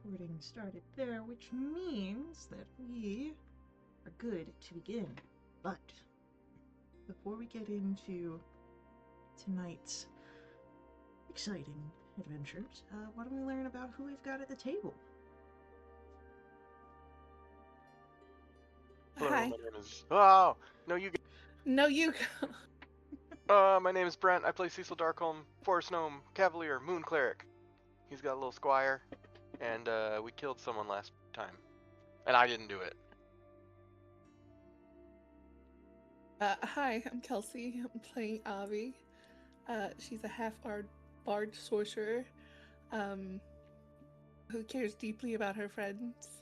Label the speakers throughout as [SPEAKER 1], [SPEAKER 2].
[SPEAKER 1] recording started there, which means that we are good to begin. But before we get into tonight's exciting adventures, why don't we learn about who we've got at the table?
[SPEAKER 2] Hello, my
[SPEAKER 3] Hi.
[SPEAKER 2] name is. Oh no, you.
[SPEAKER 3] No, you.
[SPEAKER 2] My name is Brent. I play Cecil Darkholm, Forest Gnome, Cavalier, Moon Cleric. He's got a little squire, and we killed someone last time, and I didn't do it.
[SPEAKER 3] Hi, I'm Kelsey. I'm playing Avi. She's a half bard sorcerer, um, who cares deeply about her friends,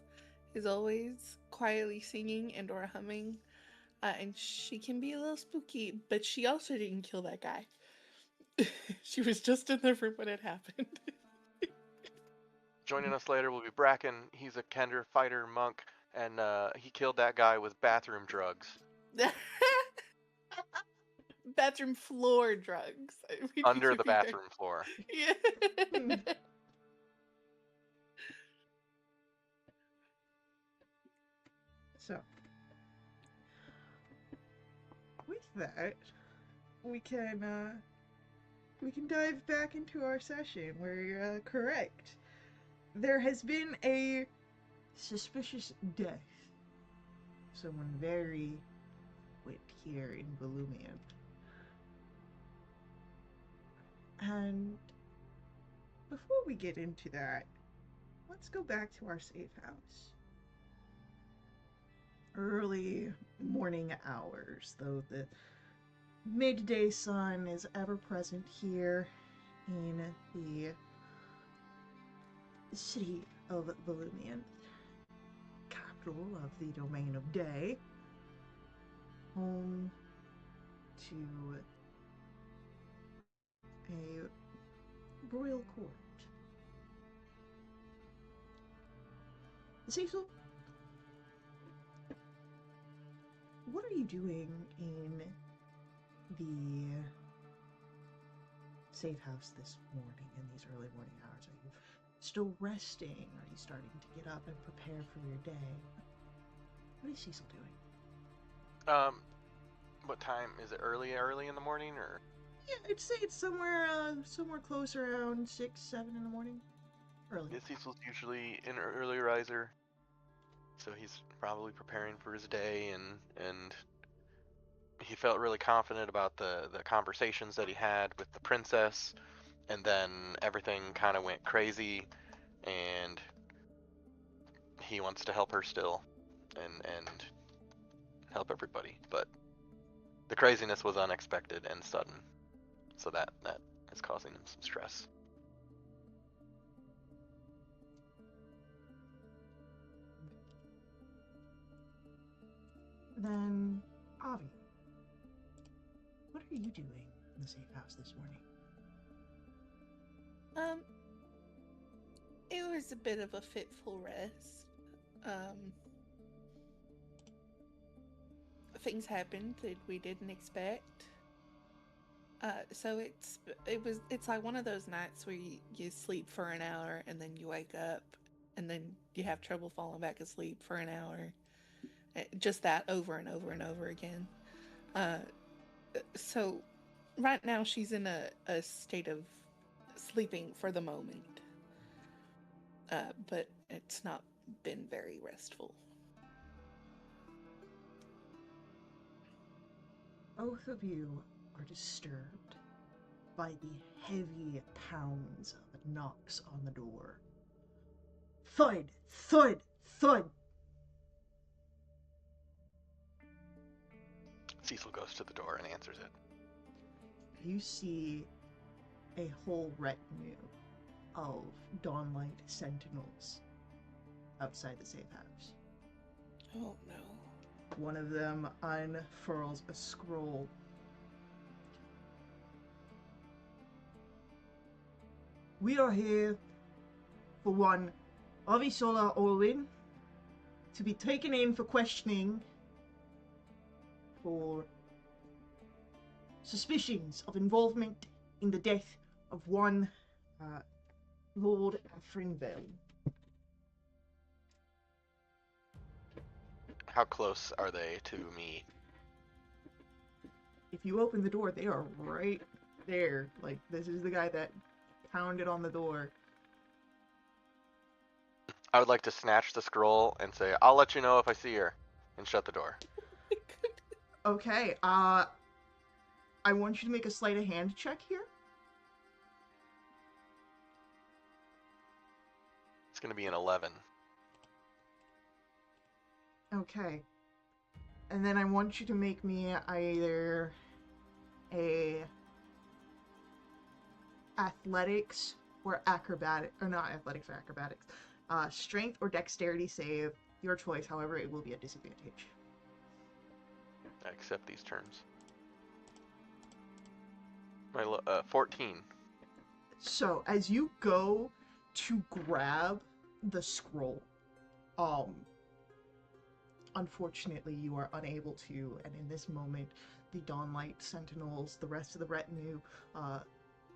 [SPEAKER 3] is always quietly singing and or humming, and she can be a little spooky, but she also didn't kill that guy. She was just in the room when it happened.
[SPEAKER 2] Joining us later will be Bracken. He's a Kender fighter monk, and he killed that guy with bathroom drugs.
[SPEAKER 3] Bathroom floor drugs. We need
[SPEAKER 2] Under
[SPEAKER 3] to
[SPEAKER 2] the
[SPEAKER 3] be very.
[SPEAKER 2] bathroom floor.
[SPEAKER 3] Yeah.
[SPEAKER 1] So, with that, we can uh, we can dive back into our session. We're correct. There has been a suspicious death. Someone very wit here in Volumian. And before we get into that, let's go back to our safe house. Early morning hours, though the midday sun is ever present here in the city of Volumian, capital of the Domain of Day, home to a royal court. Cecil, what are you doing in the safe house this morning, in these early morning hours? Are you still resting? Are you starting to get up and prepare for your day? What is Cecil doing?
[SPEAKER 2] What time is it? Early in the morning, or?
[SPEAKER 1] Yeah, I'd say it's somewhere close around 6, 7 in the morning. Early.
[SPEAKER 2] Yeah, Cecil's usually an early riser, so he's probably preparing for his day, and he felt really confident about the conversations that he had with the princess, and then everything kind of went crazy, and he wants to help her still, and help everybody, but the craziness was unexpected and sudden, so that is causing him some stress.
[SPEAKER 1] Then, Avi, what are you doing in the safe house this morning?
[SPEAKER 3] Um, it was a bit of a fitful rest. Um, Things happened that we didn't expect. So it's like one of those nights where you sleep for an hour and then you wake up and then you have trouble falling back asleep for an hour. Just that over and over and over again. Uh, so right now she's in a state of sleeping for the moment. But it's not been very restful.
[SPEAKER 1] Both of you are disturbed by the heavy pounds of knocks on the door. Thud, thud, thud.
[SPEAKER 2] Cecil goes to the door and answers it.
[SPEAKER 1] You see a whole retinue of Dawnlight sentinels outside the safe house.
[SPEAKER 3] Oh no.
[SPEAKER 1] One of them unfurls a scroll. We are here for one Avisola Orwin to be taken in for questioning for suspicions of involvement in the death of one Lord Afrinville.
[SPEAKER 2] how close are they to me?
[SPEAKER 1] If you open the door, they are right there. Like, this is the guy that pounded on the door.
[SPEAKER 2] I would like to snatch the scroll and say, I'll let you know if I see her, and shut the door.
[SPEAKER 1] Okay, I want you to make a sleight of hand check here.
[SPEAKER 2] It's going to be an 11.
[SPEAKER 1] Okay. And then I want you to make me either a athletics or acrobatic, or not athletics or acrobatics, strength or dexterity save, your choice. However, it will be at disadvantage.
[SPEAKER 2] I accept these terms. My 14.
[SPEAKER 1] So as you go to grab the scroll, unfortunately you are unable to, and in this moment the Dawnlight Sentinels, the rest of the retinue,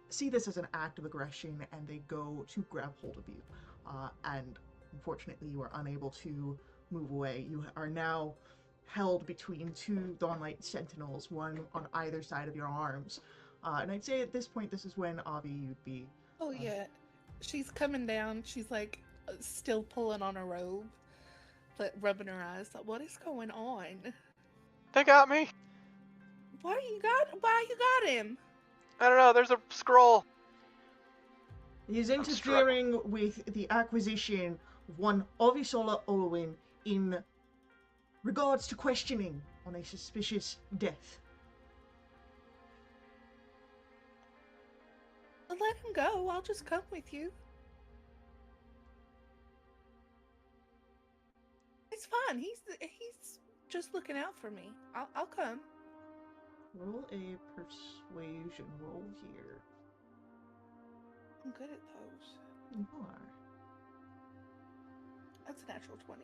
[SPEAKER 1] see this as an act of aggression, and they go to grab hold of you. And unfortunately, you are unable to move away. You are now held between two Dawnlight Sentinels, one on either side of your arms. And I'd say at this point, this is when Avi, you'd be.
[SPEAKER 3] Oh yeah, she's coming down. She's like still pulling on her robe, but rubbing her eyes. Like, what is going on?
[SPEAKER 2] They got me!
[SPEAKER 3] Why you got him?
[SPEAKER 2] I don't know, there's a scroll!
[SPEAKER 1] He is interfering with the acquisition of one Avisola Olwyn in regards to questioning on a suspicious death.
[SPEAKER 3] Well, let him go. I'll just come with you. It's fine. He's just looking out for me. I'll come.
[SPEAKER 1] Roll a persuasion roll here.
[SPEAKER 3] I'm good at those.
[SPEAKER 1] You are.
[SPEAKER 3] That's a natural 20.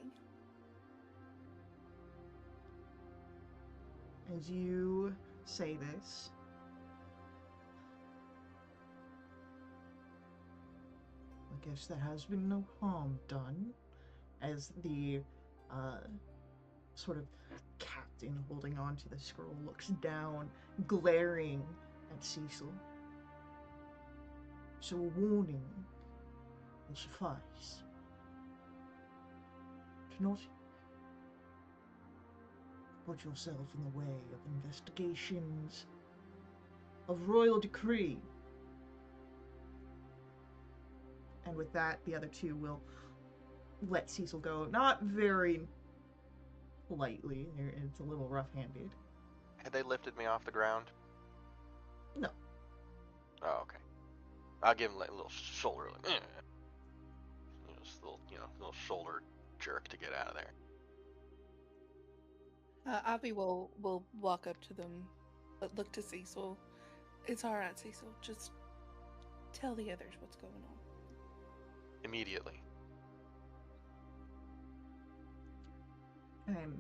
[SPEAKER 1] As you say this, I guess there has been no harm done, as the sort of captain holding on to the scroll looks down, glaring at Cecil. So a warning will suffice. Do not put yourself in the way of investigations of royal decree. And with that, the other two will let Cecil go. Not very lightly. It's a little rough-handed.
[SPEAKER 2] Had they lifted me off the ground?
[SPEAKER 1] No.
[SPEAKER 2] Oh, okay. I'll give him like a little shoulder, like, just a little, little shoulder jerk to get out of there.
[SPEAKER 3] Abby will walk up to them, but look to Cecil. It's all right, Cecil. Just tell the others what's going on.
[SPEAKER 2] Immediately.
[SPEAKER 1] And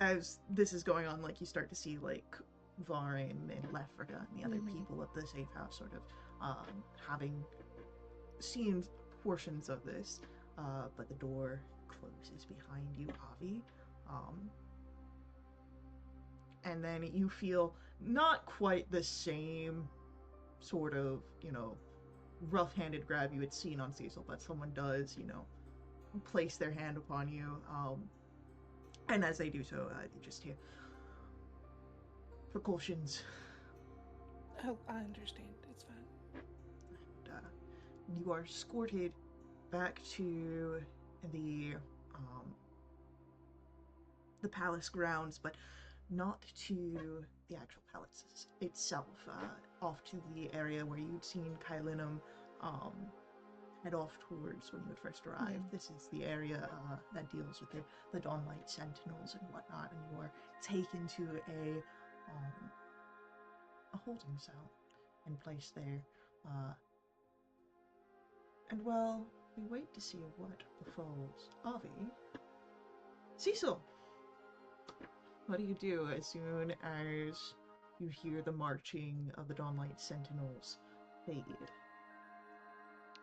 [SPEAKER 1] as this is going on, like, you start to see, like, Varin and Lefrega and the other people of the safe house sort of having seen portions of this, but the door closes behind you, Avi. And then you feel not quite the same sort of, rough-handed grab you had seen on Cecil, but someone does, place their hand upon you. And as they do so, you just hear precautions.
[SPEAKER 3] Oh, I understand. It's fine.
[SPEAKER 1] And, you are escorted back to the palace grounds, but not to the actual palace itself. Off to the area where you'd seen Kylinum head off towards when you had first arrived. This is the area that deals with the Dawnlight Sentinels and whatnot, and you are taken to a holding cell and placed there. And well, we wait to see what befalls Avi. Cecil! What do you do as soon as you hear the marching of the Dawnlight Sentinels fade?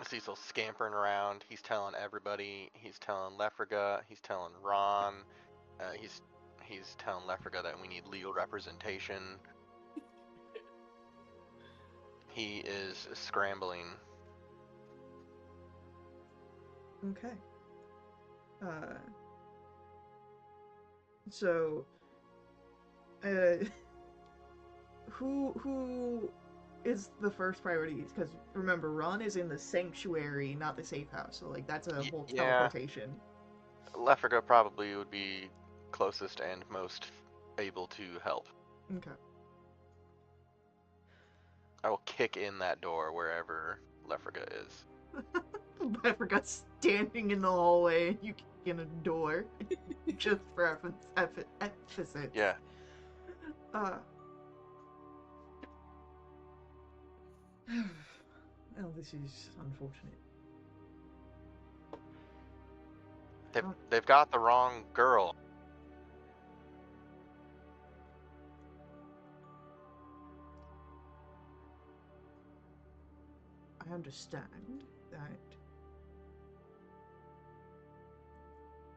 [SPEAKER 2] Cecil's scampering around. He's telling everybody. He's telling Lefraga. He's telling Ron. He's telling Lefraga that we need legal representation. He is scrambling.
[SPEAKER 1] Okay. So, who is the first priority? Because remember, Ron is in the sanctuary, not the safe house. So like that's a whole
[SPEAKER 2] Yeah.
[SPEAKER 1] teleportation.
[SPEAKER 2] Lefraga probably would be closest and most able to help.
[SPEAKER 1] Okay.
[SPEAKER 2] I will kick in that door wherever Lefraga is.
[SPEAKER 1] I forgot standing in the hallway and you kick in a door. Just for emphasis.
[SPEAKER 2] Yeah.
[SPEAKER 1] Well, this is unfortunate.
[SPEAKER 2] They've got the wrong girl.
[SPEAKER 1] I understand that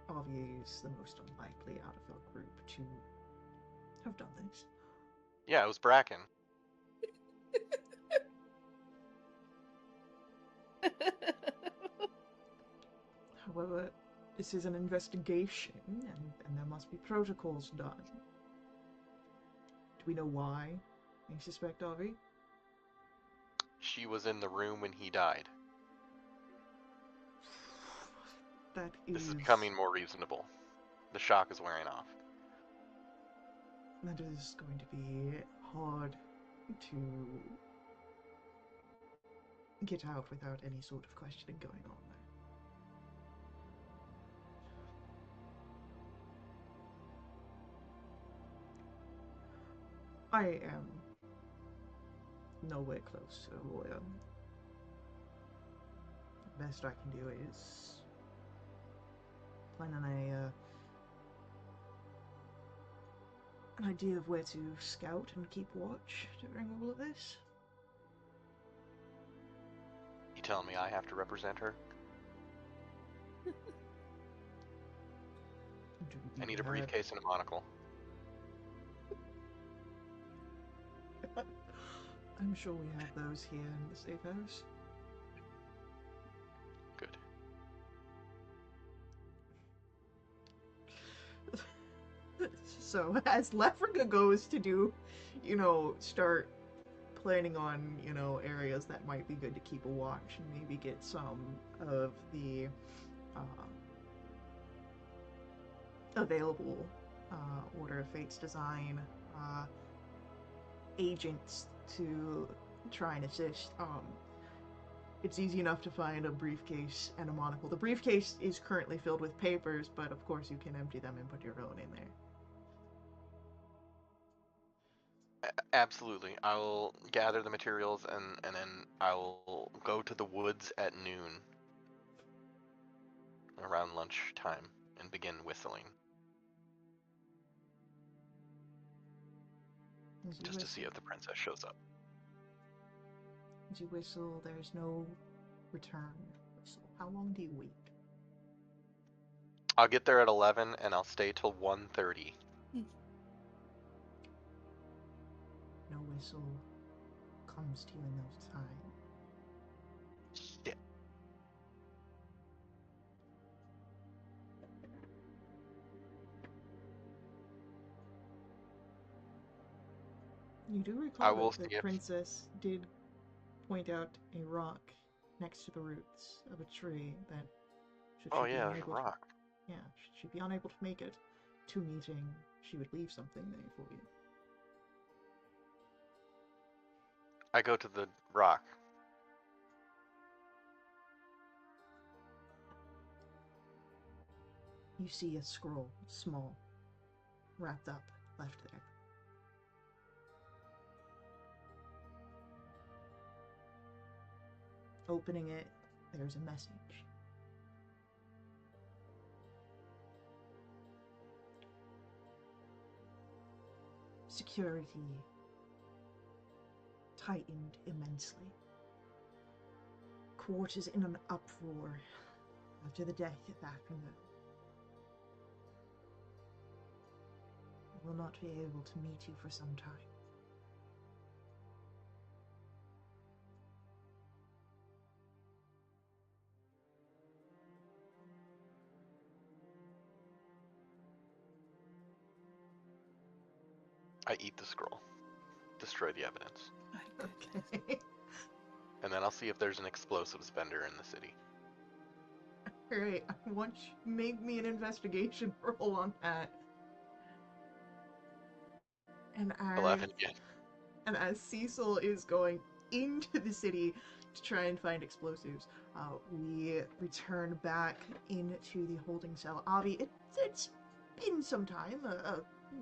[SPEAKER 1] Avi is the most unlikely out of our group to have done this.
[SPEAKER 2] Yeah, it was Bracken.
[SPEAKER 1] However, this is an investigation, and there must be protocols done. Do we know why they suspect Avi?
[SPEAKER 2] She was in the room when he died. This is becoming more reasonable. The shock is wearing off.
[SPEAKER 1] That is going to be hard to get out without any sort of questioning going on there. I am nowhere close to a lawyer. The best I can do is plan on an idea of where to scout and keep watch during all of this.
[SPEAKER 2] You telling me I have to represent her? I need a briefcase and a monocle.
[SPEAKER 1] I'm sure we have those here in the safe house.
[SPEAKER 2] Good.
[SPEAKER 1] So as Lefraga goes to do, start planning on, areas that might be good to keep a watch and maybe get some of the available Order of Fate's design agents to try and assist. It's easy enough to find a briefcase and a monocle. The briefcase is currently filled with papers, but of course you can empty them and put your own in there.
[SPEAKER 2] Absolutely. I will gather the materials and then I will go to the woods at noon around lunchtime and begin whistling. Just to see if the princess shows up.
[SPEAKER 1] As you whistle, there's no return whistle. How long do you wait?
[SPEAKER 2] I'll get there at 11 and I'll stay till 1:30.
[SPEAKER 1] No whistle comes to you in those times.
[SPEAKER 2] Shit.
[SPEAKER 1] You do recall that the princess did point out a rock next to the roots of a tree that should
[SPEAKER 2] Oh yeah, there's a rock.
[SPEAKER 1] Yeah, should she be unable to make it to meeting, she would leave something there for you.
[SPEAKER 2] I go to the rock.
[SPEAKER 1] You see a scroll, small, wrapped up, left there. Opening it, there's a message. Security tightened immensely. court is in an uproar after the death of Athenville. I will not be able to meet you for some time.
[SPEAKER 2] I eat the scroll. Destroy the evidence.
[SPEAKER 3] My goodness.
[SPEAKER 1] Okay.
[SPEAKER 2] And then I'll see if there's an explosives vendor in the city.
[SPEAKER 1] Alright, I want you to make me an investigation roll on that. And
[SPEAKER 2] 11 again.
[SPEAKER 1] as Cecil is going into the city to try and find explosives, we return back into the holding cell. Avi, it's been some time,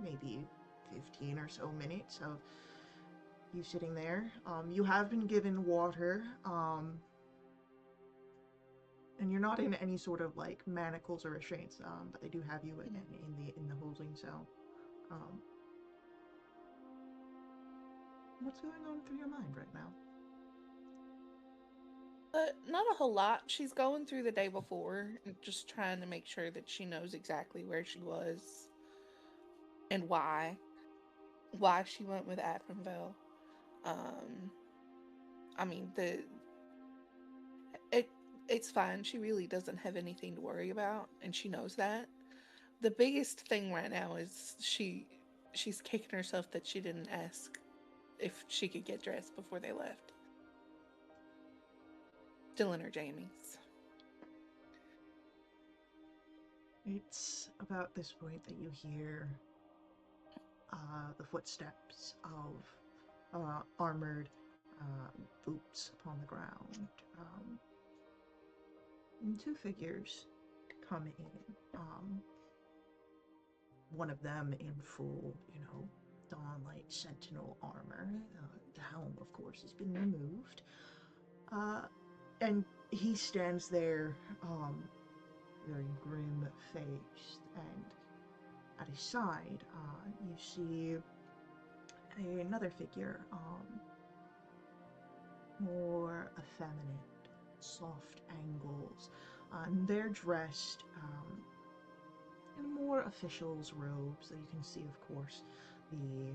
[SPEAKER 1] maybe 15 or so minutes of you sitting there. You have been given water, and you're not in any sort of like manacles or restraints, but they do have you in the holding cell. What's going on through your mind right now?
[SPEAKER 3] Not a whole lot. She's going through the day before and just trying to make sure that she knows exactly where she was and why she went with Athenville. I mean, it's fine. She really doesn't have anything to worry about, and she knows that. The biggest thing right now is she's kicking herself that she didn't ask if she could get dressed before they left. Still in her jammies.
[SPEAKER 1] It's about this point that you hear the footsteps of armored boots upon the ground. And two figures come in. One of them in full, dawn-light sentinel armor. The helm, of course, has been removed. And he stands there, very grim-faced, and at his side, you see another figure, more effeminate, soft angles, and they're dressed in more officials' robes. So you can see, of course, the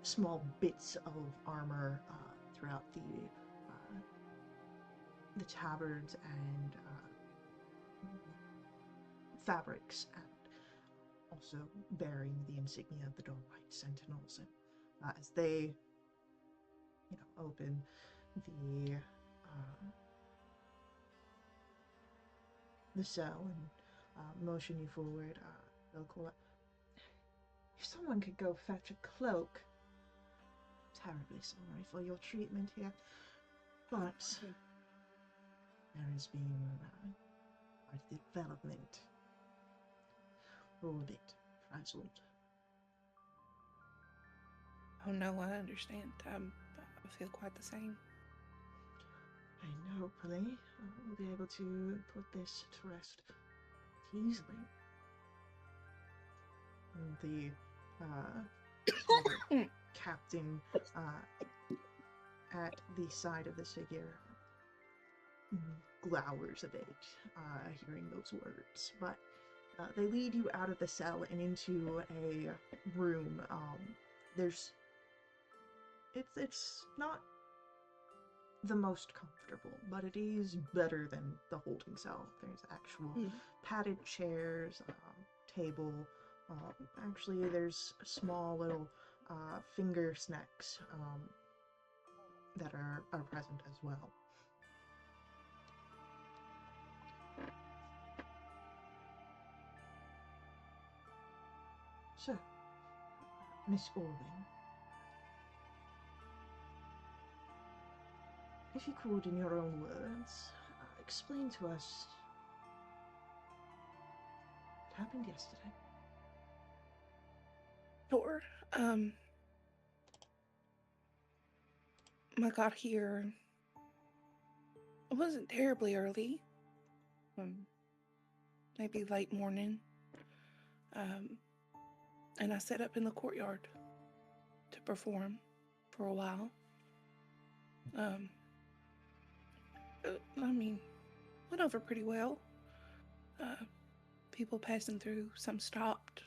[SPEAKER 1] small bits of armor throughout the tabards and fabrics, and also bearing the insignia of the Dawnlight Sentinels. And as they, open the cell and motion you forward, they'll call it. If someone could go fetch a cloak. Terribly sorry for your treatment here, but there has been quite the development. We're all a bit frazzled.
[SPEAKER 3] Oh no, I understand. I feel quite the same.
[SPEAKER 1] And hopefully we'll be able to put this to rest easily. And the captain at the side of the figure glowers a bit, hearing those words. But they lead you out of the cell and into a room. It's not the most comfortable, but it is better than the holding cell. There's actual padded chairs, table. Actually, there's small little finger snacks that are present as well. So, Miss Orwin, if you could, in your own words, explain to us what happened yesterday.
[SPEAKER 3] Sure. I got here. It wasn't terribly early. Maybe late morning. And I sat up in the courtyard to perform for a while. I mean, went over pretty well. People passing through, some stopped.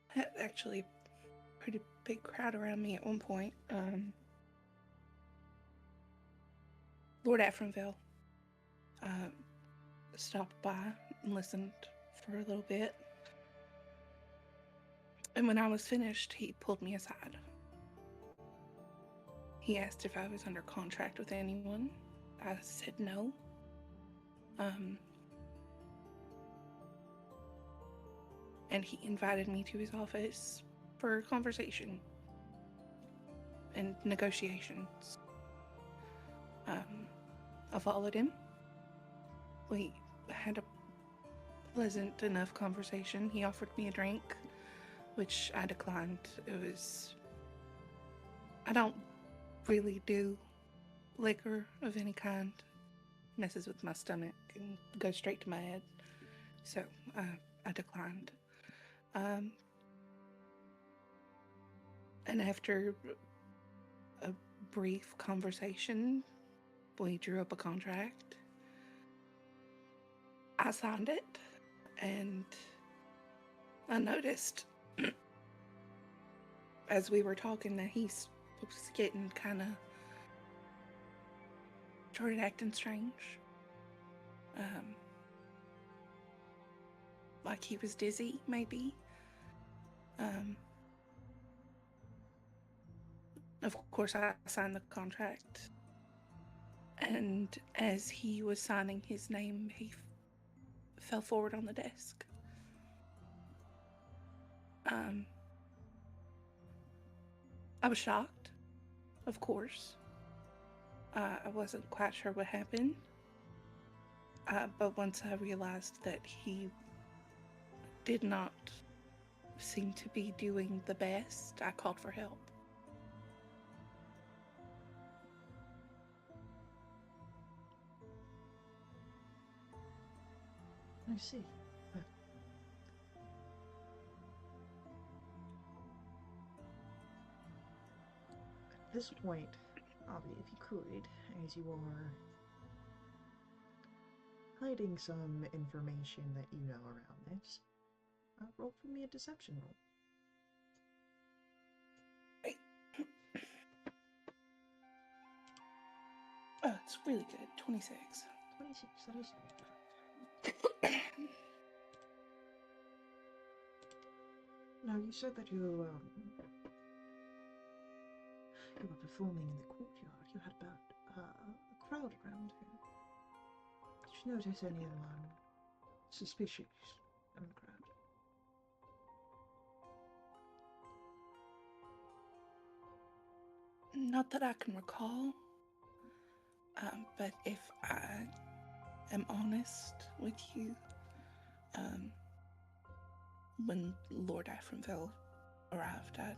[SPEAKER 3] Had actually a pretty big crowd around me at one point. Lord Afronville stopped by and listened for a little bit. And when I was finished, he pulled me aside. He asked if I was under contract with anyone. I said no. And he invited me to his office for a conversation and negotiations. I followed him. We had a pleasant enough conversation. He offered me a drink, which I declined. I don't really do liquor of any kind. Messes with my stomach and goes straight to my head. So I declined. And after a brief conversation, we drew up a contract. I signed it, and I noticed as we were talking that he was getting kind of started acting strange. Like he was dizzy, maybe. Of course, I signed the contract. And as he was signing his name, he fell forward on the desk. I was shocked, of course. I wasn't quite sure what happened. But once I realized that he did not seem to be doing the best, I called for help.
[SPEAKER 1] I see. But at this point, Avi, if you could, as you are hiding some information that you know around this, roll for me a deception roll.
[SPEAKER 3] Oh, it's really good. 26.
[SPEAKER 1] 26, that is Now, you said that you were performing in the courtyard. You had about a crowd around you. Did you notice anyone suspicious in the crowd?
[SPEAKER 3] Not that I can recall. But if I am honest with you, when Lord Afronville arrived, I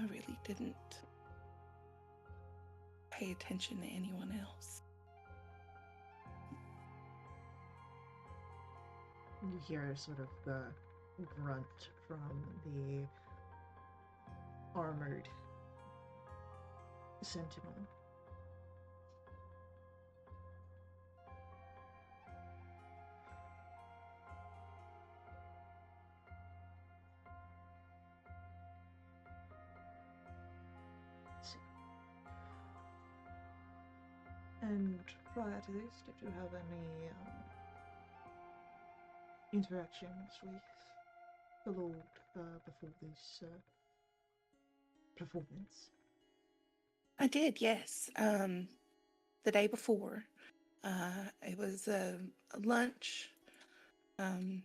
[SPEAKER 3] really didn't pay attention to anyone else.
[SPEAKER 1] You hear sort of the grunt from the armored sentinel. And prior to this, did you have any interactions with the Lord before this performance?
[SPEAKER 3] I did, yes. The day before, it was a lunch, and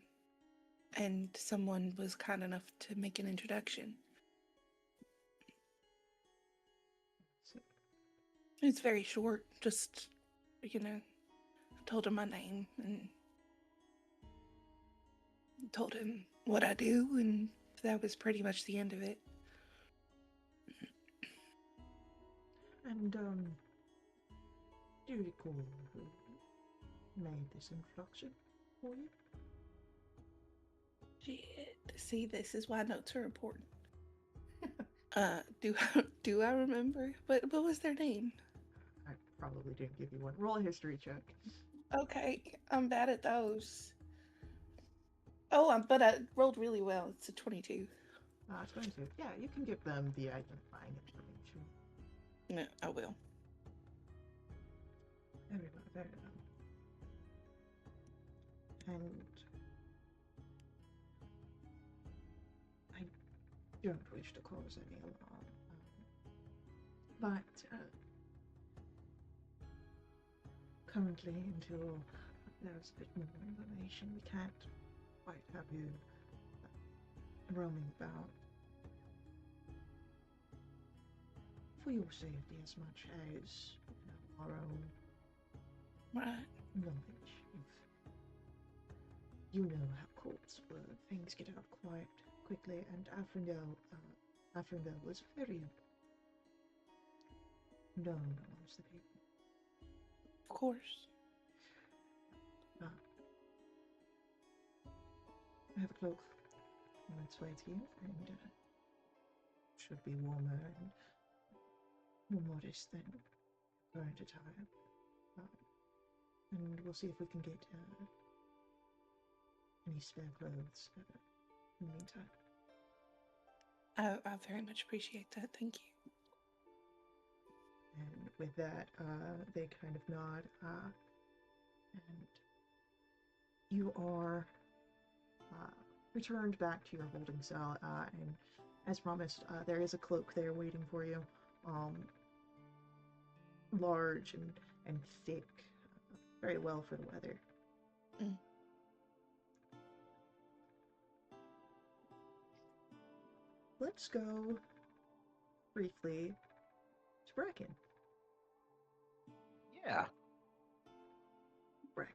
[SPEAKER 3] someone was kind enough to make an introduction. It's very short, just, I told him my name and told him what I do, and that was pretty much the end of it.
[SPEAKER 1] And, do you recall who made this introduction for you?
[SPEAKER 3] Shit. See, this is why notes are important. Do I remember? What was their name?
[SPEAKER 1] probably didn't give you one. Roll a history check.
[SPEAKER 3] Okay, I'm bad at those. Oh, but I rolled really well. It's a 22.
[SPEAKER 1] 22. Yeah, you can give them the identifying information.
[SPEAKER 3] No, I will.
[SPEAKER 1] There we go. There we go. And I don't wish to cause any alarm, but currently, until there's a bit more information, we can't quite have you roaming about. For your safety as much as our own
[SPEAKER 3] Right.
[SPEAKER 1] knowledge. You know how cults work. Things get out quite quickly, and Afrindel was very known amongst the people.
[SPEAKER 3] Of course.
[SPEAKER 1] I have a cloak on its way to you, and should be warmer and more modest than current attire. And we'll see if we can get any spare clothes in the meantime.
[SPEAKER 3] I very much appreciate that. Thank you.
[SPEAKER 1] And with that, they kind of nod, and you are returned back to your holding cell, and as promised, there is a cloak there waiting for you, large and thick, very well for the weather.
[SPEAKER 3] Mm.
[SPEAKER 1] Let's go briefly to Bracken.
[SPEAKER 4] Yeah.
[SPEAKER 1] Bracken.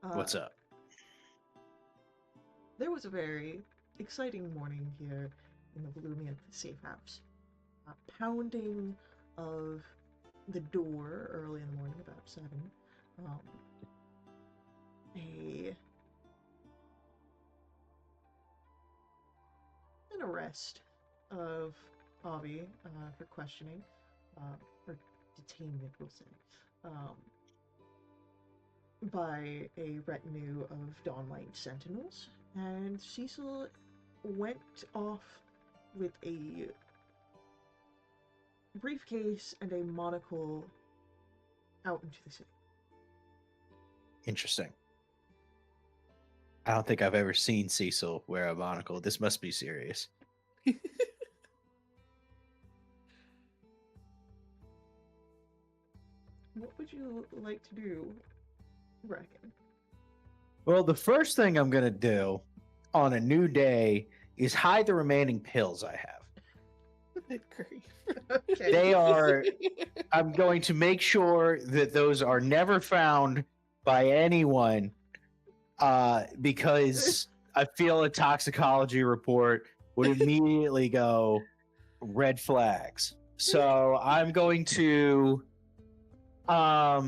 [SPEAKER 4] What's up?
[SPEAKER 1] There was a very exciting morning here in the Bloomian safe house. Pounding of the door early in the morning, about 7. An arrest of Avi for questioning, or detainment, we'll say, by a retinue of Dawnlight Sentinels, and Cecil went off with a briefcase and a monocle out into the city.
[SPEAKER 4] Interesting. I don't think I've ever seen Cecil wear a monocle. This must be serious.
[SPEAKER 1] What would you like to do, Bracken?
[SPEAKER 4] Well, the first thing I'm going to do on a new day is hide the remaining pills I have.
[SPEAKER 3] Good grief.
[SPEAKER 1] Okay.
[SPEAKER 4] They are, I'm going to make sure that those are never found by anyone, because I feel a toxicology report would immediately go red flags. So I'm going to, not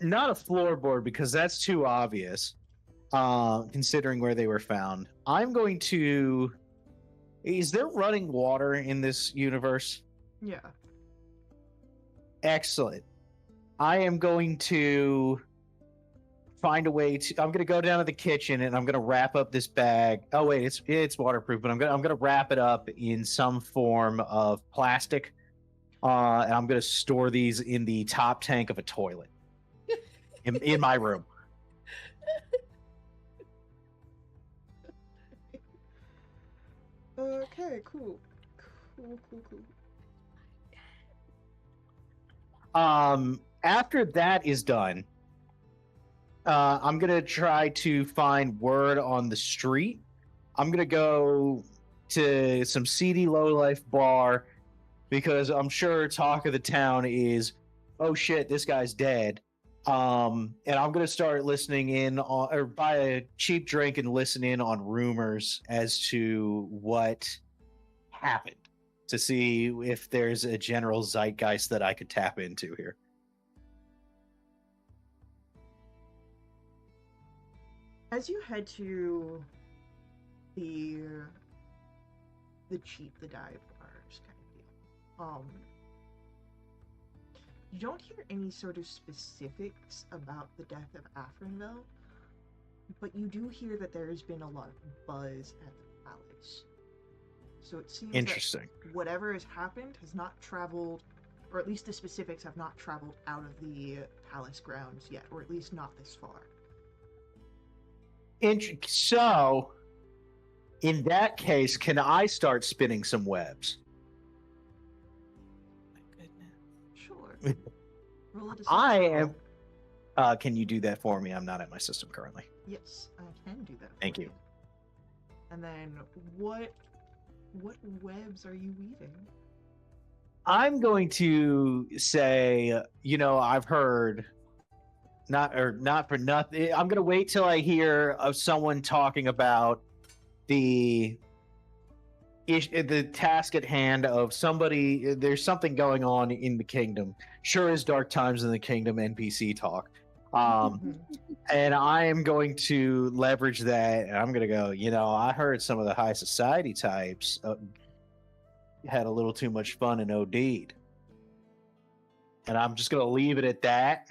[SPEAKER 4] a floorboard because that's too obvious, considering where they were found. I'm going to, is there running water in this universe?
[SPEAKER 1] Yeah.
[SPEAKER 4] Excellent. I am going to find a way to. I'm going to go down to the kitchen and I'm going to wrap up this bag. Oh wait, it's waterproof, but I'm going to wrap it up in some form of plastic, and I'm going to store these in the top tank of a toilet in my room.
[SPEAKER 1] Okay, cool. Cool.
[SPEAKER 4] After that is done, I'm gonna try to find word on the street. I'm gonna go to some seedy lowlife bar because I'm sure talk of the town is, oh shit, this guy's dead. And I'm gonna start listening in on, or buy a cheap drink and listen in on rumors as to what happened, to see if there's a general zeitgeist that I could tap into here.
[SPEAKER 1] As you head to the cheap, the dive bars kind of deal, You don't hear any sort of specifics about the death of Afrinville, but you do hear that there has been a lot of buzz at the palace. So it seems
[SPEAKER 4] Interesting.
[SPEAKER 1] that whatever has happened has not traveled, or at least the specifics have not traveled out of the palace grounds yet, or at least not this far.
[SPEAKER 4] So, in that case, can I start spinning some webs?
[SPEAKER 3] My goodness.
[SPEAKER 1] Sure. Roll a deception
[SPEAKER 4] I
[SPEAKER 1] roll.
[SPEAKER 4] am. Can you do that for me? I'm not at my system currently.
[SPEAKER 1] Yes, I can do that.
[SPEAKER 4] Thank
[SPEAKER 1] for
[SPEAKER 4] you.
[SPEAKER 1] And then what webs are you weaving?
[SPEAKER 4] I'm going to say, I've heard, not for nothing. I'm going to wait till I hear of someone talking about the task at hand of somebody. There's something going on in the kingdom. Sure as dark times in the kingdom NPC talk. And I am going to leverage that, and I'm going to go, I heard some of the high society types had a little too much fun and OD'd. And I'm just going to leave it at that,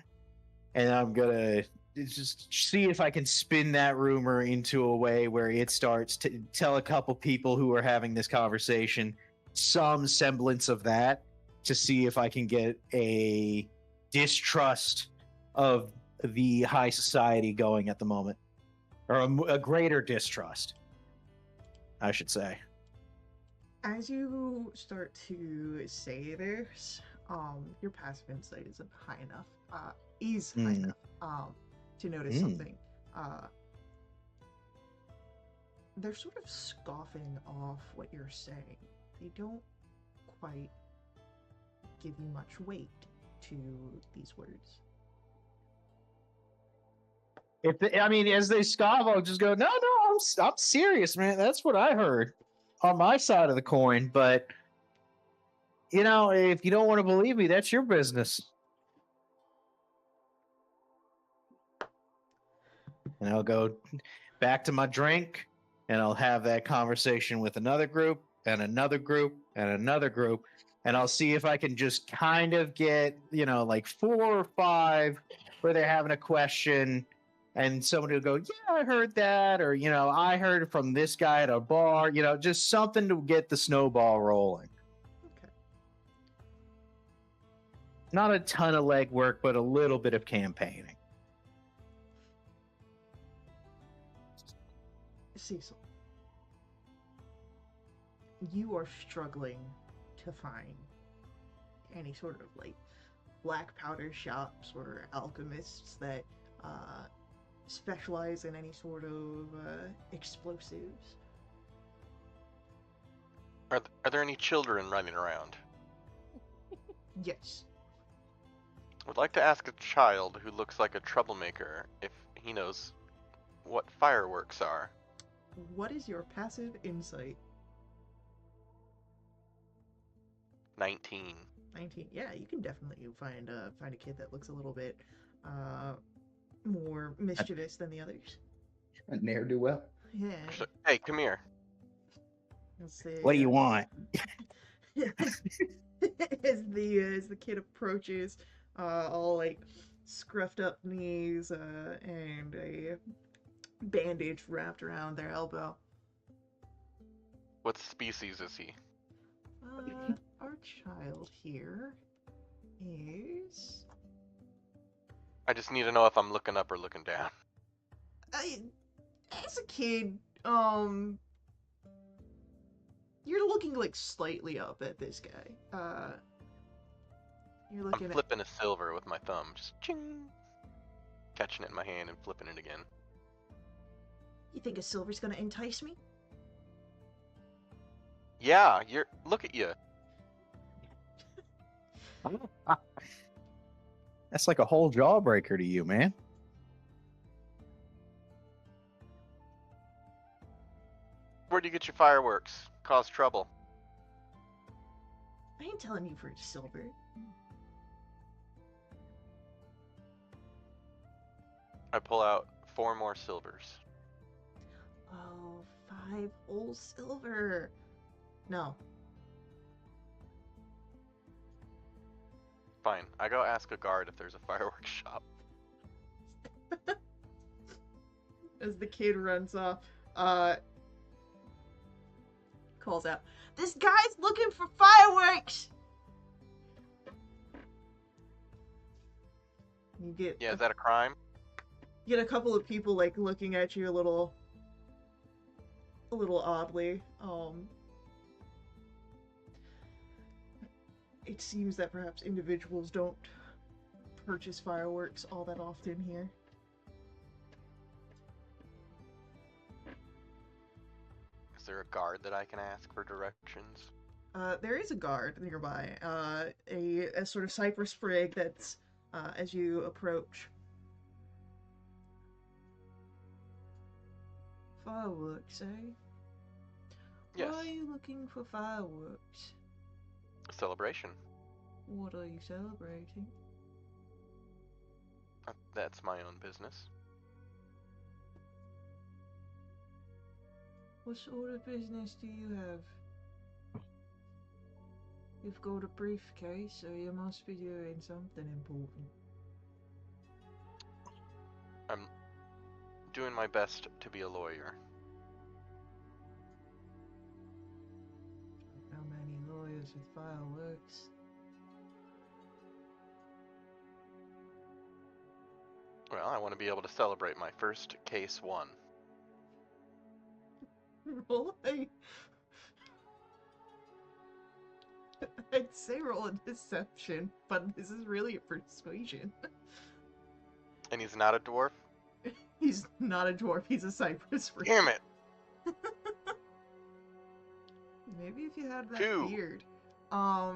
[SPEAKER 4] and I'm going to just see if I can spin that rumor into a way where it starts to tell a couple people who are having this conversation some semblance of that, to see if I can get a distrust of the high society going at the moment, or a greater distrust, I should say.
[SPEAKER 1] As you start to say this, your passive insight isn't high enough. Is high enough to notice something. They're sort of scoffing off what you're saying. They don't quite give you much weight to these words.
[SPEAKER 4] As they scoff, I'll just go, no, I'm serious, man. That's what I heard on my side of the coin. But, if you don't want to believe me, that's your business. And I'll go back to my drink, and I'll have that conversation with another group, and another group, and another group. And I'll see if I can just kind of get, like 4 or 5 where they're having a question. And somebody will go, yeah, I heard that. Or, I heard it from this guy at a bar, just something to get the snowball rolling.
[SPEAKER 1] Okay.
[SPEAKER 4] Not a ton of legwork, but a little bit of campaigning.
[SPEAKER 1] Cecil, you are struggling to find any sort of, black powder shops or alchemists that, specialize in any sort of explosives.
[SPEAKER 2] Are there any children running around?
[SPEAKER 1] Yes.
[SPEAKER 2] Would like to ask a child who looks like a troublemaker if he knows what fireworks are.
[SPEAKER 1] What is your passive insight?
[SPEAKER 2] 19.
[SPEAKER 1] 19. Yeah, you can definitely find a kid that looks a little bit more mischievous than the others.
[SPEAKER 5] A ne'er-do-well.
[SPEAKER 1] Yeah.
[SPEAKER 2] Hey, come here.
[SPEAKER 4] What do you want?
[SPEAKER 1] as the kid approaches, all scruffed up knees and a bandage wrapped around their elbow.
[SPEAKER 2] What species is he?
[SPEAKER 1] Our child here is.
[SPEAKER 2] I just need to know if I'm looking up or looking down.
[SPEAKER 1] As a kid, you're looking slightly up at this guy. You're looking
[SPEAKER 2] I'm flipping a silver with my thumb, just ching, catching it in my hand and flipping it again.
[SPEAKER 1] You think a silver's gonna entice me?
[SPEAKER 2] Yeah, look at you.
[SPEAKER 4] That's like a whole jawbreaker to you, man.
[SPEAKER 2] Where'd you get your fireworks? Cause trouble.
[SPEAKER 1] I ain't telling you for silver.
[SPEAKER 2] I pull out 4 more silvers.
[SPEAKER 1] Oh, 5 old silver. No.
[SPEAKER 2] Fine. I go ask a guard if there's a fireworks shop.
[SPEAKER 1] As the kid runs off, calls out, "This guy's looking for fireworks!" You get
[SPEAKER 2] Yeah, is that a crime?
[SPEAKER 1] you get a couple of people like looking at you a little oddly. It seems that perhaps individuals don't purchase fireworks all that often here.
[SPEAKER 2] Is there a guard that I can ask for directions?
[SPEAKER 1] There is a guard nearby. A sort of cypress sprig that's as you approach. Fireworks, eh?
[SPEAKER 2] Yes.
[SPEAKER 1] Why are you looking for fireworks?
[SPEAKER 2] A celebration.
[SPEAKER 1] What are you celebrating?
[SPEAKER 2] That's my own business.
[SPEAKER 1] What sort of business do you have? You've got a briefcase, so you must be doing something important.
[SPEAKER 2] I'm doing my best to be a lawyer.
[SPEAKER 1] How many lawyers with fireworks?
[SPEAKER 2] Well, I want to be able to celebrate my first case won.
[SPEAKER 1] Roll a... I'd say roll a deception, but this is really a persuasion.
[SPEAKER 2] And he's not a dwarf?
[SPEAKER 1] He's not a dwarf, he's a cypress sprig.
[SPEAKER 2] Damn it!
[SPEAKER 1] Maybe if you had that
[SPEAKER 2] 2.
[SPEAKER 1] beard. Oh.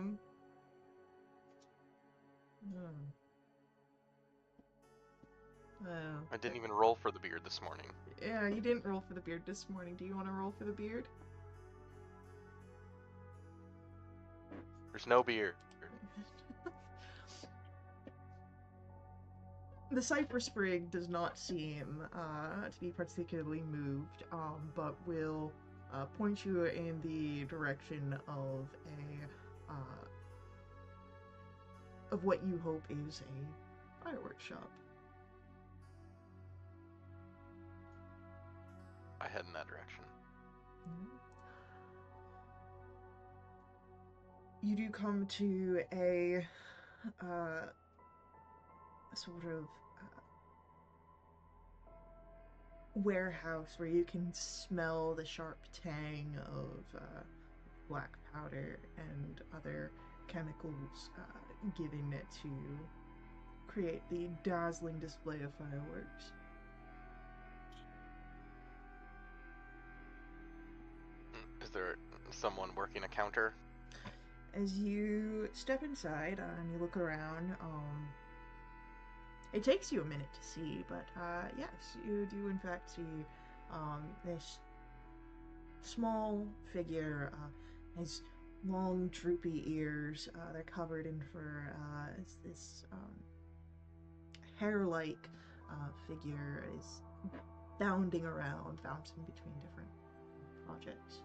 [SPEAKER 2] I didn't even roll for the beard this morning.
[SPEAKER 1] Yeah, you didn't roll for the beard this morning. Do you want to roll for the beard?
[SPEAKER 2] There's no beard.
[SPEAKER 1] The cypress sprig does not seem to be particularly moved, but will point you in the direction of what you hope is a fireworks shop.
[SPEAKER 2] I head in that direction.
[SPEAKER 1] You do come to a sort of warehouse where you can smell the sharp tang of black powder and other chemicals given to create the dazzling display of fireworks.
[SPEAKER 2] Is there someone working a counter?
[SPEAKER 1] As you step inside and you look around, it takes you a minute to see, but yes, you do in fact see this small figure. Has long droopy ears. They're covered in fur. This hair-like figure is bounding around, bouncing between different projects.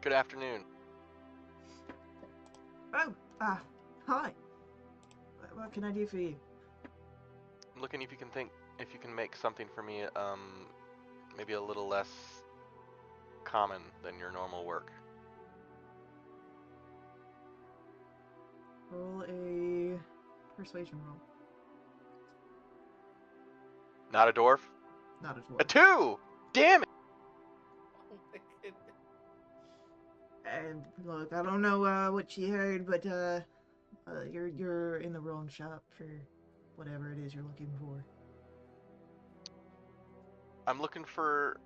[SPEAKER 2] Good afternoon.
[SPEAKER 1] Oh, hi. What can I do for you?
[SPEAKER 2] I'm looking if you can make something for me, maybe a little less common than your normal work.
[SPEAKER 1] Roll a persuasion roll.
[SPEAKER 2] Not a dwarf?
[SPEAKER 1] Not a
[SPEAKER 2] A
[SPEAKER 1] dwarf.
[SPEAKER 2] 2! Damn it!
[SPEAKER 3] Oh my goodness.
[SPEAKER 1] And look, I don't know what you heard, but you're in the wrong shop for whatever it is you're looking for.
[SPEAKER 2] I'm looking for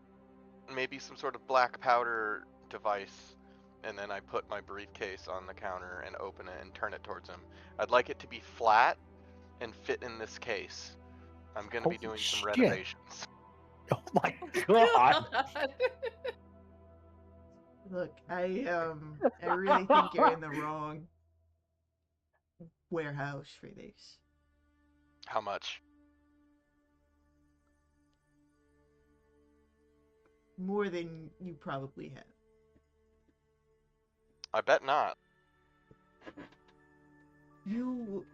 [SPEAKER 2] maybe some sort of black powder device, and then I put my briefcase on the counter and open it and turn it towards him. I'd like it to be flat and fit in this case. I'm going to be
[SPEAKER 4] Holy
[SPEAKER 2] doing some
[SPEAKER 4] shit.
[SPEAKER 2] renovations.
[SPEAKER 4] Oh my god!
[SPEAKER 1] Look, I really think you're in the wrong warehouse for this.
[SPEAKER 2] How much?
[SPEAKER 1] More than you probably have.
[SPEAKER 2] I bet not.
[SPEAKER 1] You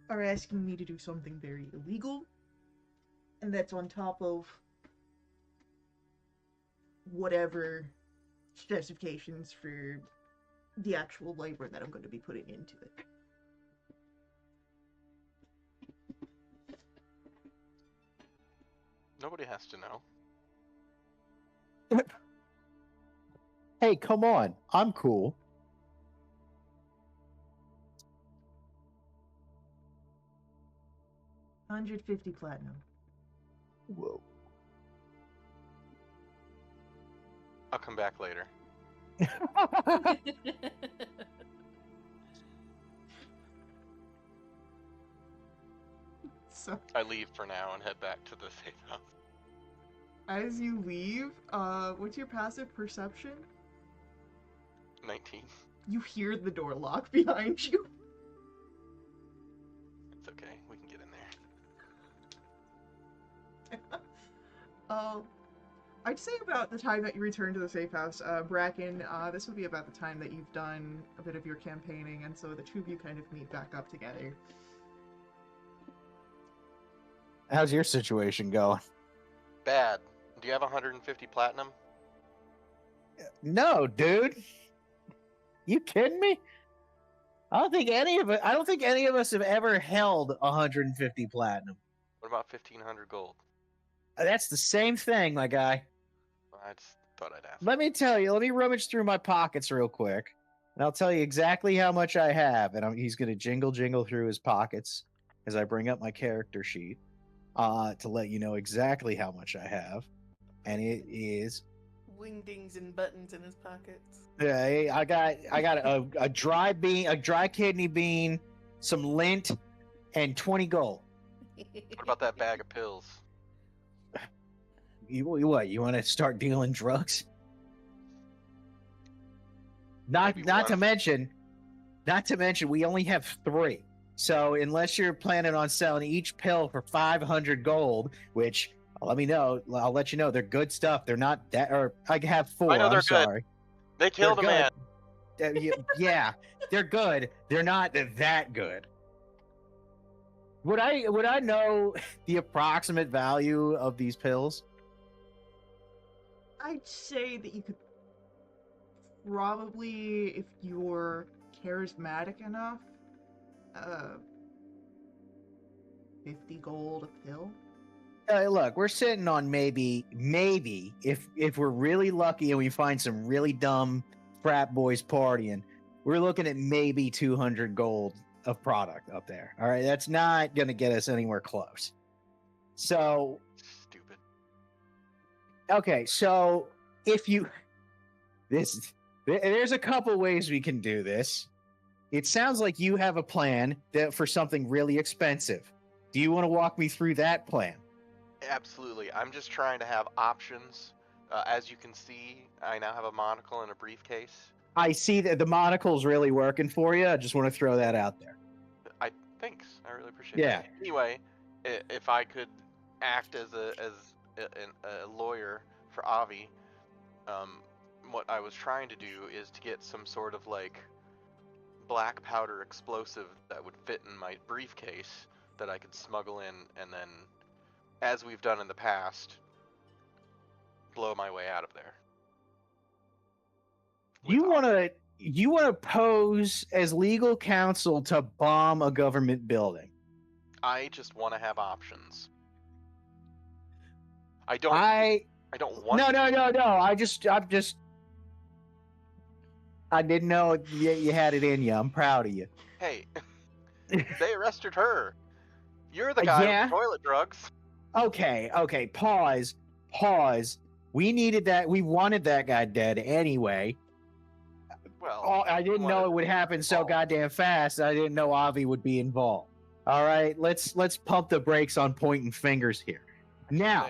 [SPEAKER 1] are asking me to do something very illegal, and that's on top of whatever specifications for the actual labor that I'm going to be putting into it.
[SPEAKER 2] Nobody has to know.
[SPEAKER 4] Hey, come on. I'm cool.
[SPEAKER 1] $150 platinum.
[SPEAKER 4] Whoa.
[SPEAKER 2] I'll come back later.
[SPEAKER 1] So,
[SPEAKER 2] I leave for now and head back to the safe house.
[SPEAKER 1] as you leave, what's your passive perception?
[SPEAKER 2] 19.
[SPEAKER 1] You hear the door lock behind you.
[SPEAKER 2] It's okay. We can get in there.
[SPEAKER 1] I'd say about the time that you return to the safe house, Bracken, this would be about the time that you've done a bit of your campaigning, and so the two of you kind of meet back up together.
[SPEAKER 4] How's your situation going?
[SPEAKER 2] Bad. Do you have 150 platinum?
[SPEAKER 4] No, dude. You kidding me? I don't think any of us have ever held 150 platinum.
[SPEAKER 2] What about 1500 gold?
[SPEAKER 4] That's the same thing, my guy.
[SPEAKER 2] Well, I just thought I'd ask.
[SPEAKER 4] Let me tell you. Let me rummage through my pockets real quick, and I'll tell you exactly how much I have. And he's going to jingle through his pockets as I bring up my character sheet to let you know exactly how much I have. And it is.
[SPEAKER 3] Wingdings and buttons in his pockets.
[SPEAKER 4] I got a dry bean, a dry kidney bean, some lint, and 20 gold.
[SPEAKER 2] What about that bag of pills?
[SPEAKER 4] You what? You want to start dealing drugs? Not to mention, we only have 3. So unless you're planning on selling each pill for 500 gold, which I'll let you know they're good stuff. They're not that, or I have 4.
[SPEAKER 2] I know they're
[SPEAKER 4] I'm sorry.
[SPEAKER 2] good. They killed a man.
[SPEAKER 4] Yeah, they're good. They're not that good. Would I know the approximate value of these pills?
[SPEAKER 1] I'd say that you could probably, if you're charismatic enough, 50 gold a pill.
[SPEAKER 4] Look, we're sitting on maybe if we're really lucky and we find some really dumb frat boys partying, we're looking at maybe 200 gold of product up there. All right, that's not going to get us anywhere close. So
[SPEAKER 2] Stupid.
[SPEAKER 4] okay, so there's a couple ways we can do this. It sounds like you have a plan for something really expensive. Do you want to walk me through that plan?
[SPEAKER 2] Absolutely. I'm just trying to have options. As you can see, I now have a monocle and a briefcase.
[SPEAKER 4] I see that the monocle's really working for you. I just want to throw that out there.
[SPEAKER 2] Thanks. I really appreciate it.
[SPEAKER 4] Yeah.
[SPEAKER 2] Anyway, if I could act as a lawyer for Avi, what I was trying to do is to get some sort of like black powder explosive that would fit in my briefcase that I could smuggle in, and then, as we've done in the past, blow my way out of there.
[SPEAKER 4] You want to pose as legal counsel to bomb a government building.
[SPEAKER 2] I just want to have options. I don't want.
[SPEAKER 4] No. I didn't know you had it in you. I'm proud of you.
[SPEAKER 2] Hey, they arrested her. You're the guy with toilet drugs.
[SPEAKER 4] Okay. Pause. We needed that. We wanted that guy dead anyway.
[SPEAKER 2] Well,
[SPEAKER 4] I didn't know it would happen so goddamn fast. I didn't know Avi would be involved. All right, let's pump the brakes on pointing fingers here. Now,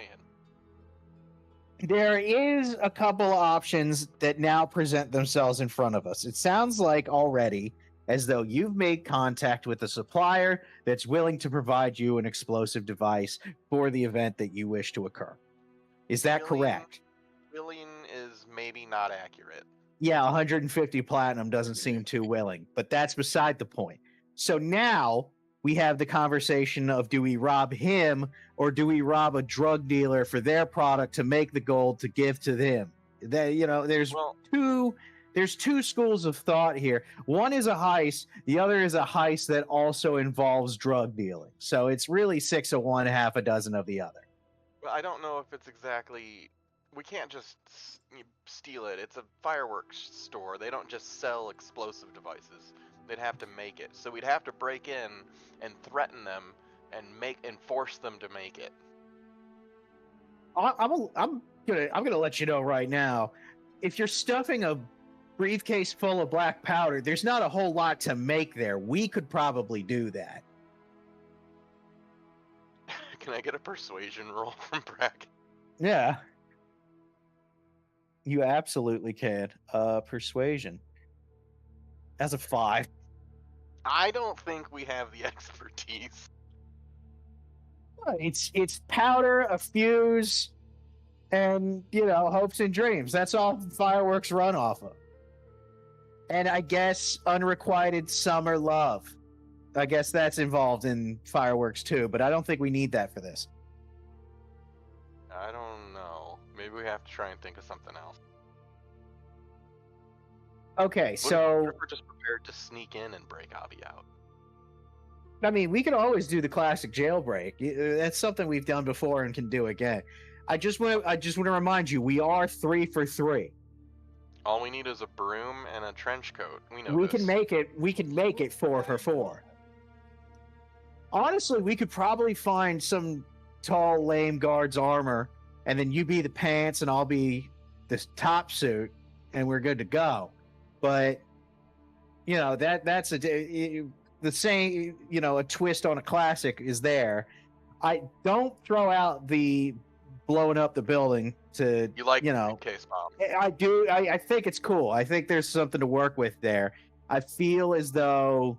[SPEAKER 4] there is a couple of options that now present themselves in front of us. It sounds like already as though you've made contact with a supplier that's willing to provide you an explosive device for the event that you wish to occur. Is that correct?
[SPEAKER 2] Willing is maybe not accurate.
[SPEAKER 4] yeah, 150 platinum doesn't seem too willing, but that's beside the point. So now we have the conversation of, do we rob him or do we rob a drug dealer for their product to make the gold to give to them? There's
[SPEAKER 2] Well,
[SPEAKER 4] two schools of thought here. One is a heist, the other is a heist that also involves drug dealing. So it's really 6 of one, half a dozen of the other.
[SPEAKER 2] I don't know if it's exactly. We can't just steal it. It's a fireworks store. They don't just sell explosive devices. They'd have to make it. So we'd have to break in and threaten them and force them to make it.
[SPEAKER 4] I'm gonna let you know right now. If you're stuffing a briefcase full of black powder, there's not a whole lot to make there. We could probably do that.
[SPEAKER 2] Can I get a persuasion roll from Brack?
[SPEAKER 4] Yeah. You absolutely can. Persuasion. As a 5.
[SPEAKER 2] I don't think we have the expertise.
[SPEAKER 4] It's powder, a fuse, and hopes and dreams. That's all fireworks run off of. And I guess unrequited summer love. I guess that's involved in fireworks too, but I don't think we need that for this.
[SPEAKER 2] I don't know. Maybe we have to try and think of something else.
[SPEAKER 4] Okay, so
[SPEAKER 2] We're just prepared to sneak in and break Avi out.
[SPEAKER 4] I mean, we can always do the classic jailbreak. That's something we've done before and can do again. I just want to remind you, we are 3 for 3.
[SPEAKER 2] All we need is a broom and a trench coat. We
[SPEAKER 4] We can make it 4 for 4. Honestly, we could probably find some tall, lame guard's armor, and then you be the pants and I'll be this top suit, and we're good to go. But that's the same. A twist on a classic is there. I don't throw out the blowing up the building to
[SPEAKER 2] You like case bomb.
[SPEAKER 4] I do. I think it's cool. I think there's something to work with there. I feel as though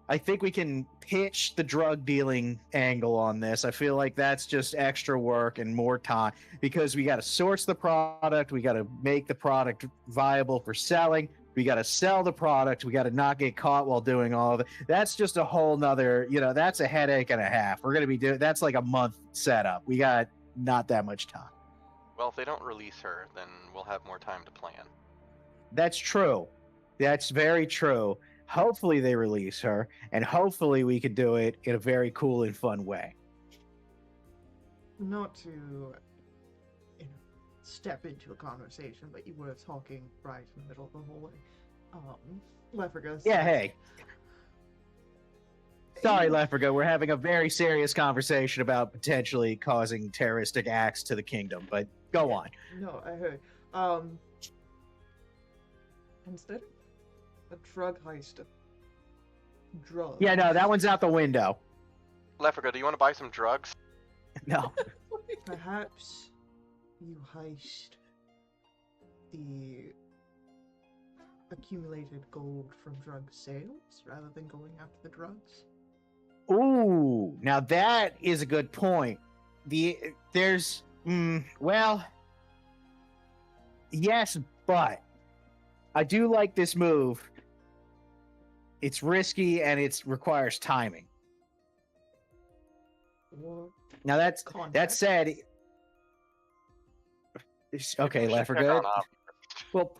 [SPEAKER 4] I think we can pitch the drug dealing angle on this. I feel like that's just extra work and more time because we got to source the product. We got to make the product viable for selling. We got to sell the product. We got to not get caught while doing all of it. That's just a whole nother, that's a headache and a half. We're going to be doing, that's like a month setup. We got not that much time.
[SPEAKER 2] Well, if they don't release her, then we'll have more time to plan.
[SPEAKER 4] That's true. That's very true. Hopefully they release her, and hopefully we could do it in a very cool and fun way.
[SPEAKER 1] Not to, step into a conversation, but you were talking right in the middle of the hallway. Lefergus.
[SPEAKER 4] Yeah, hey. Sorry, Leferga, we're having a very serious conversation about potentially causing terroristic acts to the kingdom, but go on.
[SPEAKER 1] No, I heard. Instead of a drug heist, drugs.
[SPEAKER 4] Yeah, no, that one's out the window.
[SPEAKER 2] Lefriga, do you want to buy some drugs?
[SPEAKER 4] No.
[SPEAKER 1] Perhaps you heist the accumulated gold from drug sales rather than going after the drugs.
[SPEAKER 4] Ooh, now that is a good point. Yes, but I do like this move. It's risky and it requires timing.
[SPEAKER 1] Or
[SPEAKER 4] Now that
[SPEAKER 1] context.
[SPEAKER 4] said, okay, Leprechaun. Well,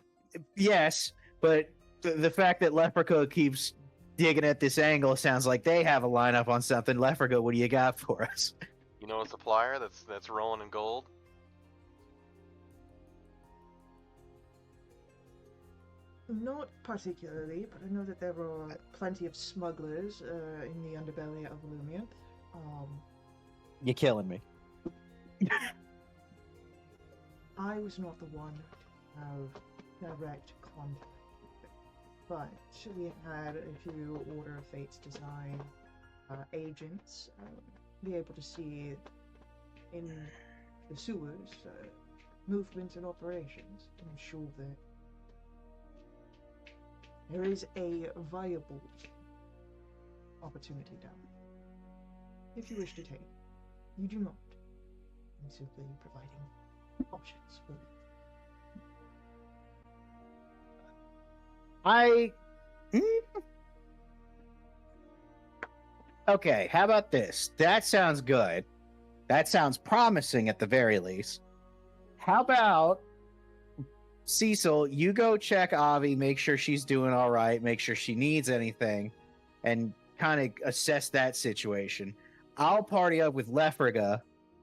[SPEAKER 4] yes, but the fact that Leprechaun keeps digging at this angle sounds like they have a lineup on something. Leprechaun, what do you got for us?
[SPEAKER 2] You know a supplier that's rolling in gold?
[SPEAKER 1] Not particularly, but I know that there are plenty of smugglers in the underbelly of Lumiath.
[SPEAKER 4] You're killing me.
[SPEAKER 1] I was not the one to have direct contact with it, but we had a few Order of Fate's design agents be able to see in the sewers movements and operations to ensure that there is a viable opportunity down there. If you wish to take, you do not. I'm simply providing options for you.
[SPEAKER 4] I. Hmm? Okay, how about this? That sounds good. That sounds promising at the very least. How about Cecil, you go check Avi, make sure she's doing all right, make sure she needs anything, and kind of assess that situation. I'll party up with Lefriga,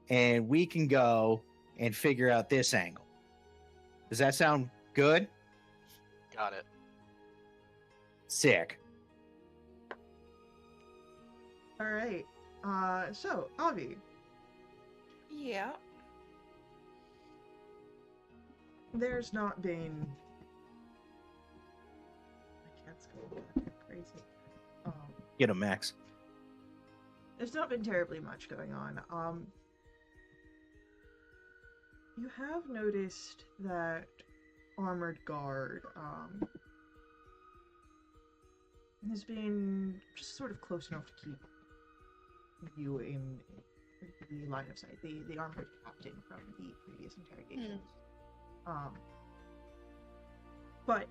[SPEAKER 4] and we can go and figure out this angle. Does that sound good?
[SPEAKER 2] Got it.
[SPEAKER 4] Sick.
[SPEAKER 1] All right. So Avi,
[SPEAKER 3] Yeah.
[SPEAKER 1] there's not been. My cat's going crazy.
[SPEAKER 4] Get him, Max.
[SPEAKER 1] There's not been terribly much going on. You have noticed that armored guard has been just sort of close enough to keep you in the line of sight. The armored captain from the previous interrogations. But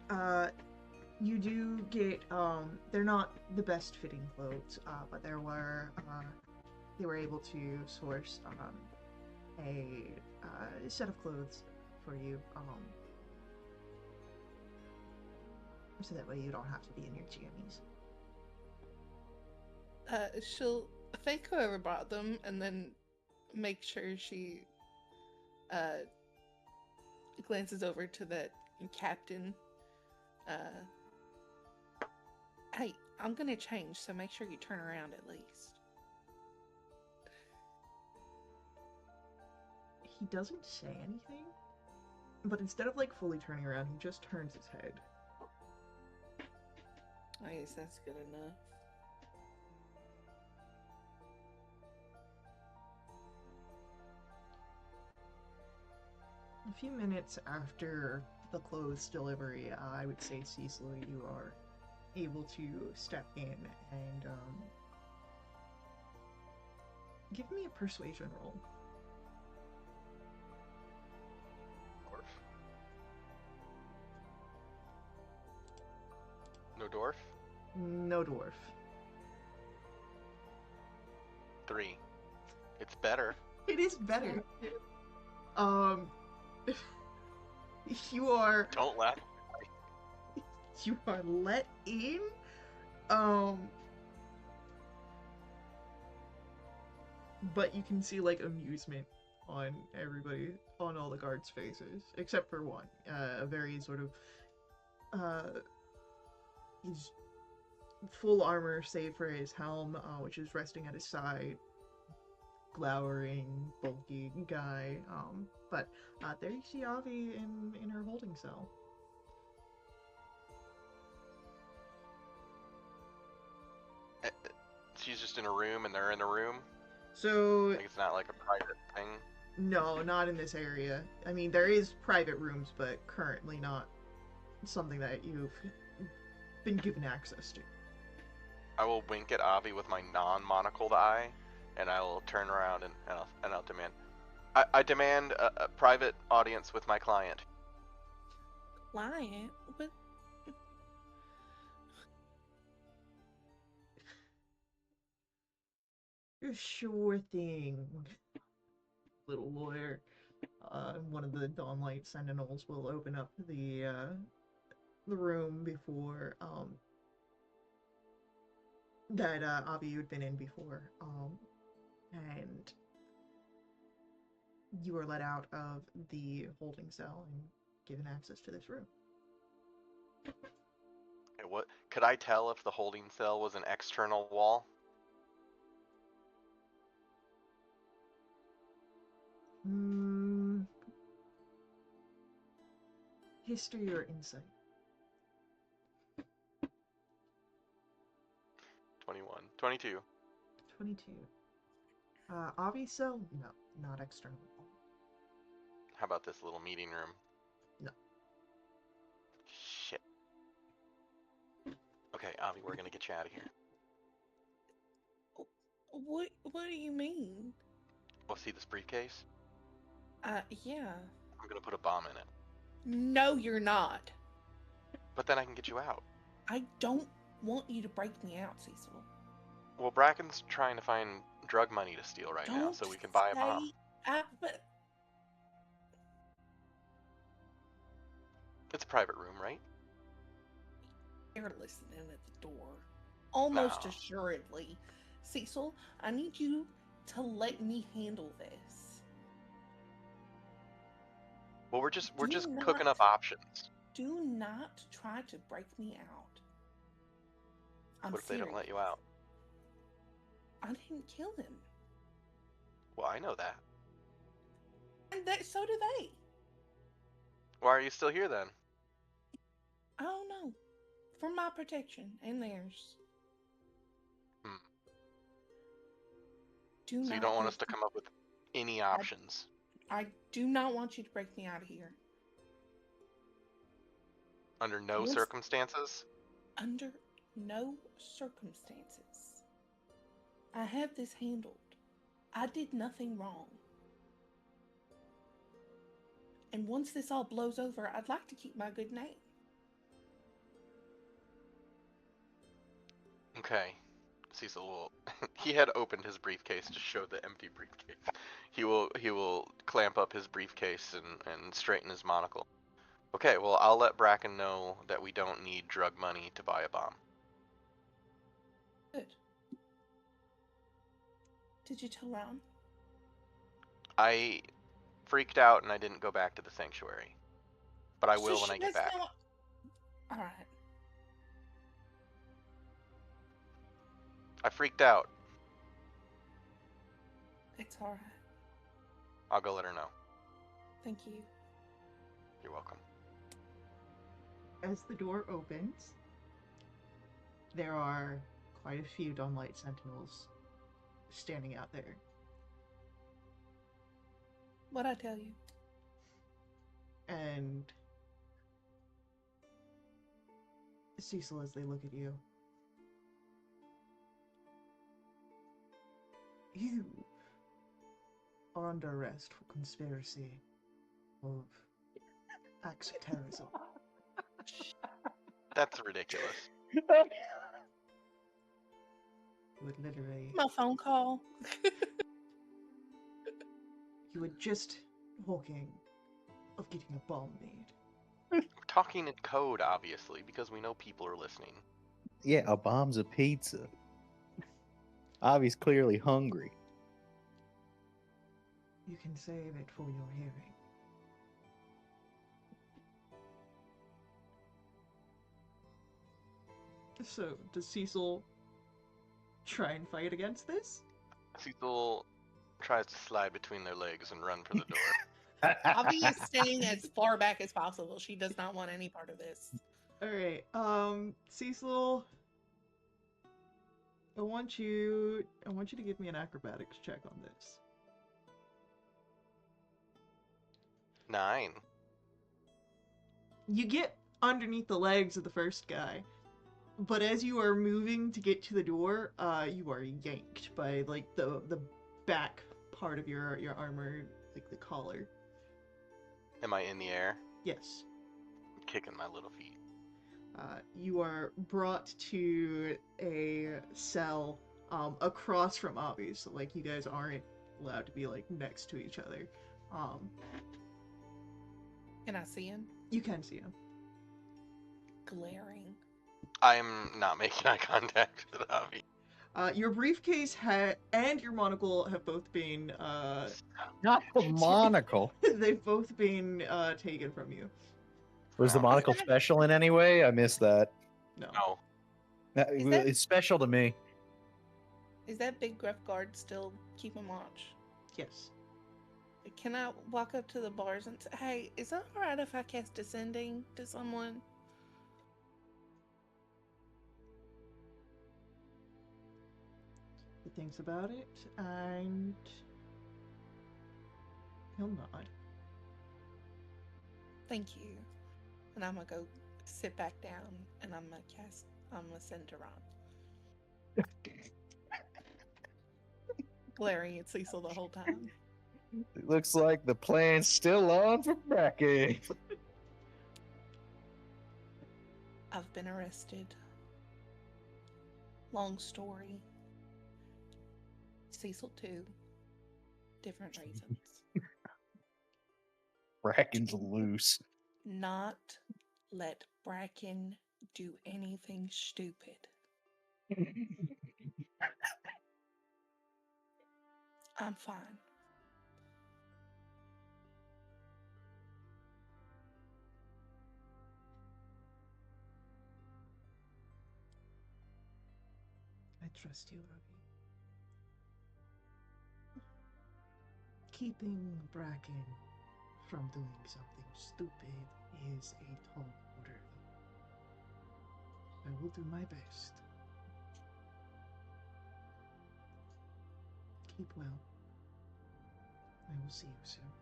[SPEAKER 1] you do get they're not the best fitting clothes, but they were able to source a set of clothes for you, so that way you don't have to be in your jammies.
[SPEAKER 3] She'll thank whoever bought them and then make sure she glances over to the captain. Hey, I'm gonna change, so make sure you turn around at least.
[SPEAKER 1] He doesn't say anything, but instead of like fully turning around, he just turns his head.
[SPEAKER 3] I guess that's good enough.
[SPEAKER 1] A few minutes after the clothes delivery, I would say, Cecil, you are able to step in and give me a persuasion roll.
[SPEAKER 2] Dwarf. No dwarf?
[SPEAKER 1] No dwarf.
[SPEAKER 2] 3. It's better.
[SPEAKER 1] It is better. You are
[SPEAKER 2] Don't laugh.
[SPEAKER 1] you are let in. But you can see like amusement on all the guards' faces, except for one. A very sort of he's full armor save for his helm, which is resting at his side. Glowering, bulky guy. But there you see Avi in her holding cell.
[SPEAKER 2] She's just in a room and they're in a room?
[SPEAKER 1] So
[SPEAKER 2] Like it's not like a private thing?
[SPEAKER 1] no, not in this area. I mean, there is private rooms, but currently not something that you've been given access to.
[SPEAKER 2] I will wink at Avi with my non-monocled eye, and I will turn around and I'll demand. I demand a private audience with my client.
[SPEAKER 3] Client? What?
[SPEAKER 1] Sure thing, little lawyer. One of the Dawnlight Sentinels will open up the room before that Avi had been in before, and you are let out of the holding cell and given access to this room.
[SPEAKER 2] Okay, what could I tell if the holding cell was an external wall?
[SPEAKER 1] History or insight?
[SPEAKER 2] 21. 22.
[SPEAKER 1] 22. Avi cell? No, not external.
[SPEAKER 2] How about this little meeting room?
[SPEAKER 1] No.
[SPEAKER 2] Shit. Okay, Avi, we're gonna get you out of here.
[SPEAKER 3] What do you mean?
[SPEAKER 2] Well, see this briefcase?
[SPEAKER 3] Yeah.
[SPEAKER 2] I'm gonna put a bomb in it.
[SPEAKER 3] No, you're not.
[SPEAKER 2] But then I can get you out.
[SPEAKER 3] I don't want you to break me out, Cecil.
[SPEAKER 2] Well, Bracken's trying to find drug money to steal right now, so we can buy a bomb.
[SPEAKER 3] But
[SPEAKER 2] It's a private room, right?
[SPEAKER 3] you're listening at the door. Almost
[SPEAKER 2] No.
[SPEAKER 3] assuredly. Cecil, I need you to let me handle this.
[SPEAKER 2] Well, we're just
[SPEAKER 3] Do
[SPEAKER 2] cooking
[SPEAKER 3] not-
[SPEAKER 2] up options.
[SPEAKER 3] Do not try to break me out. I'm
[SPEAKER 2] What if they don't let you
[SPEAKER 3] serious.
[SPEAKER 2] out?
[SPEAKER 3] I didn't kill him.
[SPEAKER 2] Well, I know that.
[SPEAKER 3] And so do they.
[SPEAKER 2] Why are you still here then?
[SPEAKER 3] I don't know. For my protection and theirs.
[SPEAKER 2] Hmm.
[SPEAKER 3] Do
[SPEAKER 2] So
[SPEAKER 3] not
[SPEAKER 2] you don't want
[SPEAKER 3] break
[SPEAKER 2] us to
[SPEAKER 3] me-
[SPEAKER 2] come up with any options?
[SPEAKER 3] I do not want you to break me out of here.
[SPEAKER 2] Under no
[SPEAKER 3] Yes.
[SPEAKER 2] circumstances?
[SPEAKER 3] Under no circumstances. I have this handled. I did nothing wrong. And once this all blows over, I'd like to keep my good name.
[SPEAKER 2] Okay. Cecil will... he had opened his briefcase to show the empty briefcase. He will clamp up his briefcase and straighten his monocle. Okay, well, I'll let Bracken know that we don't need drug money to buy a bomb.
[SPEAKER 3] Good. Did you tell Ron?
[SPEAKER 2] I freaked out and I didn't go back to the sanctuary. But I will
[SPEAKER 3] So
[SPEAKER 2] when I
[SPEAKER 3] she
[SPEAKER 2] get
[SPEAKER 3] does
[SPEAKER 2] back.
[SPEAKER 3] know- Alright.
[SPEAKER 2] I freaked out.
[SPEAKER 3] It's alright.
[SPEAKER 2] I'll go let her know.
[SPEAKER 3] Thank you.
[SPEAKER 2] You're welcome.
[SPEAKER 1] As the door opens, there are quite a few Dawnlight Sentinels standing out there.
[SPEAKER 3] What'd I tell you?
[SPEAKER 1] And Cecil, as they look at you, you are under arrest for conspiracy of acts of terrorism.
[SPEAKER 2] That's ridiculous.
[SPEAKER 1] You would literally,
[SPEAKER 3] My phone call.
[SPEAKER 1] you were just talking of getting a bomb made.
[SPEAKER 2] We're talking in code, obviously, because we know people are listening.
[SPEAKER 4] Yeah, a bomb's a pizza. Avi's clearly hungry.
[SPEAKER 1] You can save it for your hearing. So, does Cecil try and fight against this?
[SPEAKER 2] Cecil tries to slide between their legs and run for the door.
[SPEAKER 3] Avi is staying as far back as possible. She does not want any part of this.
[SPEAKER 1] Alright, Cecil, I want you to give me an acrobatics check on this.
[SPEAKER 2] 9.
[SPEAKER 1] You get underneath the legs of the first guy, but as you are moving to get to the door, you are yanked by like the back part of your armor, like the collar.
[SPEAKER 2] Am I in the air?
[SPEAKER 1] Yes.
[SPEAKER 2] Kicking my little feet.
[SPEAKER 1] You are brought to a cell across from Avi, so like you guys aren't allowed to be like next to each other.
[SPEAKER 3] Can I see him?
[SPEAKER 1] You can see him.
[SPEAKER 3] Glaring.
[SPEAKER 2] I'm not making eye contact with Avi.
[SPEAKER 1] Your briefcase and your monocle have both been
[SPEAKER 4] Not the monocle.
[SPEAKER 1] they've both been taken from you.
[SPEAKER 4] Was the
[SPEAKER 2] Oh.
[SPEAKER 4] monocle special in any way? I missed that.
[SPEAKER 1] No.
[SPEAKER 2] No.
[SPEAKER 3] Is that-
[SPEAKER 4] It's special to me.
[SPEAKER 3] Is that big gruff guard still keeping watch?
[SPEAKER 1] Yes.
[SPEAKER 3] Can I walk up to the bars and say, hey, is that alright if I cast Descending to someone?
[SPEAKER 1] He thinks about it, and he'll nod.
[SPEAKER 3] Thank you. And I'm gonna go sit back down and I'm gonna send to Ron. Glaring at Cecil the whole time.
[SPEAKER 4] It looks like the plan's still on for bracket.
[SPEAKER 3] I've been arrested. Long story. Cecil too. Different reasons.
[SPEAKER 4] Bracken's loose.
[SPEAKER 3] Not let Bracken do anything stupid. I'm fine.
[SPEAKER 1] I trust you, Abby. Keeping Bracken from doing something stupid is a tall order, though. I will do my best. Keep well. I will see you soon.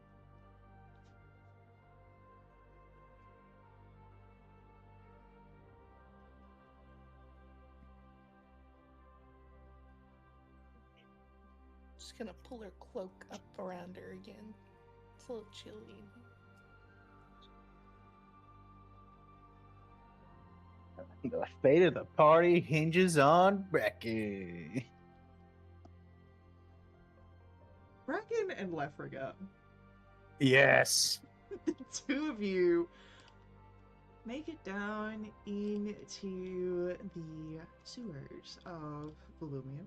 [SPEAKER 3] Just gonna pull her cloak up around her again. It's a little chilly in here.
[SPEAKER 4] The fate of the party hinges on Bracken.
[SPEAKER 1] Bracken and Lefriga,
[SPEAKER 4] Yes.
[SPEAKER 1] the two of you make it down into the sewers of Volumium,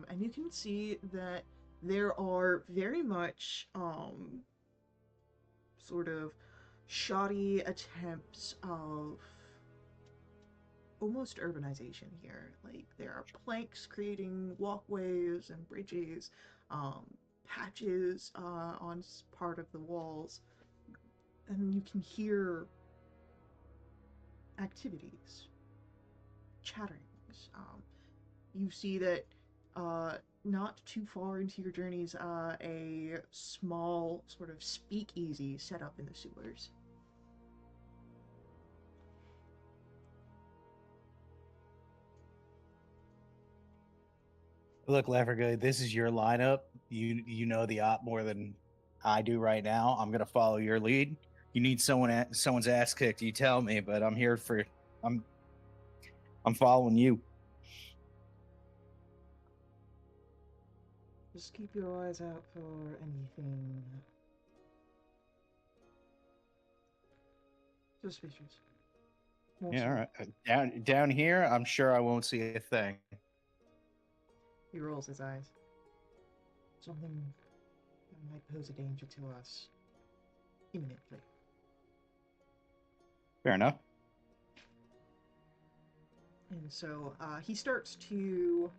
[SPEAKER 1] and you can see that there are very much sort of shoddy attempts of almost urbanization here. Like, there are planks creating walkways and bridges, patches on part of the walls, and you can hear activities, chatterings. You see that not too far into your journeys, a small sort of speakeasy set up in the sewers.
[SPEAKER 4] Look, Leffergood, this is your lineup. You know the op more than I do right now. I'm gonna follow your lead. You need someone's ass kicked, you tell me, but I'm here for I'm following you.
[SPEAKER 1] Just keep your eyes out for anything suspicious.
[SPEAKER 4] Yeah, all right. Down here, I'm sure I won't see a thing.
[SPEAKER 1] He rolls his eyes. Something that might pose a danger to us imminently.
[SPEAKER 4] Fair enough.
[SPEAKER 1] And so he starts to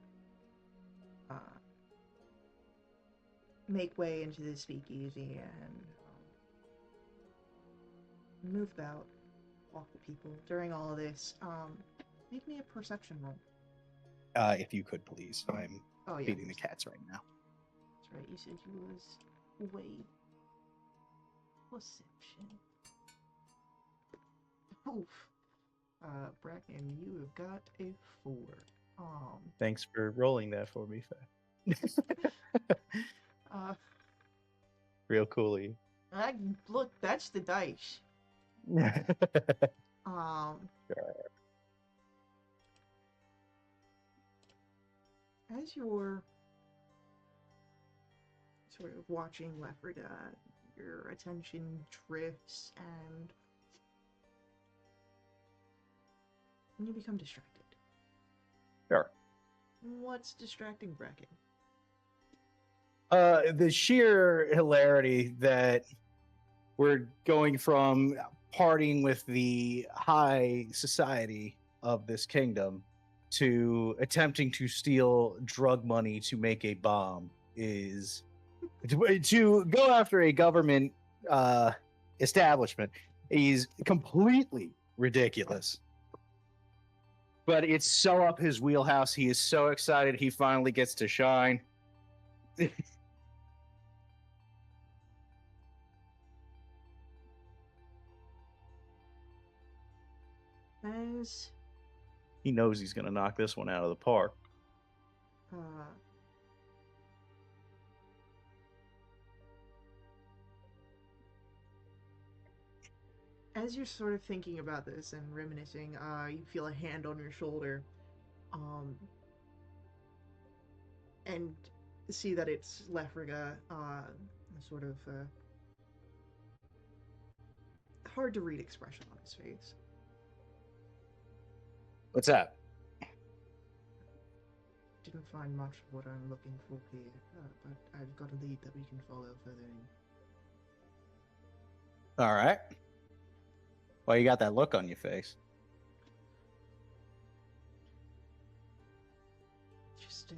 [SPEAKER 1] make way into the speakeasy and move about, walk the people. During all of this, make me a perception roll.
[SPEAKER 4] If you could please. I'm feeding the cats right now.
[SPEAKER 1] That's right, you said you was way perception. Oof. Bracken, you have got a 4.
[SPEAKER 4] Thanks for rolling that for me, real coolly.
[SPEAKER 1] Look, that's the dice. As you're sort of watching Lefrida, your attention drifts and you become distracted.
[SPEAKER 4] Sure.
[SPEAKER 1] What's distracting Bracken?
[SPEAKER 4] The sheer hilarity that we're going from partying with the high society of this kingdom to attempting to steal drug money to make a bomb is to go after a government establishment is completely ridiculous. But it's so up his wheelhouse. He is so excited he finally gets to shine.
[SPEAKER 1] As
[SPEAKER 4] He knows he's going to knock this one out of the park.
[SPEAKER 1] as you're sort of thinking about this and reminiscing, you feel a hand on your shoulder, and see that it's Lefriga, sort of hard to read expression on his face.
[SPEAKER 4] What's up?
[SPEAKER 1] Didn't find much of what I'm looking for here, but I've got a lead that we can follow further in.
[SPEAKER 4] All right. Well, you got that look on your face.
[SPEAKER 1] Just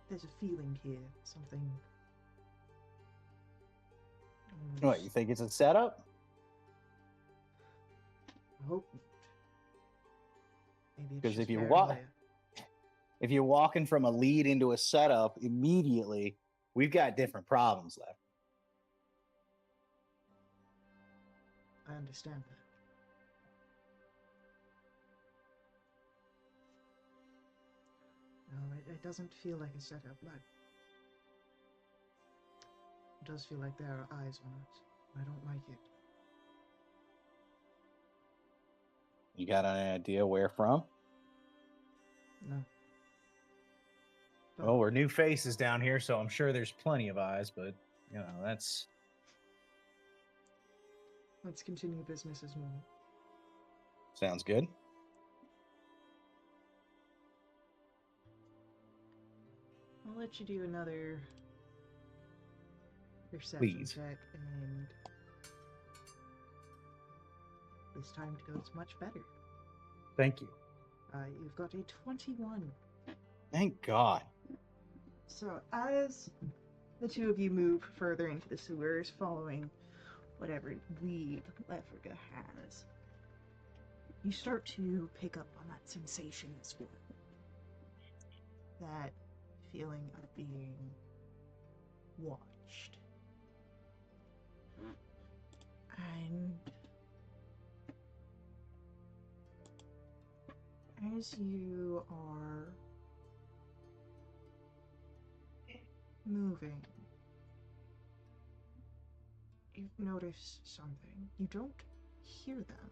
[SPEAKER 1] there's a feeling here, something.
[SPEAKER 4] What, you think it's a setup?
[SPEAKER 1] I hope not. Maybe it's
[SPEAKER 4] Because
[SPEAKER 1] just
[SPEAKER 4] if you
[SPEAKER 1] paranoia.
[SPEAKER 4] if you're walking from a lead into a setup immediately, we've got different problems left.
[SPEAKER 1] I understand that. No, it doesn't feel like a setup, but it does feel like there are eyes on us. I don't like it.
[SPEAKER 4] You got an idea where from?
[SPEAKER 1] No.
[SPEAKER 4] Well, we're new faces down here, so I'm sure there's plenty of eyes, but, you know, that's...
[SPEAKER 1] Let's continue business as normal.
[SPEAKER 4] Sounds good.
[SPEAKER 1] I'll let you do another perception
[SPEAKER 4] Please.
[SPEAKER 1] check, and this time it goes much better.
[SPEAKER 4] Thank you.
[SPEAKER 1] You've got a 21.
[SPEAKER 4] Thank God.
[SPEAKER 1] So as the two of you move further into the sewers, following whatever lead Lefriga has, you start to pick up on that sensation as well. That feeling of being watched. And as you are moving, you notice something. You don't hear them,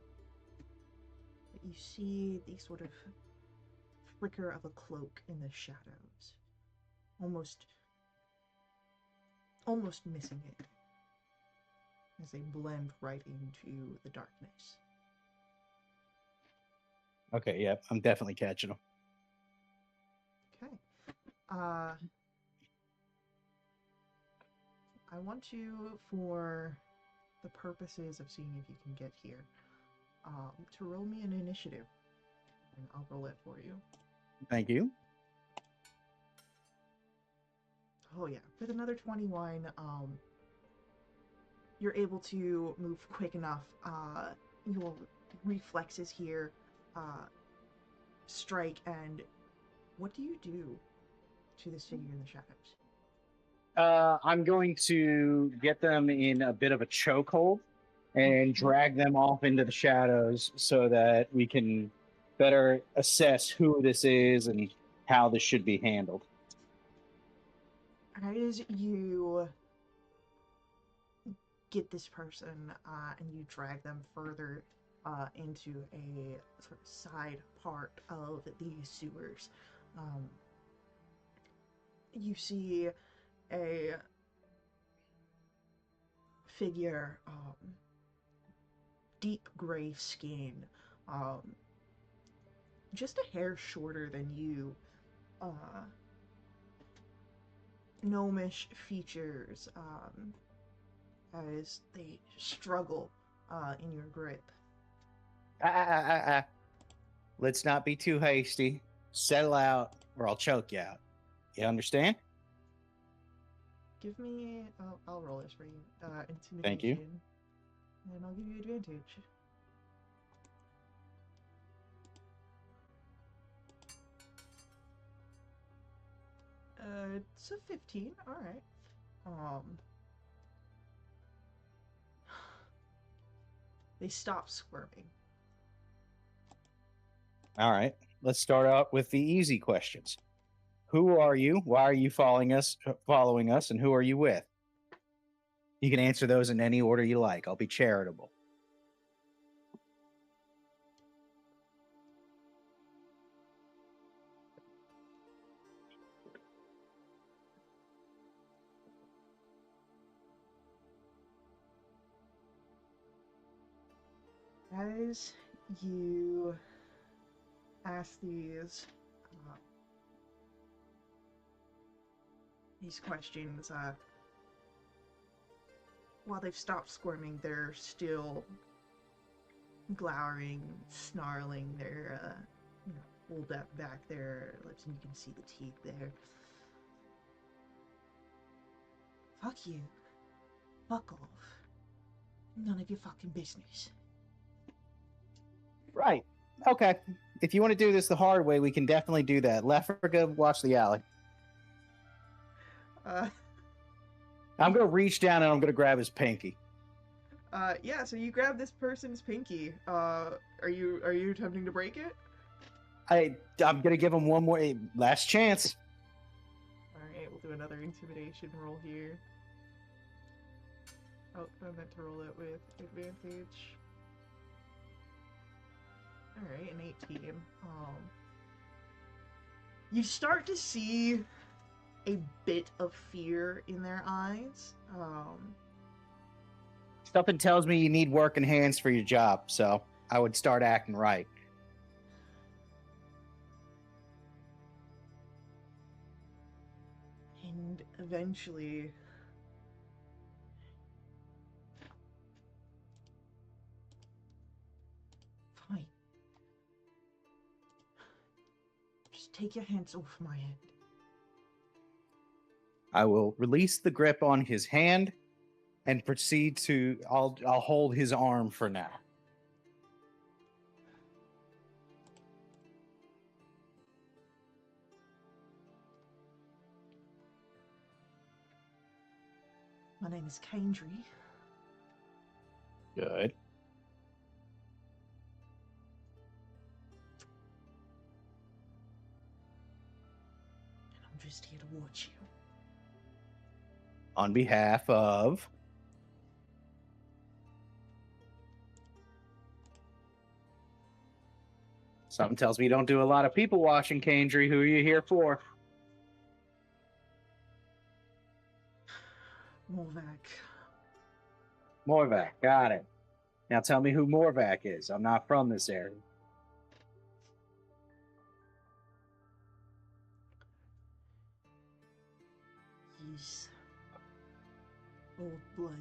[SPEAKER 1] but you see the sort of flicker of a cloak in the shadows, almost missing it as they blend right into the darkness.
[SPEAKER 4] Okay, yep, I'm definitely catching them.
[SPEAKER 1] Okay. I want you, for the purposes of seeing if you can get here, to roll me an initiative, and I'll roll it for you.
[SPEAKER 4] Thank you.
[SPEAKER 1] Oh yeah, with another 21, you're able to move quick enough. Your reflexes here strike, and what do you do to this figure in the shadows?
[SPEAKER 4] I'm going to get them in a bit of a chokehold and drag them off into the shadows so that we can better assess who this is and how this should be handled.
[SPEAKER 1] As you get this person and you drag them further into a sort of side part of these sewers, you see a figure, deep gray skin, just a hair shorter than you, gnomish features as they struggle in your grip.
[SPEAKER 4] Let's not be too hasty. Settle out or I'll choke you out. You understand?
[SPEAKER 1] Give me, I'll roll this for you, intimidation.
[SPEAKER 4] Thank you.
[SPEAKER 1] And I'll give you advantage. It's a 15, alright. They stop squirming.
[SPEAKER 4] All right. Let's start out with the easy questions. Who are you? Why are you following us? And who are you with? You can answer those in any order you like. I'll be charitable.
[SPEAKER 1] As you ask these questions, while they've stopped squirming, they're still glowering, snarling. They're pulled up back their lips, and you can see the teeth there. Fuck you. Fuck off. None of your fucking business.
[SPEAKER 4] Right. Okay. If you want to do this the hard way, we can definitely do that. Lefriga, watch the alley.
[SPEAKER 1] Uh,
[SPEAKER 4] I'm going to reach down and I'm going to grab his pinky.
[SPEAKER 1] yeah, so you grab this person's pinky. Are you attempting to break it?
[SPEAKER 4] I'm going to give him one more last chance.
[SPEAKER 1] Alright, we'll do another intimidation roll here. Oh, I meant to roll it with advantage. Alright, an 18. You start to see a bit of fear in their eyes.
[SPEAKER 4] Something tells me you need working hands for your job, so I would start acting right.
[SPEAKER 1] And eventually, fine. Just take your hands off my hand.
[SPEAKER 4] I will release the grip on his hand and proceed to I'll hold his arm for now.
[SPEAKER 1] My name is Kendry.
[SPEAKER 4] Good.
[SPEAKER 1] And I'm just here to watch you.
[SPEAKER 4] On behalf of something tells me you don't do a lot of people watching, Kendry. Who are you here for? Morvac, got it. Now tell me who Morvac is. I'm not from this area.
[SPEAKER 1] He's old blood.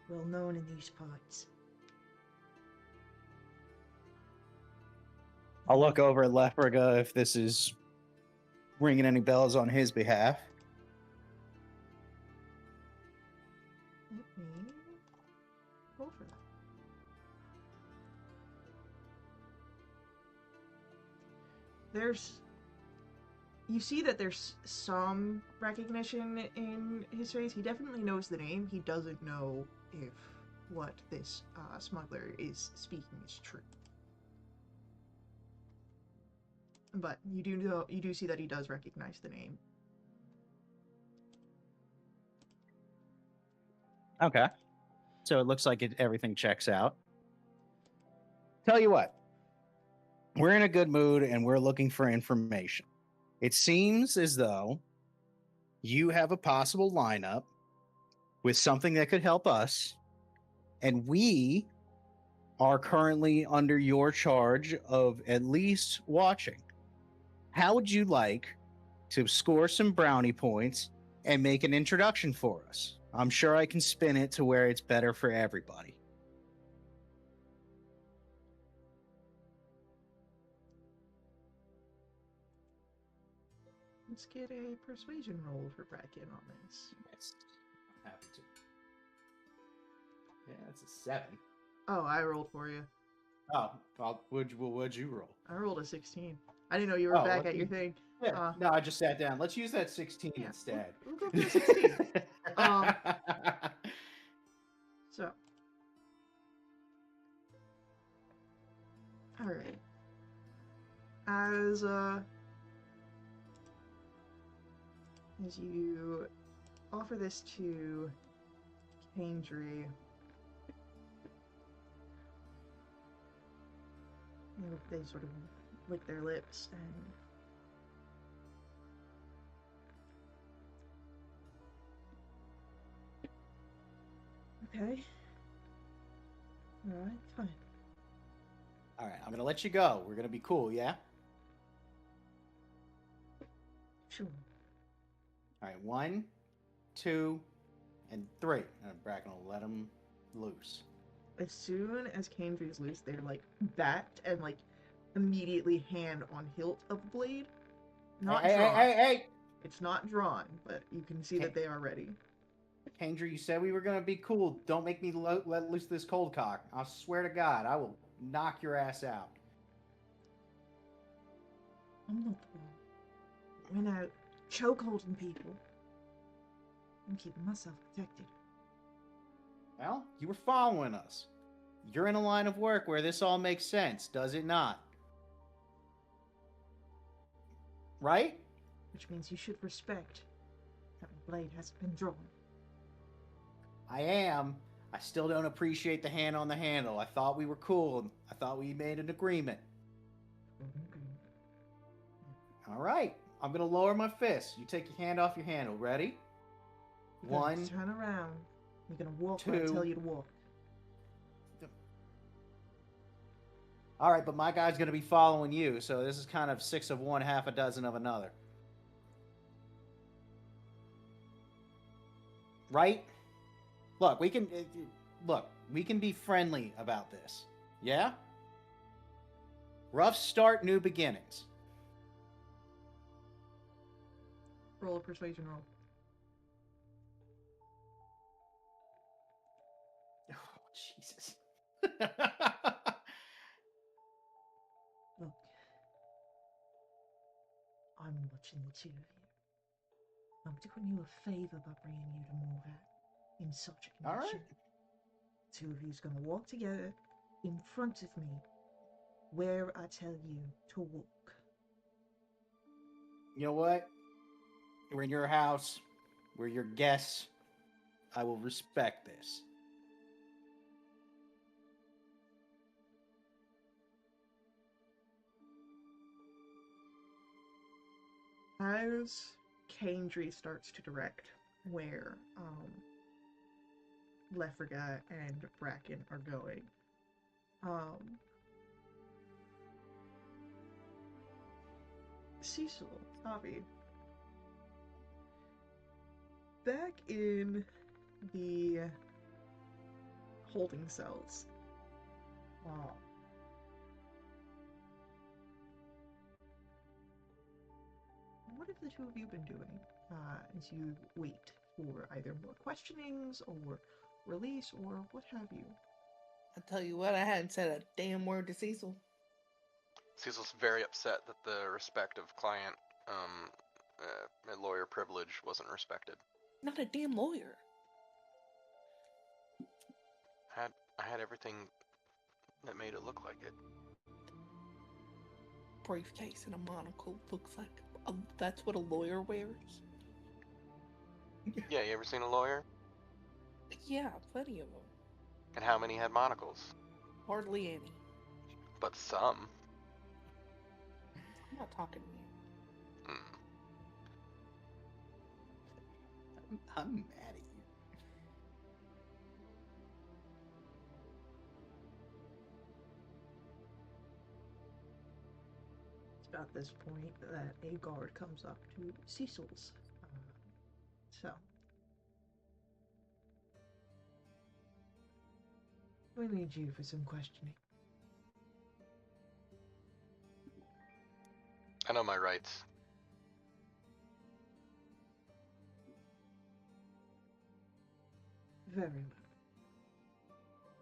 [SPEAKER 1] Well known in these parts.
[SPEAKER 4] I'll look over at Lefriga if this is ringing any bells on his behalf.
[SPEAKER 1] Let me roll for that. You see that there's some recognition in his face. He definitely knows the name. He doesn't know if what this smuggler is speaking is true. But you do see that he does recognize the name.
[SPEAKER 4] Okay. So it looks like everything checks out. Tell you what. We're in a good mood and we're looking for information. It seems as though you have a possible lineup with something that could help us, and we are currently under your charge of at least watching. How would you like to score some brownie points and make an introduction for us? I'm sure I can spin it to where it's better for everybody.
[SPEAKER 1] Let's get a persuasion roll for Bracken on this.
[SPEAKER 4] Yes, I'm happy to. Yeah, that's a 7.
[SPEAKER 1] Oh, I rolled for you.
[SPEAKER 4] Oh, what'd you roll?
[SPEAKER 1] I rolled a 16. I didn't know you were
[SPEAKER 4] Oh,
[SPEAKER 1] back at your thing.
[SPEAKER 4] Yeah, no, I just sat down. Let's use that 16
[SPEAKER 1] Yeah,
[SPEAKER 4] instead.
[SPEAKER 1] We'll go for the 16. So. Alright. As you offer this to Paintree. They sort of lick their lips and okay. Alright, fine.
[SPEAKER 4] All right, I'm gonna let you go. We're gonna be cool, yeah?
[SPEAKER 1] Sure.
[SPEAKER 4] All right, 1, 2, and 3. And Bracken will let him loose.
[SPEAKER 1] As soon as Caindree's loose, they're like backed and like immediately hand on hilt of blade. Not drawn.
[SPEAKER 4] Hey!
[SPEAKER 1] It's not drawn, but you can see that they are ready.
[SPEAKER 4] Kendra, you said we were gonna be cool. Don't make me let loose this cold cock. I swear to God, I will knock your ass out.
[SPEAKER 1] I'm not the one. Went out chokeholding people. I'm keeping myself protected.
[SPEAKER 4] Well, you were following us. You're in a line of work where this all makes sense, does it not? Right?
[SPEAKER 1] Which means you should respect that my blade hasn't been drawn.
[SPEAKER 4] I am. I still don't appreciate the hand on the handle. I thought we were cool. I thought we made an agreement. All right. I'm going to lower my fist. You take your hand off your handle. Ready?
[SPEAKER 1] You're gonna
[SPEAKER 4] 1,
[SPEAKER 1] turn around. You're gonna walk where I
[SPEAKER 4] 2.
[SPEAKER 1] tell you to walk.
[SPEAKER 4] All right, but my guy's going to be following you, so this is kind of 6 of one, half a dozen of another. Right? Look, we can be friendly about this. Yeah? Rough start, new beginnings.
[SPEAKER 1] Roll a persuasion roll.
[SPEAKER 4] Oh, Jesus.
[SPEAKER 1] Look, I'm watching the two of you. I'm doing you a favor by bringing you to Morvat in such a
[SPEAKER 4] All
[SPEAKER 1] condition.
[SPEAKER 4] right.
[SPEAKER 1] Two of you's gonna walk together in front of me where I tell you to walk.
[SPEAKER 4] You know what? We're in your house. We're your guests. I will respect this.
[SPEAKER 1] As Caindree starts to direct where Lefraga and Bracken are going, Cecil, Avi, back in the holding cells, what have the two of you been doing as you wait for either more questionings or release or what have you?
[SPEAKER 3] I'll tell you what, I hadn't said a damn word to Cecil.
[SPEAKER 2] Cecil's very upset that the respect of client and lawyer privilege wasn't respected.
[SPEAKER 3] Not a damn lawyer.
[SPEAKER 2] I had everything that made it look like it.
[SPEAKER 3] Briefcase and a monocle looks like that's what a lawyer wears.
[SPEAKER 2] Yeah, you ever seen a lawyer?
[SPEAKER 3] Yeah, plenty of them.
[SPEAKER 2] And how many had monocles?
[SPEAKER 3] Hardly any.
[SPEAKER 2] But some.
[SPEAKER 3] I'm not talking to you.
[SPEAKER 4] I'm mad at you.
[SPEAKER 1] It's about this point that a guard comes up to Cecil's cell. We need you for some questioning.
[SPEAKER 2] I know my rights.
[SPEAKER 1] Very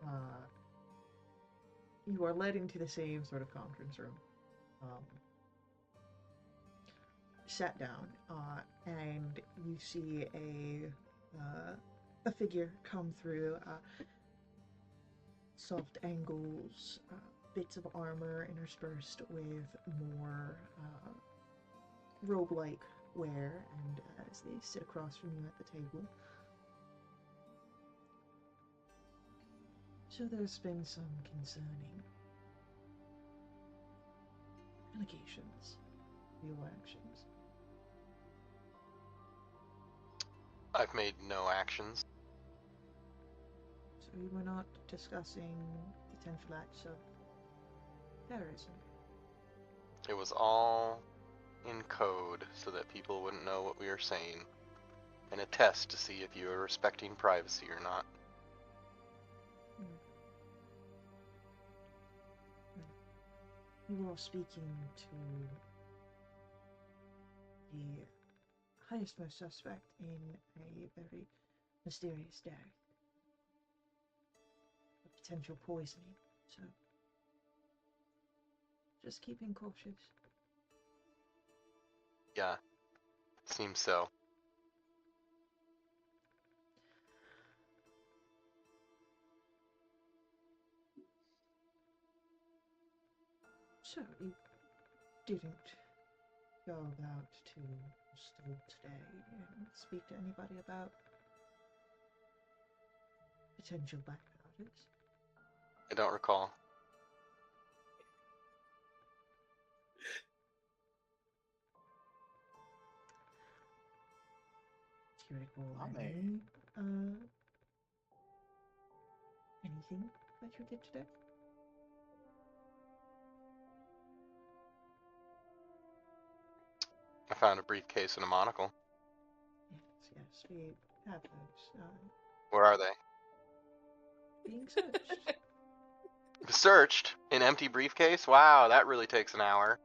[SPEAKER 1] well. You are led into the same sort of conference room. Sat down, and you see a figure come through. Soft angles, bits of armor interspersed with more robe-like wear, and as they sit across from you at the table, So there's been some concerning allegations for your actions.
[SPEAKER 2] I've made no actions.
[SPEAKER 1] So we were not discussing potential acts of terrorism.
[SPEAKER 2] It was all in code so that people wouldn't know what we were saying, and a test to see if you were respecting privacy or not.
[SPEAKER 1] You are speaking to the highest most suspect in a very mysterious death. A potential poisoning, so just keeping cautious.
[SPEAKER 2] Yeah, seems so.
[SPEAKER 1] So you didn't go about to still today and speak to anybody about potential backgrounders?
[SPEAKER 2] I don't recall.
[SPEAKER 1] Do you recall
[SPEAKER 4] I may.
[SPEAKER 1] anything that you did today?
[SPEAKER 2] I found a briefcase and a monocle.
[SPEAKER 1] Yes, we have those.
[SPEAKER 2] Where are they?
[SPEAKER 1] Being searched.
[SPEAKER 2] Searched? An empty briefcase? Wow, that really takes an hour.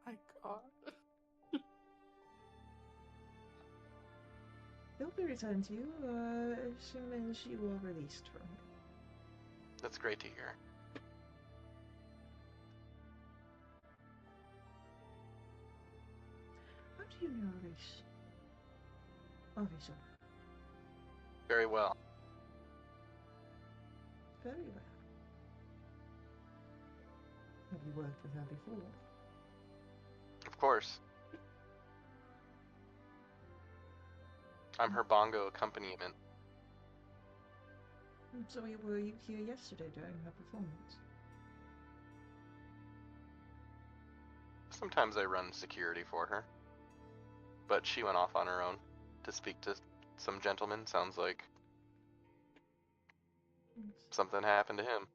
[SPEAKER 3] My God.
[SPEAKER 1] They'll be returned to you as soon as you are released from it.
[SPEAKER 2] That's great to hear.
[SPEAKER 1] How do you know this officer?
[SPEAKER 2] Very well.
[SPEAKER 1] Very well. Have you worked with her before?
[SPEAKER 2] Of course. I'm her bongo accompaniment.
[SPEAKER 1] So were you here yesterday during her performance?
[SPEAKER 2] Sometimes I run security for her. But she went off on her own to speak to some gentleman. Sounds like
[SPEAKER 1] Yes.
[SPEAKER 2] something happened to him.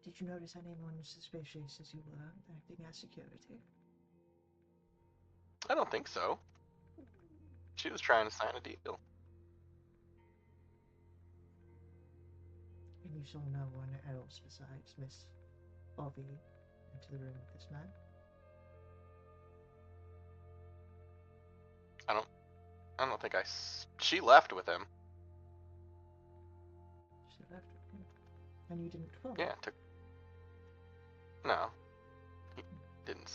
[SPEAKER 1] Did you notice anyone suspicious as you were acting as security?
[SPEAKER 2] I don't think so. She was trying to sign a deal.
[SPEAKER 1] And you saw no one else besides Miss Bobby into the room with this man?
[SPEAKER 2] I don't think she left with him.
[SPEAKER 1] She left with him. And you didn't follow?
[SPEAKER 2] Yeah, no.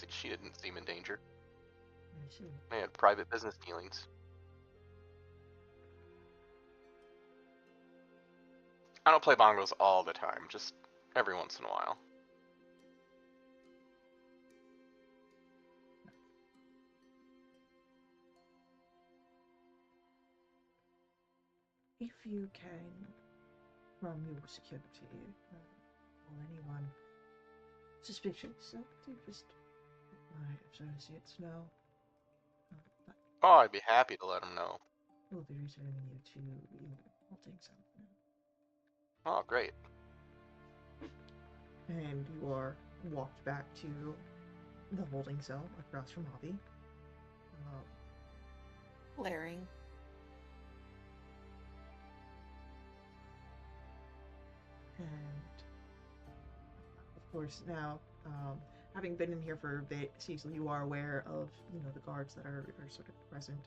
[SPEAKER 2] She didn't seem in danger.
[SPEAKER 1] I see.
[SPEAKER 2] They had private business dealings. I don't play bongos all the time, just every once in a while.
[SPEAKER 1] If you can, from your security, or anyone suspicious, do just let my associates know. But
[SPEAKER 2] Oh, I'd be happy to let them know.
[SPEAKER 1] we'll be returning you to your holding cell.
[SPEAKER 2] Oh, great.
[SPEAKER 1] And you are walked back to the holding cell across from Hobby.
[SPEAKER 3] Blaring.
[SPEAKER 1] And of course, now, having been in here for a bit, Cecil, you are aware of, the guards that are sort of present.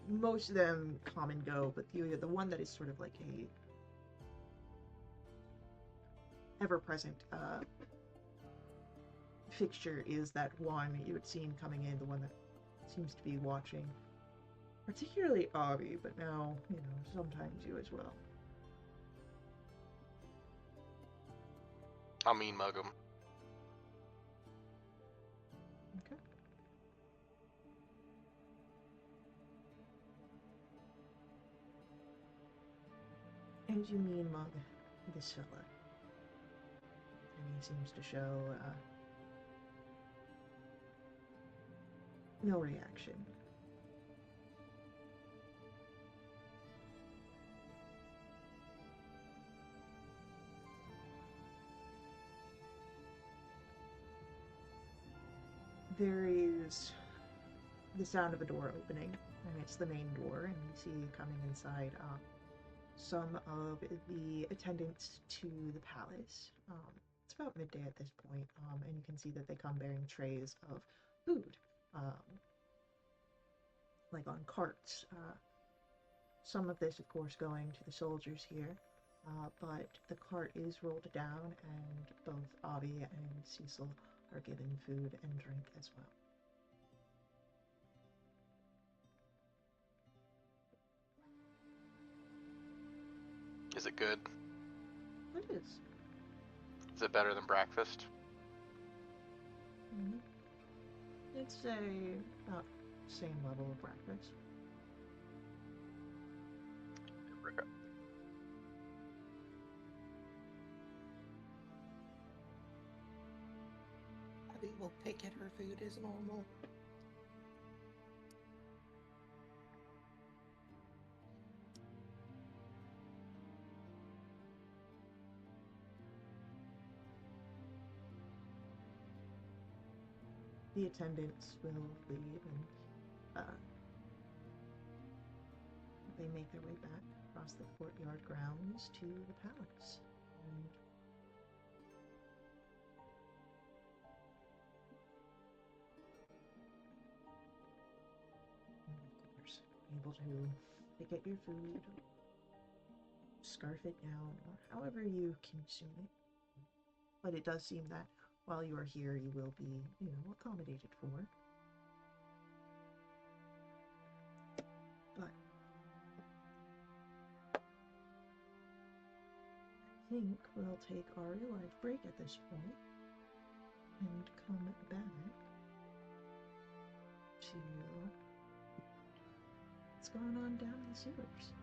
[SPEAKER 1] Most of them come and go, but the one that is sort of like a ever-present fixture is that one you had seen coming in, the one that seems to be watching. Particularly Avi, but now, sometimes you as well.
[SPEAKER 2] I'll mean mug him.
[SPEAKER 1] Okay. And you mean mug this fella? And he seems to show no reaction. There is the sound of a door opening, and it's the main door, and you see coming inside some of the attendants to the palace. It's about midday at this point, and you can see that they come bearing trays of food, like on carts. Some of this, of course, going to the soldiers here, but the cart is rolled down, and both Avi and Cecil are given food and drink as well.
[SPEAKER 2] Is it good?
[SPEAKER 1] It is.
[SPEAKER 2] Is it better than breakfast?
[SPEAKER 1] Mm-hmm. It's about same level of breakfast.
[SPEAKER 3] Abby will pick at her food as normal.
[SPEAKER 1] The attendants will leave, and they make their way back across the courtyard grounds to the palace. And of course, able to pick at your food, scarf it down, or however you consume it. But it does seem that while you are here, you will be, accommodated for. But I think we'll take our real life break at this point and come back to what's going on down in the sewers.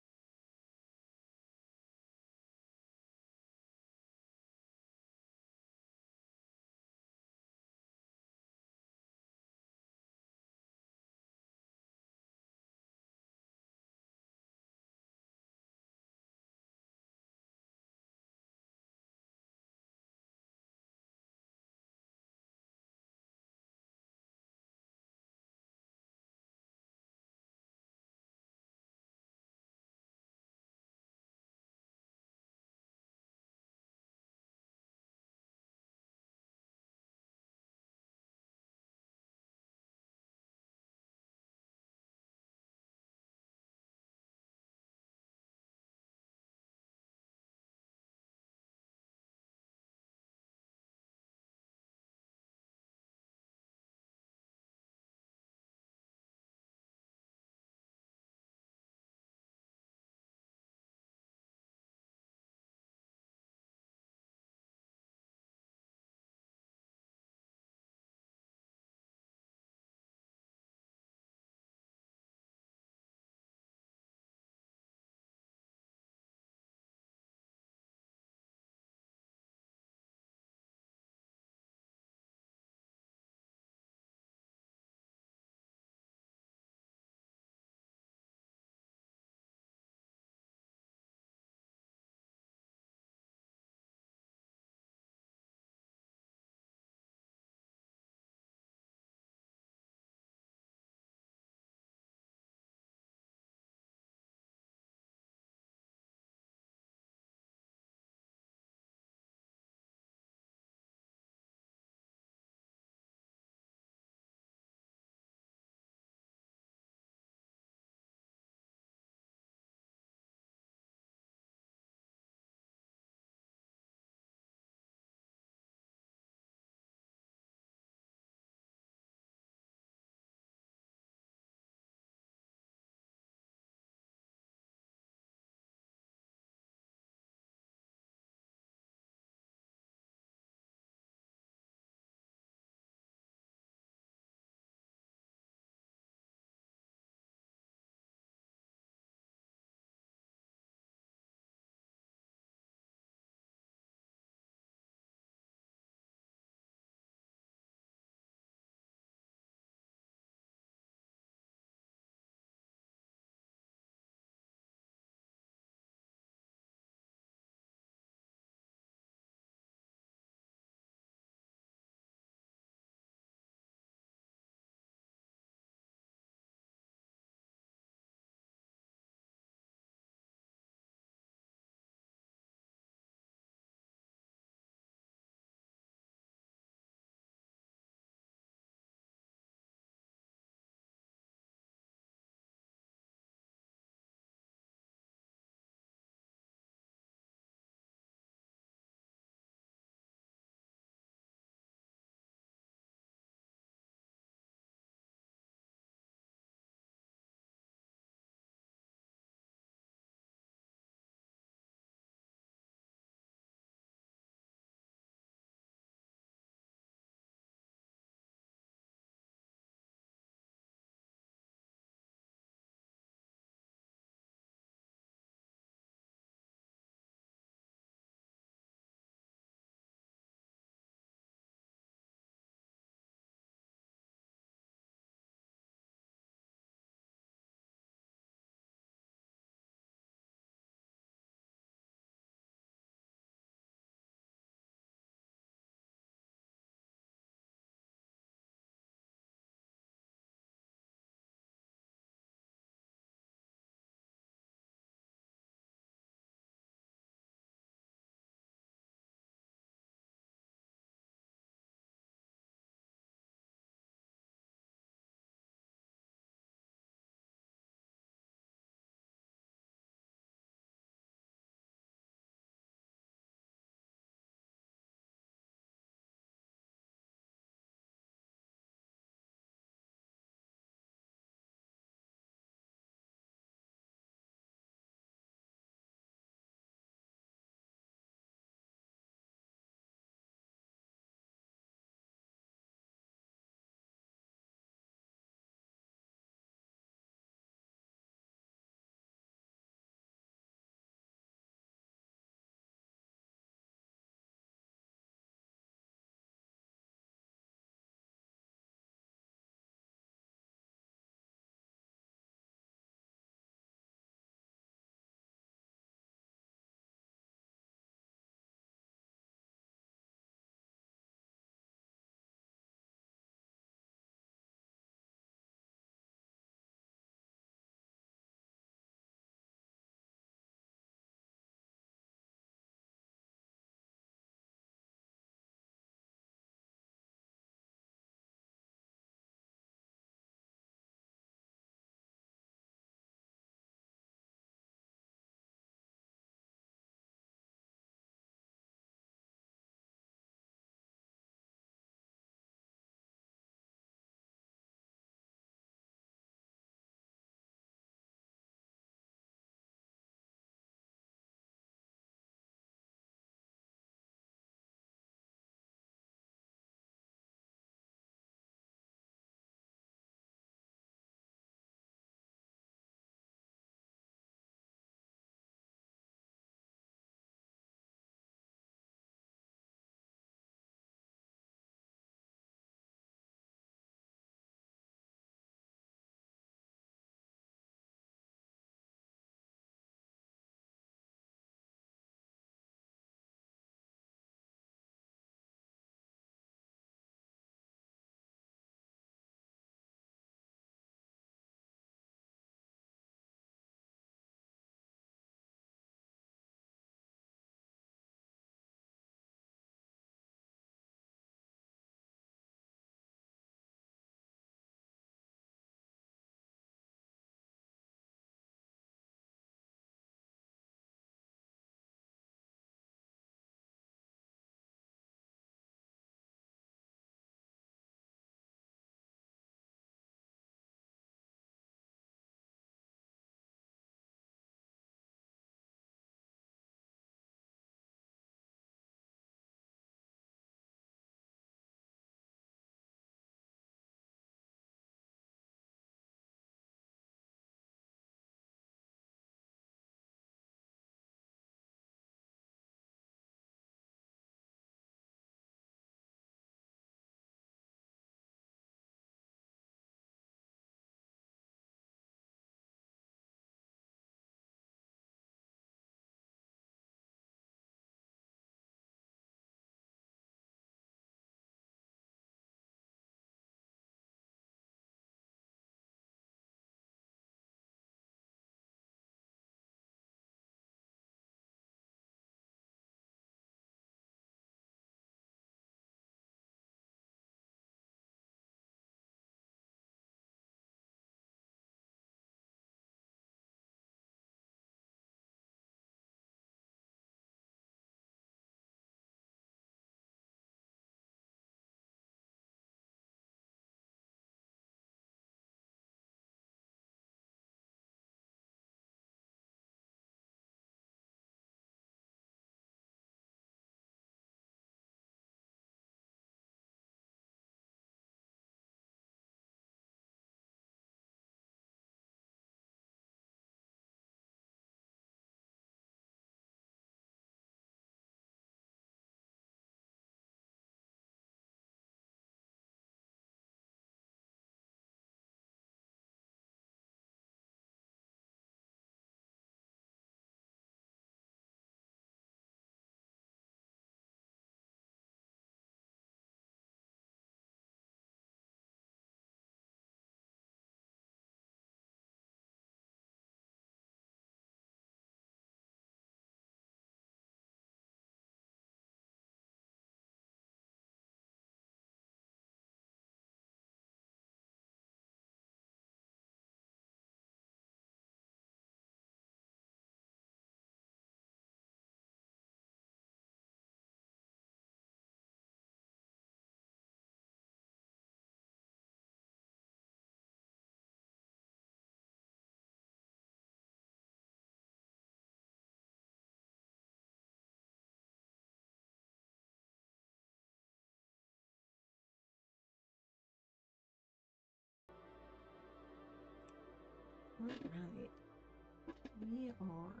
[SPEAKER 1] me on.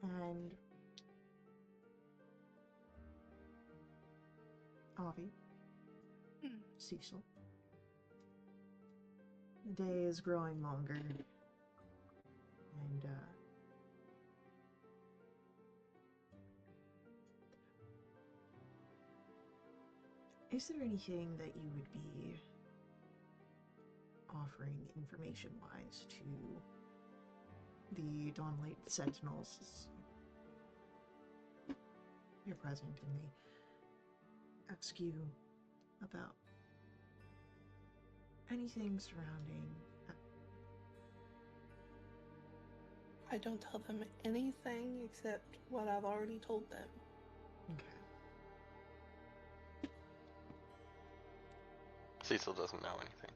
[SPEAKER 1] And Avi,
[SPEAKER 3] Hmm.
[SPEAKER 1] Cecil. The day is growing longer, and is there anything that you would be offering information-wise to the Dawnlight Sentinels? You're present, and they ask you about anything surrounding.
[SPEAKER 3] I don't tell them anything except what I've already told them.
[SPEAKER 1] Okay.
[SPEAKER 2] Cecil doesn't know anything.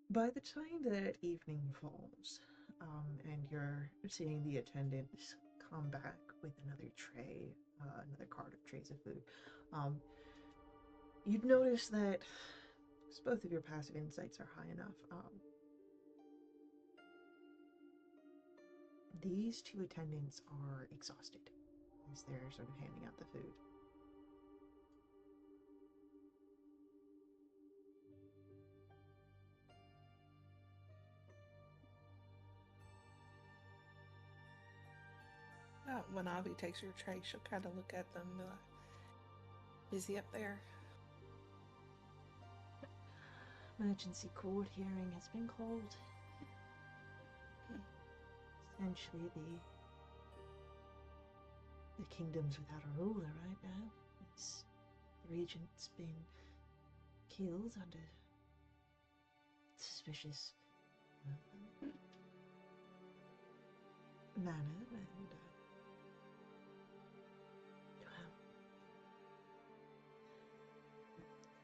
[SPEAKER 1] By the time that evening falls, and you're seeing the attendants come back with another tray, another cart of trays of food, you'd notice that both of your passive insights are high enough. These two attendants are exhausted as they're sort of handing out the food.
[SPEAKER 3] When Avi takes your tray, she'll kind of look at them and be like, busy up there?
[SPEAKER 1] Emergency court hearing has been called. Essentially, the kingdom's without a ruler right now. The regent's been killed under suspicious manner, and well,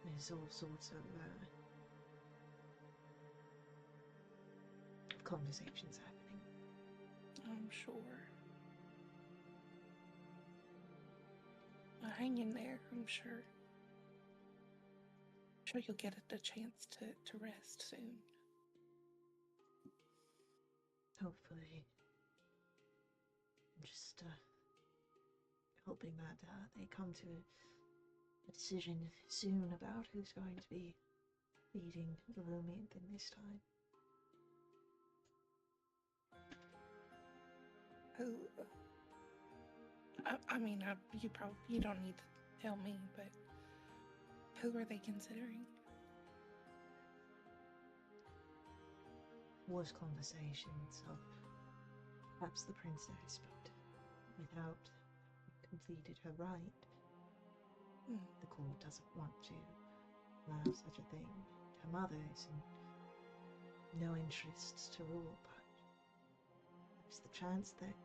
[SPEAKER 1] there's all sorts of conversations happening.
[SPEAKER 3] I'm sure. Well, hang in there, I'm sure. I'm sure you'll get a chance to rest soon.
[SPEAKER 1] Hopefully. I'm just hoping that they come to a decision soon about who's going to be leading the Lumianth in this time.
[SPEAKER 3] Who? You don't need to tell me, but who are they considering?
[SPEAKER 1] Was conversations of perhaps the princess, but without completed her right, the court doesn't want to allow such a thing. Her mother's and no interests to rule, but there's the chance that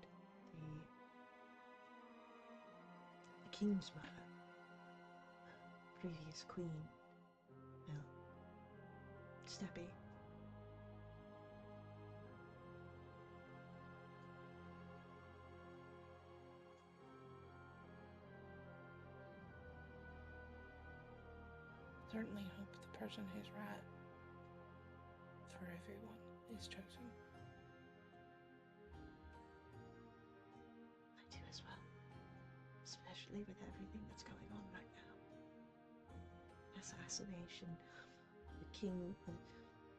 [SPEAKER 1] the king's mother, previous queen, Steppy,
[SPEAKER 3] Certainly hope the person who's right for everyone is chosen.
[SPEAKER 1] I do as well. Especially with everything that's going on right now. Assassination, the king, the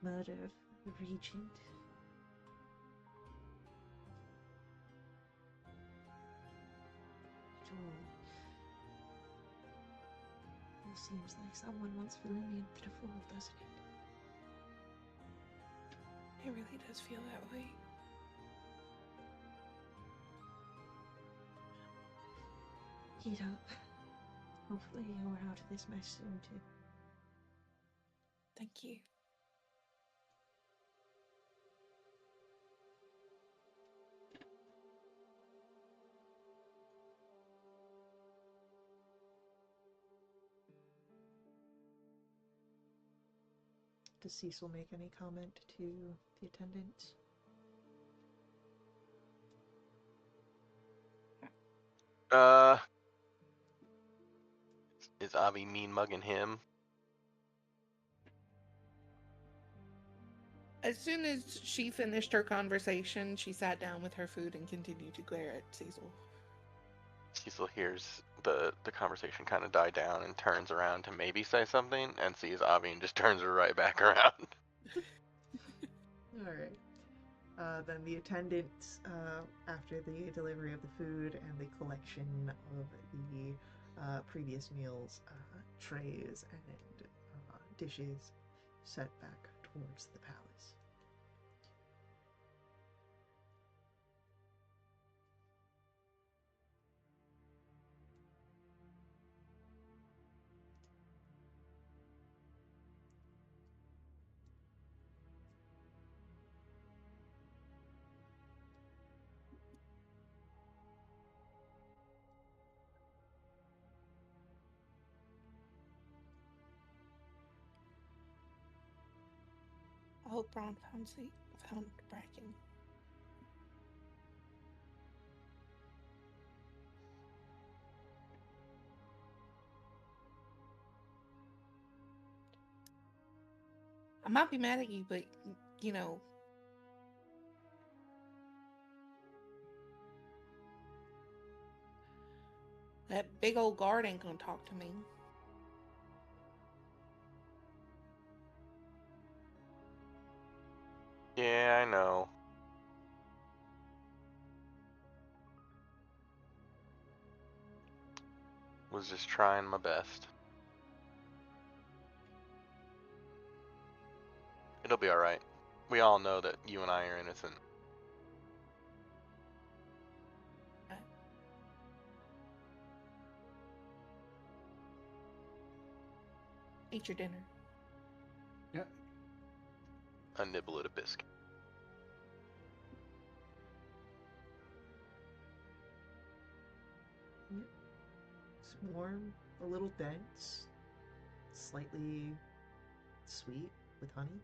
[SPEAKER 1] murder of the regent. It all seems like someone wants Lumianth to fall, doesn't it?
[SPEAKER 3] It really does feel that way.
[SPEAKER 1] Heat up. Hopefully you're out of this mess soon too.
[SPEAKER 3] Thank you.
[SPEAKER 1] Does Cecil make any comment to the attendants?
[SPEAKER 2] Is Avi mean mugging him?
[SPEAKER 3] As soon as she finished her conversation, she sat down with her food and continued to glare at Cecil.
[SPEAKER 2] Cecil hears the conversation kind of die down and turns around to maybe say something and sees Avi and just turns her right back around.
[SPEAKER 1] Alright. Then the attendants, after the delivery of the food and the collection of the previous meals, trays and dishes, set back towards the palace.
[SPEAKER 3] I hope Ron found Bracken. I might be mad at you, but, you know, that big old guard ain't gonna talk to me.
[SPEAKER 2] Yeah, I know. Was just trying my best. It'll be alright. We all know that you and I are innocent.
[SPEAKER 3] Eat your dinner.
[SPEAKER 5] Yep.
[SPEAKER 2] A nibble at a biscuit.
[SPEAKER 1] It's warm, a little dense, slightly sweet with honey.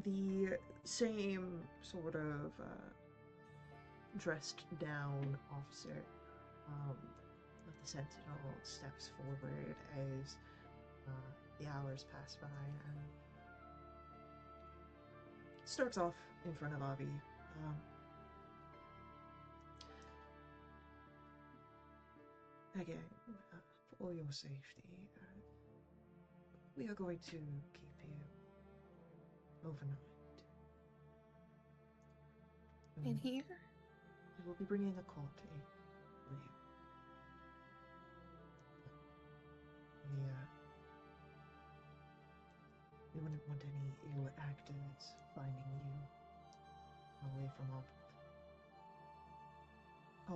[SPEAKER 1] The same sort of dressed down officer of the Sentinel steps forward as the hours pass by and starts off in front of Avi. Again, for your safety, we are going to keep you overnight.
[SPEAKER 3] In here?
[SPEAKER 1] We will be bringing a court for you. We wouldn't want any ill actors finding you away from our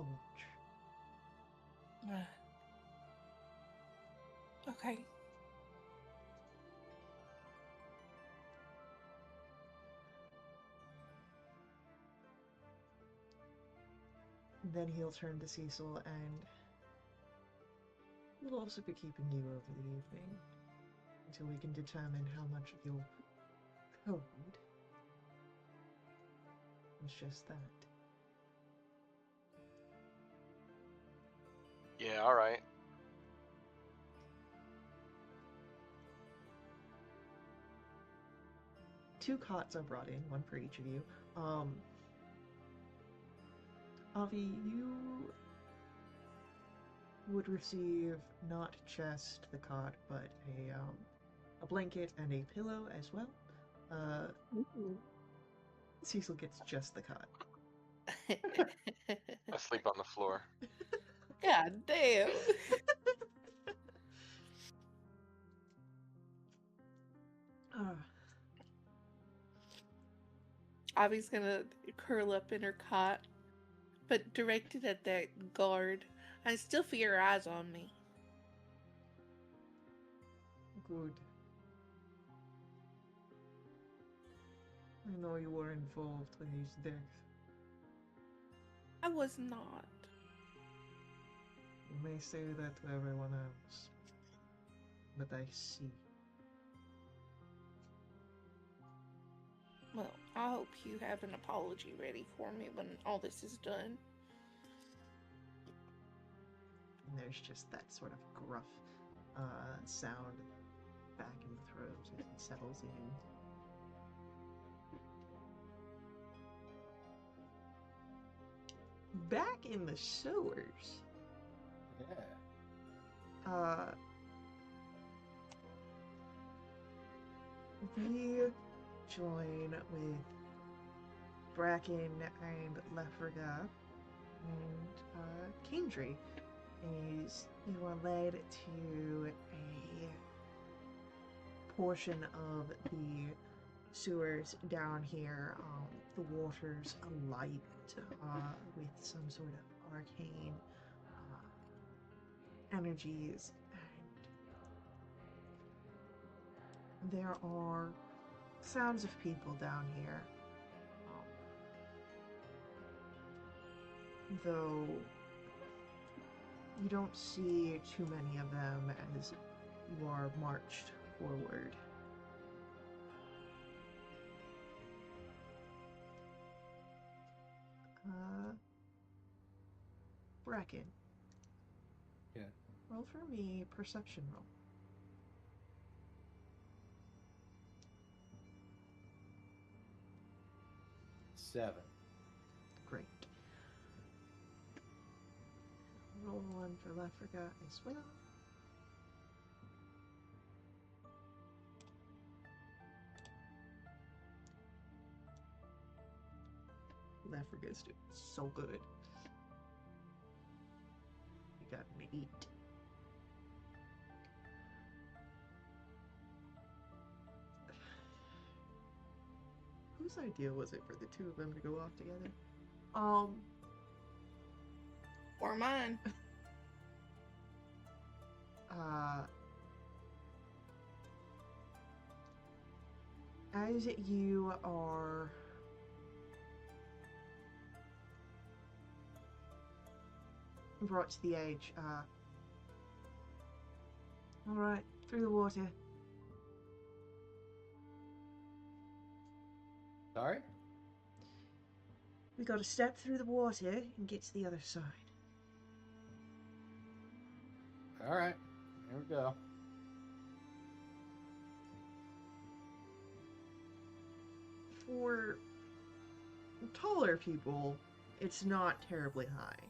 [SPEAKER 1] watch.
[SPEAKER 3] Okay.
[SPEAKER 1] Then he'll turn to Cecil and we'll also be keeping you over the evening until we can determine how much of your code was just that.
[SPEAKER 2] Yeah, alright.
[SPEAKER 1] Two cots are brought in, one for each of you. Avi, you would receive not just the cot, but a blanket and a pillow as well. Cecil gets just the cot.
[SPEAKER 2] I sleep on the floor.
[SPEAKER 3] God damn. Avi's gonna curl up in her cot, but directed at that guard. I still feel your eyes on me.
[SPEAKER 1] Good. I know you were involved in his death.
[SPEAKER 3] I was not.
[SPEAKER 1] You may say that to everyone else, but I see.
[SPEAKER 3] Well, I hope you have an apology ready for me when all this is done.
[SPEAKER 1] And there's just that sort of gruff sound back in the throat as he settles in. Back in the sewers.
[SPEAKER 5] Yeah.
[SPEAKER 1] We join with Bracken and Lefrega and Kendry as you are led to a portion of the sewers down here. The water's alight with some sort of arcane energies, and there are sounds of people down here. Though you don't see too many of them as you are marched forward. Bracken.
[SPEAKER 5] Yeah.
[SPEAKER 1] Roll for me, perception roll.
[SPEAKER 5] Seven.
[SPEAKER 1] Great. Roll one for Lefrega as well. Lefrega's doing so good. You got an 8. Whose idea was it for the two of them to go off together?
[SPEAKER 3] Or mine.
[SPEAKER 1] As you are brought to the edge, alright, through the water.
[SPEAKER 5] Sorry?
[SPEAKER 1] We gotta step through the water and get to the other side.
[SPEAKER 5] Alright. Here we go.
[SPEAKER 1] For taller people, it's not terribly high.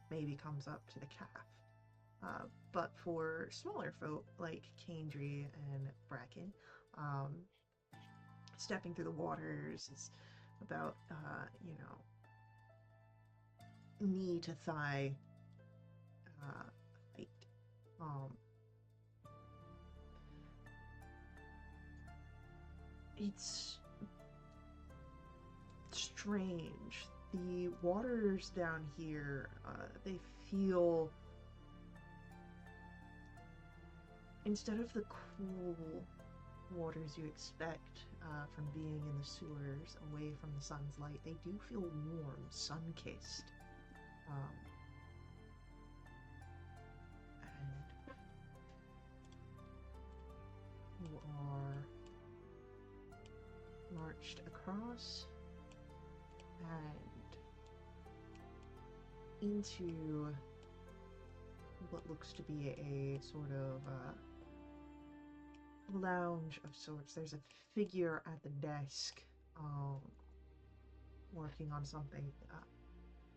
[SPEAKER 1] Maybe comes up to the calf. But for smaller folk like Kendry and Bracken, stepping through the waters is about, knee to thigh height. It's strange. The waters down here, they feel, instead of the cool waters you expect from being in the sewers away from the sun's light, they do feel warm, sun-kissed. And you are marched across and into what looks to be a sort of lounge of sorts. There's a figure at the desk working on something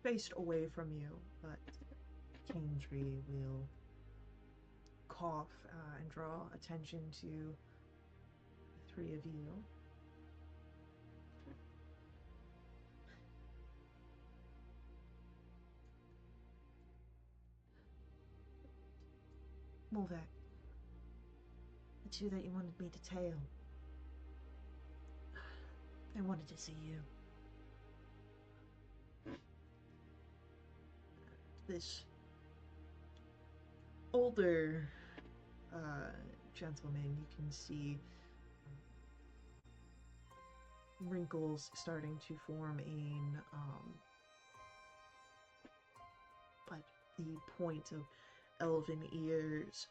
[SPEAKER 1] faced away from you, but Kendry will cough and draw attention to the three of you. Morvac, the two that you wanted me to tail. I wanted to see you. This older gentleman, you can see wrinkles starting to form in, but the point of elven ears,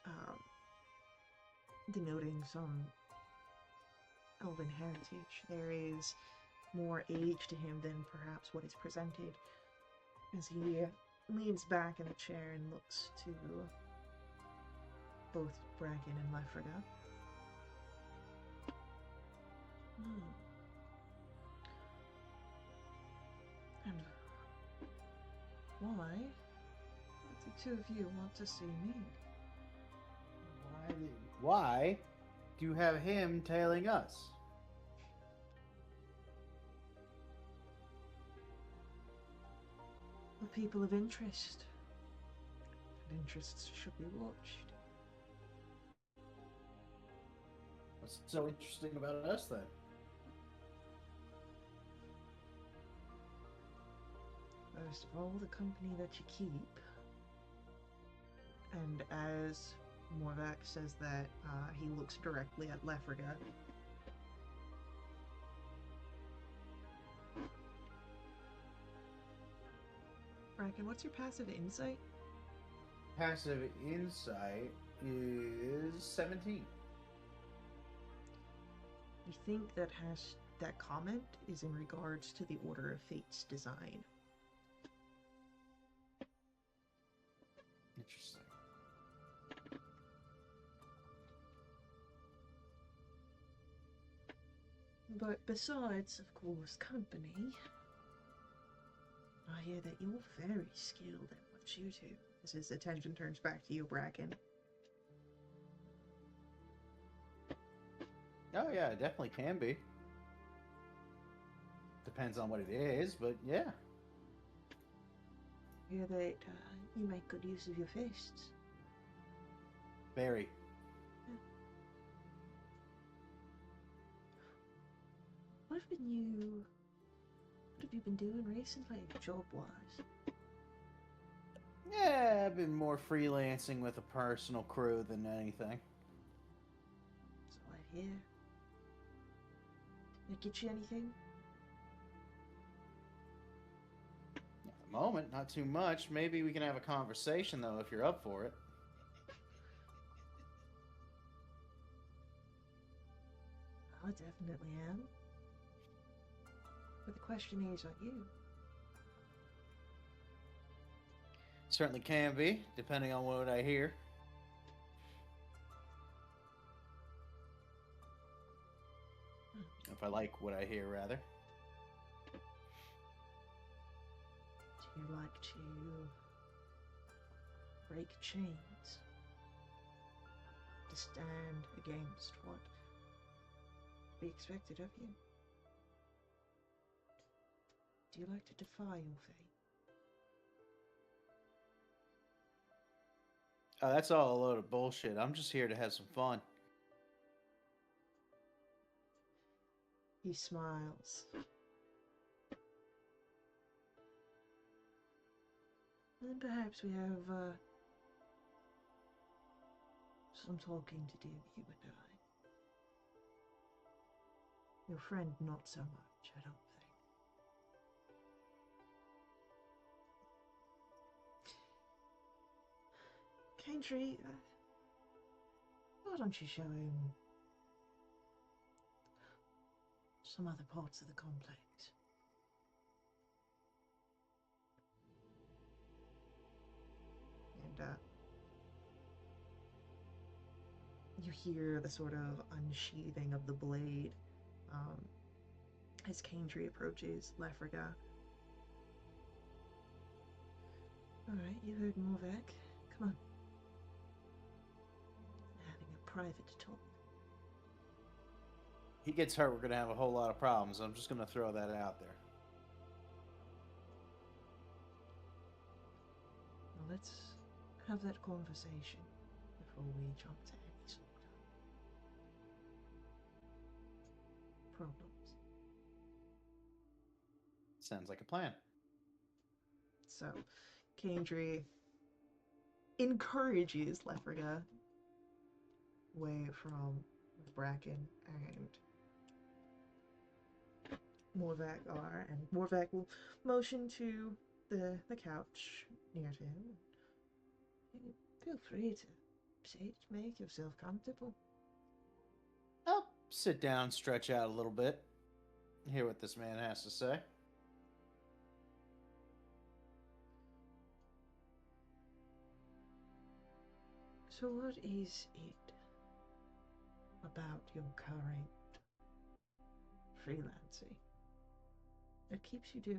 [SPEAKER 1] denoting some elven heritage. There is more age to him than perhaps what is presented, as he leans back in the chair and looks to both Bracken and Lefrega. And why do the two of you want to see me?
[SPEAKER 5] Why do you have him tailing us?
[SPEAKER 1] The people of interest. And interests should be watched.
[SPEAKER 5] What's so interesting about us then?
[SPEAKER 1] First of all, the company that you keep. And as Morvac says that, he looks directly at Lefrega. Bracken, what's your passive insight?
[SPEAKER 5] Passive insight is 17.
[SPEAKER 1] You think that that comment is in regards to the Order of Fate's design.
[SPEAKER 5] Interesting.
[SPEAKER 1] But besides, of course, company, I hear that you're very skilled at what you do. As his attention turns back to you, Bracken.
[SPEAKER 5] Oh yeah, it definitely can be. Depends on what it is, but yeah.
[SPEAKER 1] I hear that you make good use of your fists.
[SPEAKER 5] Very.
[SPEAKER 1] What have you been doing recently, job-wise?
[SPEAKER 5] Yeah, I've been more freelancing with a personal crew than anything.
[SPEAKER 1] So I hear. Did it get you anything?
[SPEAKER 5] At the moment, not too much. Maybe we can have a conversation, though, if you're up for it.
[SPEAKER 1] I definitely am. But the question is, are you?
[SPEAKER 5] Certainly can be, depending on what I hear. If I like what I hear, rather.
[SPEAKER 1] Do you like to break chains? To stand against what be expected of you? Do you like to defy your fate?
[SPEAKER 5] Oh, that's all a load of bullshit. I'm just here to have some fun.
[SPEAKER 1] He smiles. And then perhaps we have some talking to do, you and I. Your friend, not so much, I don't think. Kendry, why don't you show him some other parts of the complex? And you hear the sort of unsheathing of the blade as Kendry approaches Lefrega. Alright, you heard Morvac. Come on. Having a private talk.
[SPEAKER 5] He gets hurt, we're going to have a whole lot of problems. I'm just going to throw that out there.
[SPEAKER 1] Well, let's have that conversation before we jump to any sort of problems.
[SPEAKER 5] Sounds like a plan.
[SPEAKER 1] So, Kendry encourages Lefrega away from Bracken and Morvac are, and Morvac will motion to the couch near to him. Feel free to sit, make yourself comfortable.
[SPEAKER 5] I'll sit down, stretch out a little bit, hear what this man has to say.
[SPEAKER 1] So what is it about your current freelancing that keeps you doing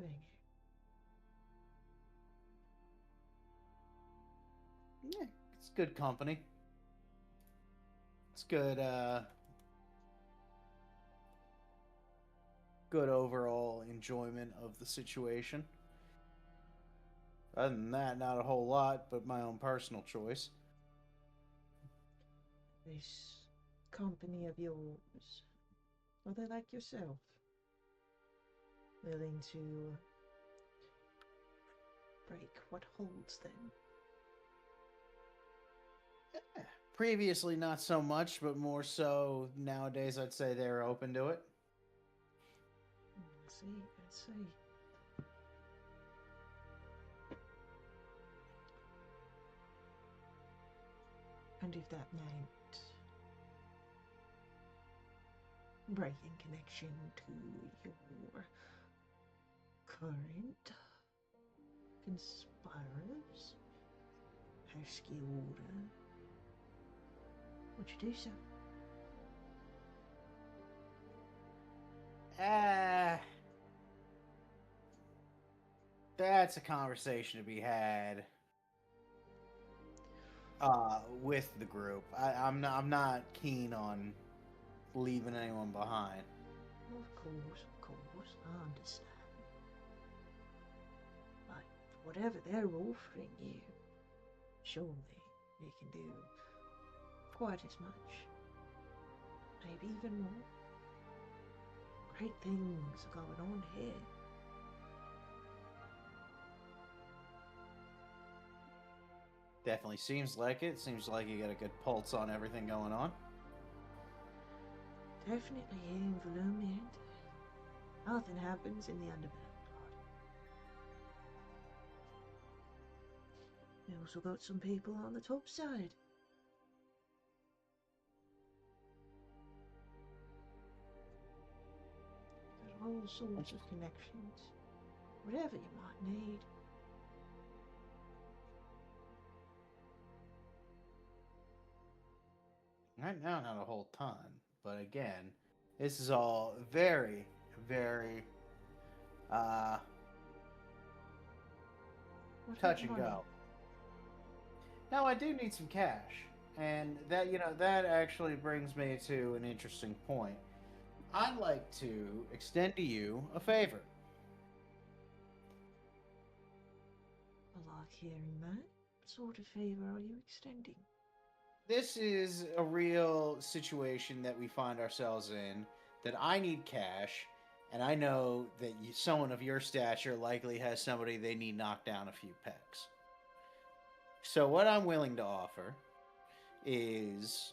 [SPEAKER 1] it?
[SPEAKER 5] Yeah, it's good company. It's good overall enjoyment of the situation. Other than that, not a whole lot, but my own personal choice.
[SPEAKER 1] This company of yours, are they like yourself? Willing to break what holds them?
[SPEAKER 5] Previously, not so much, but more so nowadays, I'd say they're open to it.
[SPEAKER 1] I see. And if that meant breaking connection to your current conspirators, Husky Order, would you do so?
[SPEAKER 5] That's a conversation to be had with the group. I'm not keen on leaving anyone behind.
[SPEAKER 1] Of course, I understand. But whatever they're offering you, surely you can do quite as much. Maybe even more. Great things are going on here.
[SPEAKER 5] Definitely seems like it. Seems like you got a good pulse on everything going on.
[SPEAKER 1] Definitely aim for Lumion. Nothing happens in the underground. We also got some people on the top side. There's all sorts of connections. Whatever you might need.
[SPEAKER 5] Right now, not a whole ton, but again, this is all very, very
[SPEAKER 1] What
[SPEAKER 5] touch
[SPEAKER 1] about
[SPEAKER 5] and
[SPEAKER 1] money?
[SPEAKER 5] go. Now, I do need some cash, and that actually brings me to an interesting point. I'd like to extend to you a favor.
[SPEAKER 1] I like hearing that. What sort of favor are you extending?
[SPEAKER 5] This is a real situation that we find ourselves in, that I need cash, and I know that someone of your stature likely has somebody they need knocked down a few pegs. So what I'm willing to offer is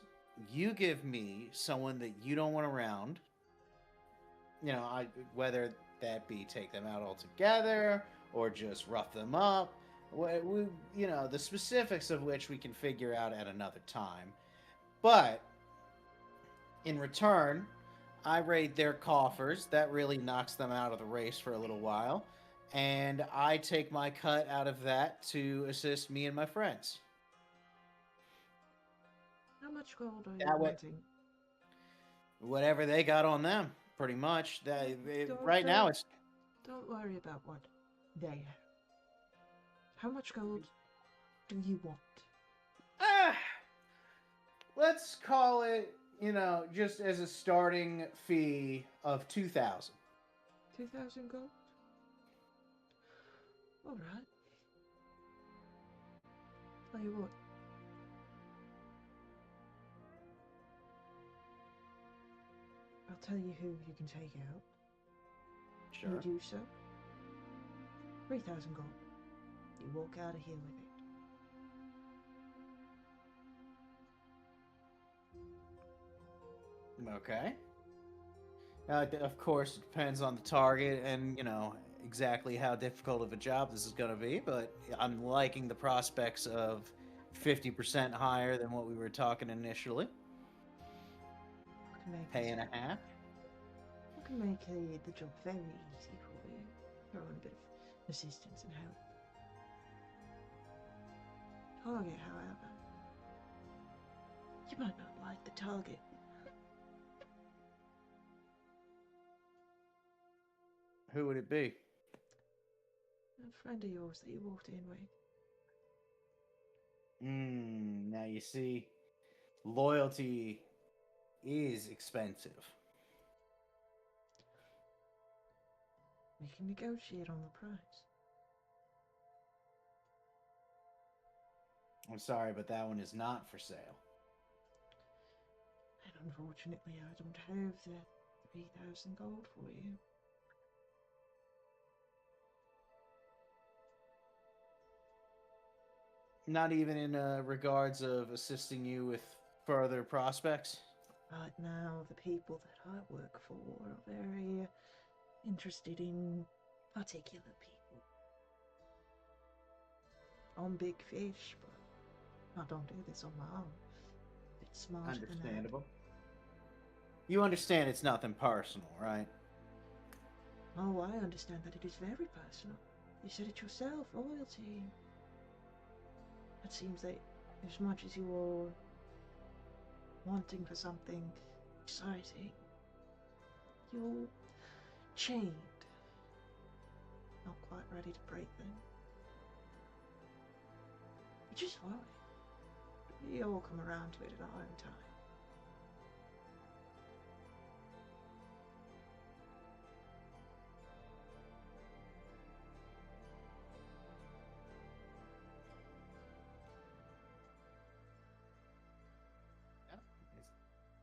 [SPEAKER 5] you give me someone that you don't want around. Whether that be take them out altogether or just rough them up. The specifics of which we can figure out at another time. But in return, I raid their coffers. That really knocks them out of the race for a little while. And I take my cut out of that to assist me and my friends.
[SPEAKER 1] How much gold are you
[SPEAKER 5] That way,
[SPEAKER 1] wanting?
[SPEAKER 5] whatever they got on them, pretty much. Right now, it's
[SPEAKER 1] Don't worry about what they have. How much gold do you want?
[SPEAKER 5] let's call it, just as a starting fee of 2,000.
[SPEAKER 1] 2,000 gold? Alright. Tell you what. I'll tell you who you can take out.
[SPEAKER 5] Sure.
[SPEAKER 1] You do so. 3,000 gold. You walk out of here with it.
[SPEAKER 5] Okay. Of course, it depends on the target and, exactly how difficult of a job this is going to be, but I'm liking the prospects of 50% higher than what we were talking initially.
[SPEAKER 1] I can make
[SPEAKER 5] Pay and a half.
[SPEAKER 1] I can make the job very easy for you. Throw in a bit of assistance and help. Target, however, you might not like the target.
[SPEAKER 5] Who would it be?
[SPEAKER 1] A friend of yours that you walked in with.
[SPEAKER 5] Now you see, loyalty is expensive.
[SPEAKER 1] We can negotiate on the price.
[SPEAKER 5] I'm sorry, but that one is not for sale.
[SPEAKER 1] And unfortunately, I don't have the 3,000 gold for you.
[SPEAKER 5] Not even in regards of assisting you with further prospects?
[SPEAKER 1] But now the people that I work for are very interested in particular people. I'm big fish, but I don't do this on my own. It's smarter than that.
[SPEAKER 5] Understandable. You understand it's nothing personal, right?
[SPEAKER 1] Oh, I understand that it is very personal. You said it yourself, loyalty. It seems that as much as you're wanting for something exciting, you're chained. Not quite ready to break them. Which is fine. You'll come around to it at our own time.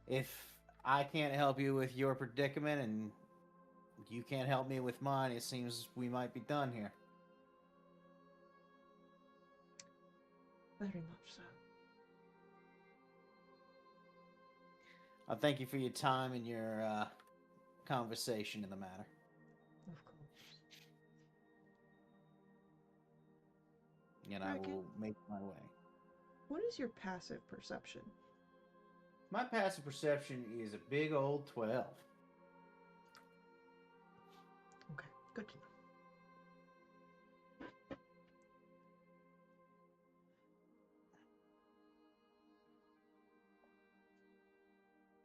[SPEAKER 5] If I can't help you with your predicament and you can't help me with mine, it seems we might be done here.
[SPEAKER 1] Very much so.
[SPEAKER 5] I thank you for your time and your conversation in the matter.
[SPEAKER 1] Of course.
[SPEAKER 5] And I
[SPEAKER 1] Bracken?
[SPEAKER 5] will make my way.
[SPEAKER 1] What is your passive perception?
[SPEAKER 5] My passive perception is a big old 12.
[SPEAKER 1] Okay, good to know.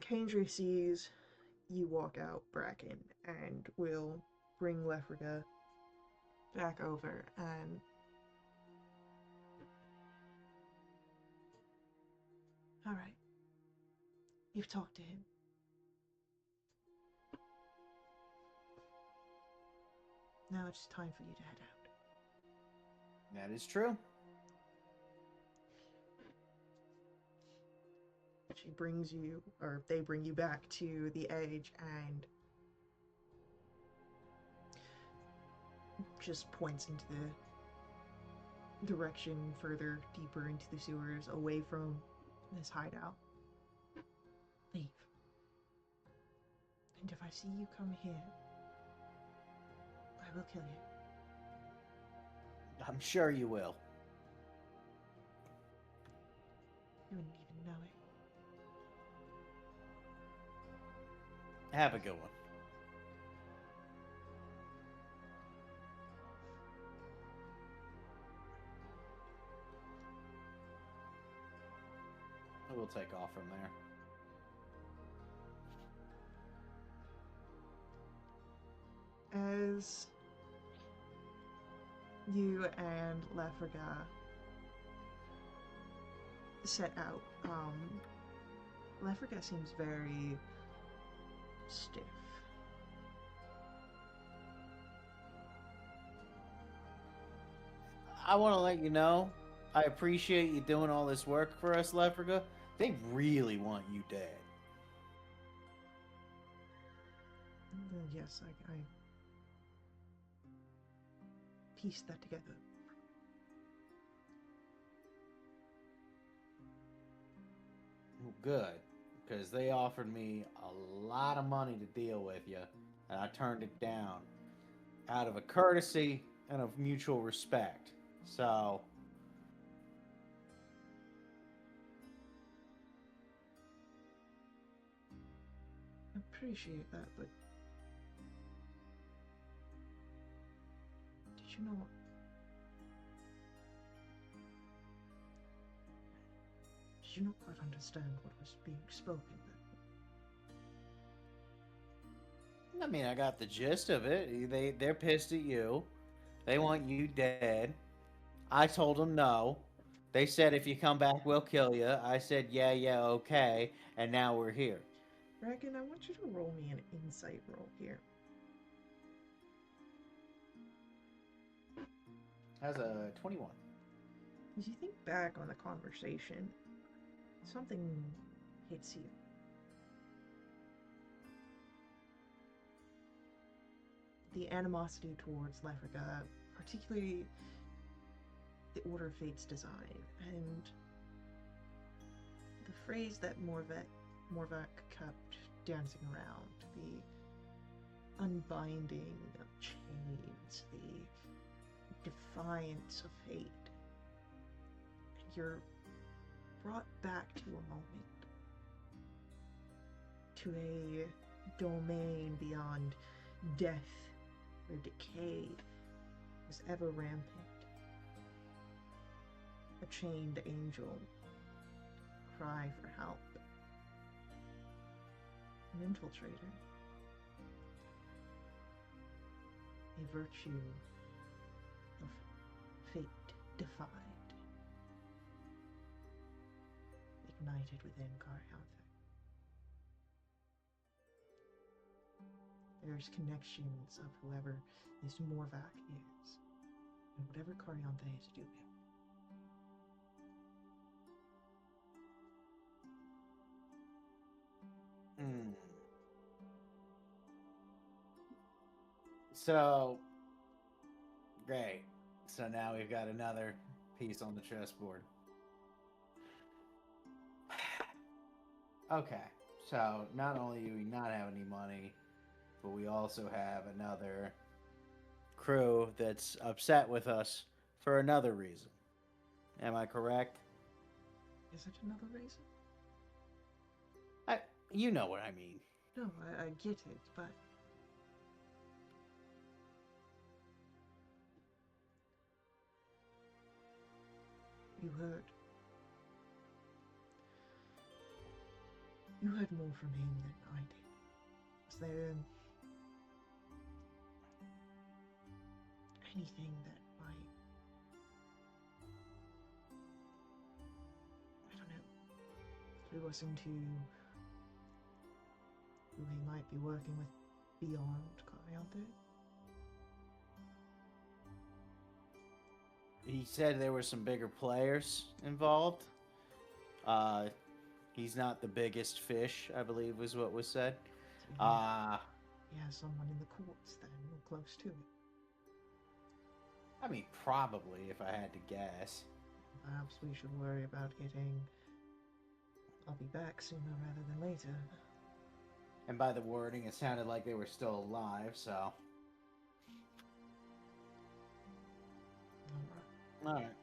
[SPEAKER 1] Kendry sees you walk out, Bracken, and will bring Lefriga back over and alright. You've talked to him. Now it's time for you to head out.
[SPEAKER 5] That is true.
[SPEAKER 1] She brings you, or they bring you back to the edge and just points into the direction further deeper into the sewers, away from this hideout. Leave. And if I see you come here, I will kill you.
[SPEAKER 5] I'm sure you will.
[SPEAKER 1] You wouldn't even know it.
[SPEAKER 5] Have a good one. We'll take off from there.
[SPEAKER 1] As you and Lefriga set out, Lefriga seems very stiff.
[SPEAKER 5] I want to let you know, I appreciate you doing all this work for us, Lefriga. They really want you dead.
[SPEAKER 1] Yes, I pieced that together.
[SPEAKER 5] Good. because they offered me a lot of money to deal with you, and I turned it down out of a courtesy and of mutual respect. So,
[SPEAKER 1] I appreciate that, but did you not? Did you not quite understand what was being spoken then?
[SPEAKER 5] I mean, I got the gist of it. They're pissed at you. They want you dead. I told them no. They said if you come back, we'll kill you. I said yeah, yeah, okay, and now we're here.
[SPEAKER 1] Bracken, I want you to roll me an insight roll here.
[SPEAKER 5] Has a 21.
[SPEAKER 1] As you think back on the conversation, something hits you. The animosity towards Lefrica, particularly the Order of Fate's design, and the phrase that Morvac kept dancing around, the unbinding of chains, the defiance of fate. And you're brought back to a moment, to a domain beyond death or decay was ever rampant. A chained angel cry for help. An infiltrator. A virtue of fate defied. Ignited within Cariantha. There's connections of whoever this Morvac is, and whatever Cariantha is doing.
[SPEAKER 5] So, great. So now we've got another piece on the chessboard. Okay, so not only do we not have any money, but we also have another crew that's upset with us for another reason. Am I correct?
[SPEAKER 1] Is it another reason?
[SPEAKER 5] You know what I mean.
[SPEAKER 1] No, I get it, but you heard more from him than I did. Was there anything that might, I don't know, clue us into who he might be working with beyond Cariantha?
[SPEAKER 5] He said there were some bigger players involved. He's not the biggest fish, I believe was what was said.
[SPEAKER 1] So he has someone in the courts then, or close to it.
[SPEAKER 5] I mean, probably, if I had to guess.
[SPEAKER 1] Perhaps we should worry about getting... I'll be back sooner rather than later.
[SPEAKER 5] And by the wording, it sounded like they were still alive, so... Alright.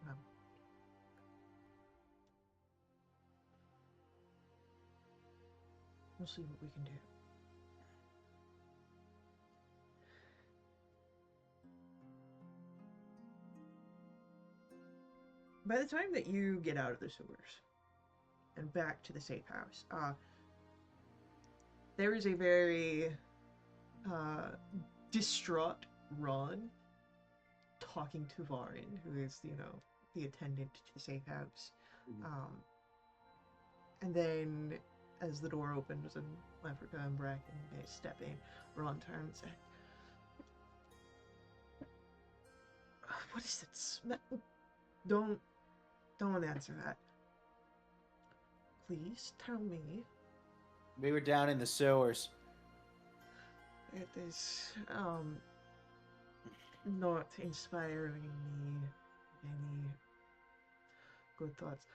[SPEAKER 1] Well, we'll see what we can do. By the time that you get out of the sewers and back to the safe house, there is a very distraught Ron talking to Varin, who is, the attendant to the safe house. And then, as the door opens and Lefrica and Bracken step in, Ron turns and what is that smell? Don't answer that. Please tell me.
[SPEAKER 5] We were down in the sewers.
[SPEAKER 1] It is, not inspiring me any good thoughts.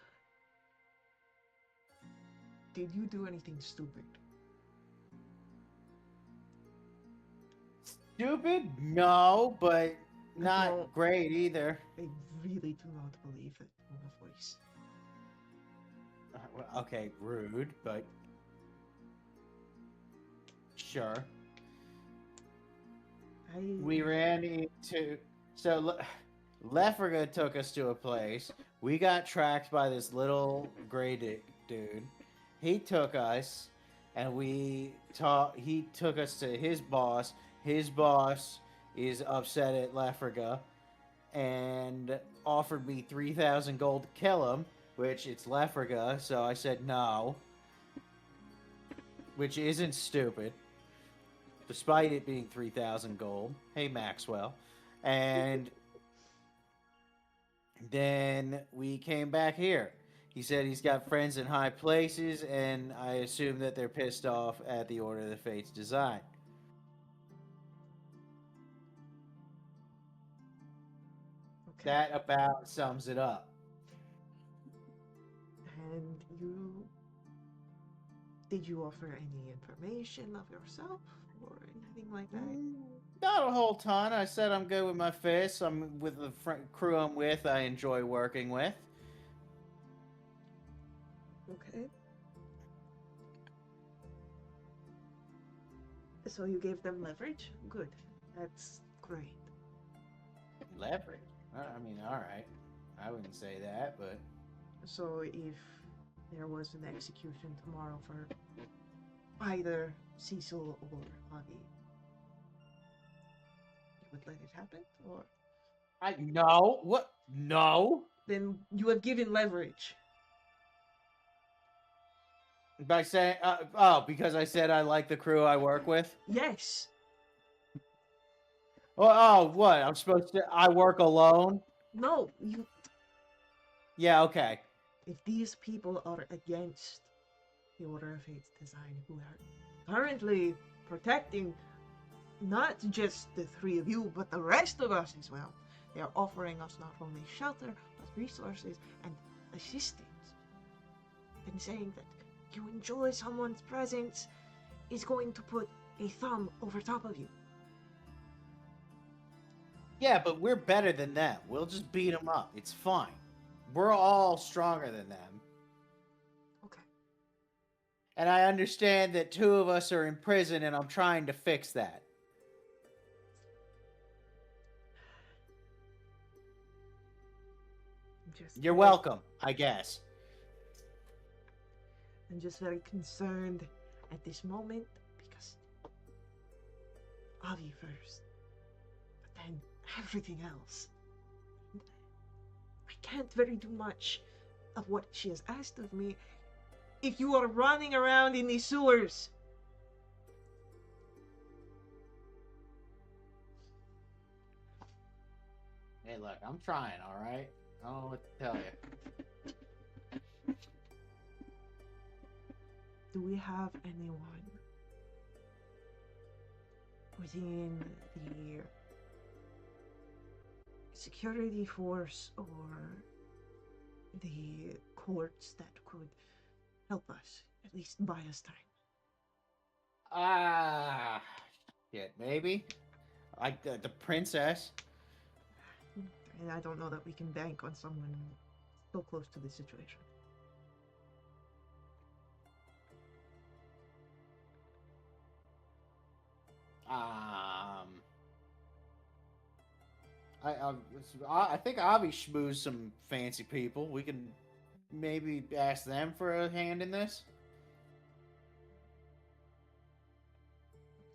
[SPEAKER 1] Did you do anything stupid?
[SPEAKER 5] Stupid? No, but not
[SPEAKER 1] don't-
[SPEAKER 5] great either.
[SPEAKER 1] I really do not believe that tone of voice.
[SPEAKER 5] Okay, rude, but sure. We ran into Lefferga took us to a place. We got tracked by this little gray dude. He took us, and he took us to his boss. His boss is upset at Lefferga and offered me 3,000 gold to kill him, which it's Lefferga, so I said no. Which isn't stupid, despite it being 3,000 gold. Hey, Maxwell. And then we came back here. He said he's got friends in high places, and I assume that they're pissed off at the Order of the Fates design.
[SPEAKER 1] Okay.
[SPEAKER 5] That about sums it up.
[SPEAKER 1] And did you offer any information of yourself or anything like that?
[SPEAKER 5] Not a whole ton. I said I'm good with my fists. I'm with the crew I'm with. I enjoy working with.
[SPEAKER 1] Okay. So you gave them leverage? Good. That's great.
[SPEAKER 5] Leverage? I mean, all right. I wouldn't say that, but
[SPEAKER 1] So if there was an execution tomorrow for either Cecil or Avi, you would let it happen? Or
[SPEAKER 5] no. What? No.
[SPEAKER 1] then you have given leverage.
[SPEAKER 5] By saying, because I said I like the crew I work with.
[SPEAKER 1] Yes.
[SPEAKER 5] What? I'm supposed to? I work alone.
[SPEAKER 1] No, you.
[SPEAKER 5] Yeah. Okay.
[SPEAKER 1] If these people are against the Order of Fate's design, who are currently protecting not just the three of you, but the rest of us as well, they are offering us not only shelter, but resources and assistance. And saying that you enjoy someone's presence is going to put a thumb over top of you.
[SPEAKER 5] Yeah, but we're better than them. We'll just beat them up. It's fine. We're all stronger than them.
[SPEAKER 1] Okay.
[SPEAKER 5] And I understand that 2 of us are in prison, and I'm trying to fix that. You're welcome, I guess.
[SPEAKER 1] I'm just very concerned at this moment because Avi first, but then everything else. I can't very do much of what she has asked of me if you are running around in these sewers.
[SPEAKER 5] Hey, look, I'm trying, all right? I don't know what to tell you.
[SPEAKER 1] Do we have anyone within the security force or the courts that could help us, at least buy us time?
[SPEAKER 5] Shit, maybe? The princess?
[SPEAKER 1] And I don't know that we can bank on someone so close to the situation.
[SPEAKER 5] I think Avi schmoozed some fancy people. We can maybe ask them for a hand in this.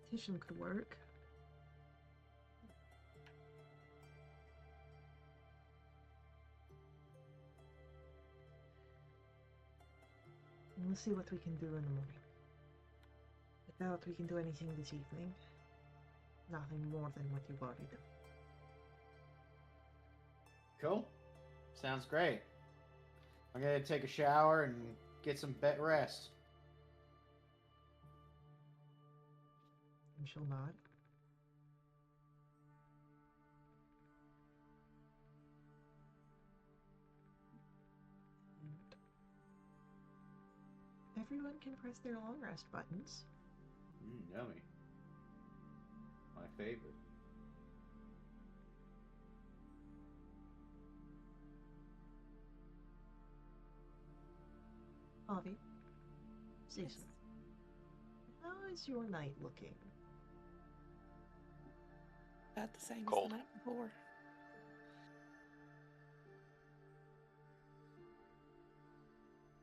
[SPEAKER 1] Petition could work. We'll see what we can do in the morning. I doubt we can do anything this evening. Nothing more than what you've already done.
[SPEAKER 5] Cool. Sounds great. I'm gonna take a shower and get some rest.
[SPEAKER 1] And she'll nod. everyone can press their long rest buttons.
[SPEAKER 5] Yummy. My favorite.
[SPEAKER 1] Avi, Cecil,
[SPEAKER 3] Yes.
[SPEAKER 1] how is your night looking?
[SPEAKER 3] About the same as
[SPEAKER 2] Cold.
[SPEAKER 3] the night before.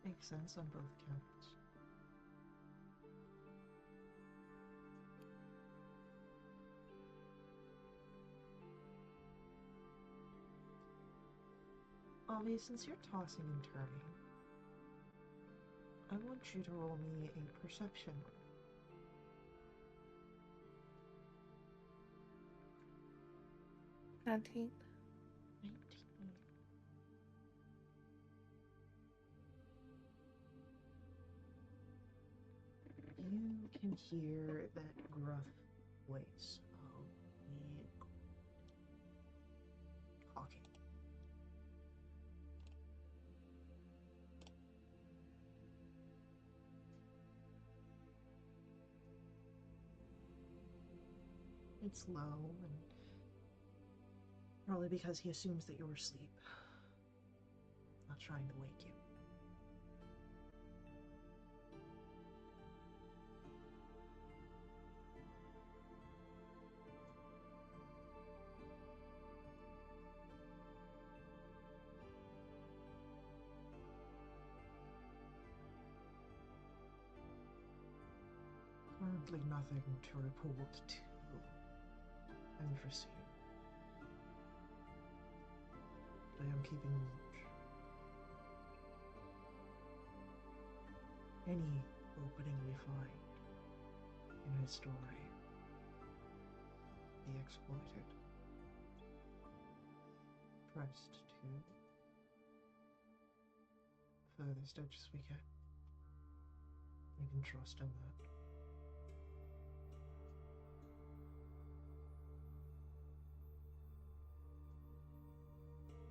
[SPEAKER 1] Makes sense on both counts. Avi, since you're tossing and turning, I want you to roll me a perception.
[SPEAKER 3] 19.
[SPEAKER 1] 19. You can hear that gruff voice of the talking. It's low, and probably because he assumes that you're asleep. Not trying to wake you. Currently nothing to report to Embassy. I am keeping watch. Any opening we find in his story be exploited. Pressed to furthest edges we get. We can trust in that.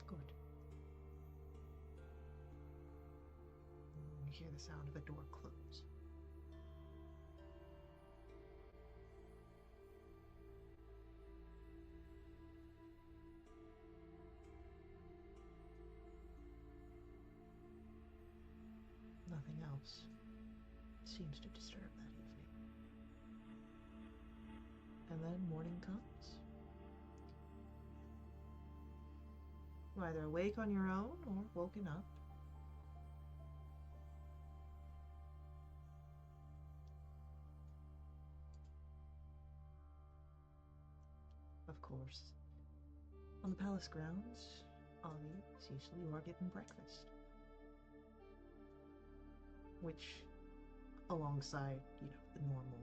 [SPEAKER 1] Good. You hear the sound of a door close. Nothing else seems to disturb that evening. And then morning comes. You're either awake on your own or woken up. Of course, on the palace grounds, Avi, Cecil, you are given breakfast. Which, alongside, the normal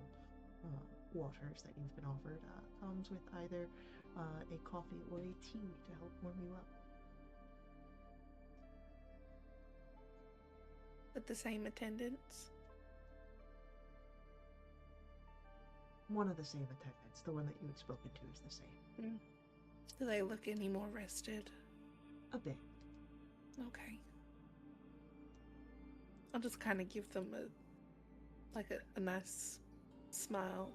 [SPEAKER 1] waters that you've been offered, comes with either a coffee or a tea to help warm you up.
[SPEAKER 3] With the same attendants.
[SPEAKER 1] One of the same attendants, the one that you had spoken to, is the same.
[SPEAKER 3] Do they look any more rested?
[SPEAKER 1] A bit.
[SPEAKER 3] Okay. I'll just kind of give them a nice smile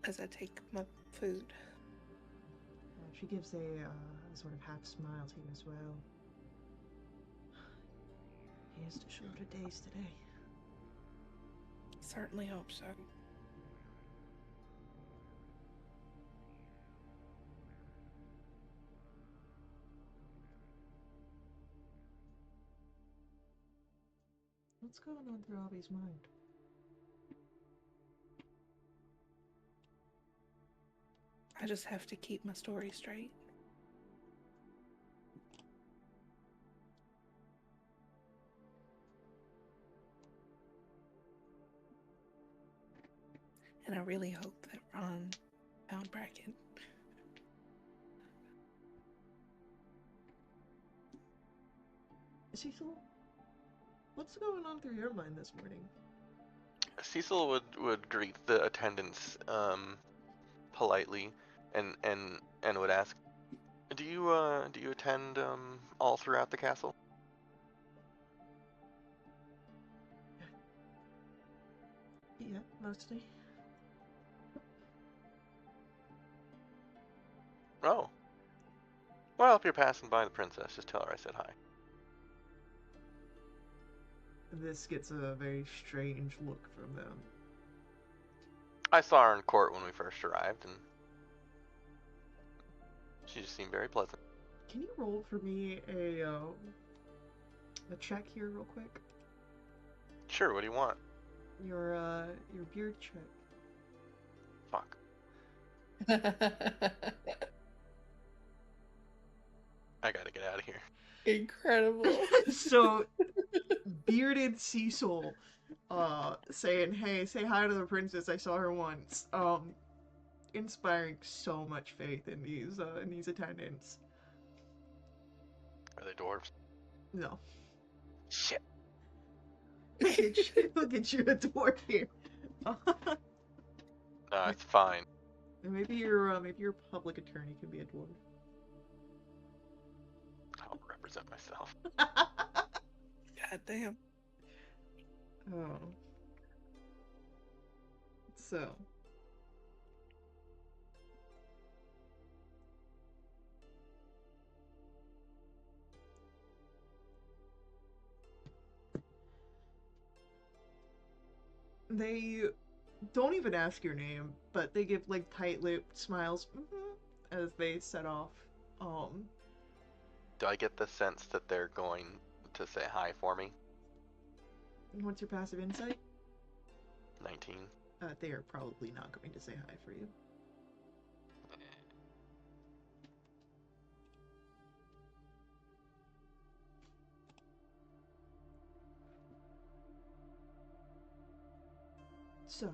[SPEAKER 3] as I take my food.
[SPEAKER 1] She gives a sort of half smile to you as well. Here's to shorter days today.
[SPEAKER 3] Certainly hope so.
[SPEAKER 1] What's going on through Avi's mind?
[SPEAKER 3] I just have to keep my story straight. And I really hope that Ron found Bracken.
[SPEAKER 1] Cecil, what's going on through your mind this morning?
[SPEAKER 2] Cecil would greet the attendants politely and would ask, do you attend all throughout the castle?
[SPEAKER 1] Yeah, mostly.
[SPEAKER 2] Oh. Well, if you're passing by the princess, just tell her I said hi.
[SPEAKER 1] This gets a very strange look from them.
[SPEAKER 2] I saw her in court when we first arrived, and she just seemed very pleasant.
[SPEAKER 1] Can you roll for me a check here real quick?
[SPEAKER 2] Sure, what do you want?
[SPEAKER 1] Your beard check.
[SPEAKER 2] Fuck. I gotta get out of here.
[SPEAKER 3] Incredible.
[SPEAKER 1] So, bearded Cecil, saying, "Hey, say hi to the princess. I saw her once." Inspiring so much faith in these attendants.
[SPEAKER 2] Are they dwarves?
[SPEAKER 1] No,
[SPEAKER 2] Shit.
[SPEAKER 1] we'll get you a dwarf here.
[SPEAKER 2] No, it's fine.
[SPEAKER 1] Maybe your public attorney can be a dwarf.
[SPEAKER 2] I'll represent myself.
[SPEAKER 3] God damn.
[SPEAKER 1] Oh. So. They don't even ask your name, but they give like tight-lipped smiles as they set off.
[SPEAKER 2] Do I get the sense that they're going to say hi for me?
[SPEAKER 1] What's your passive insight?
[SPEAKER 2] 19.
[SPEAKER 1] They are probably not going to say hi for you. So.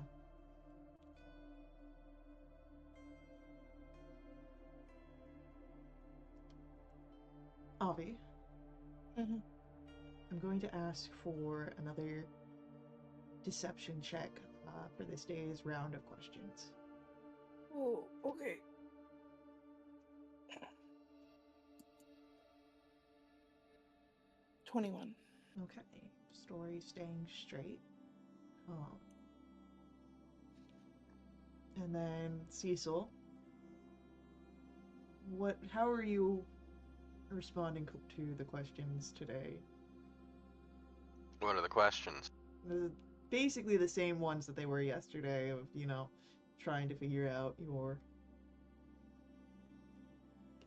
[SPEAKER 1] Avi,
[SPEAKER 3] Mm-hmm.
[SPEAKER 1] I'm going to ask for another deception check for this day's round of questions.
[SPEAKER 3] Oh, okay. 21.
[SPEAKER 1] Okay. Story staying straight. And then Cecil. How are you responding to the questions today?
[SPEAKER 2] What are the questions?
[SPEAKER 1] Basically the same ones that they were yesterday of, trying to figure out your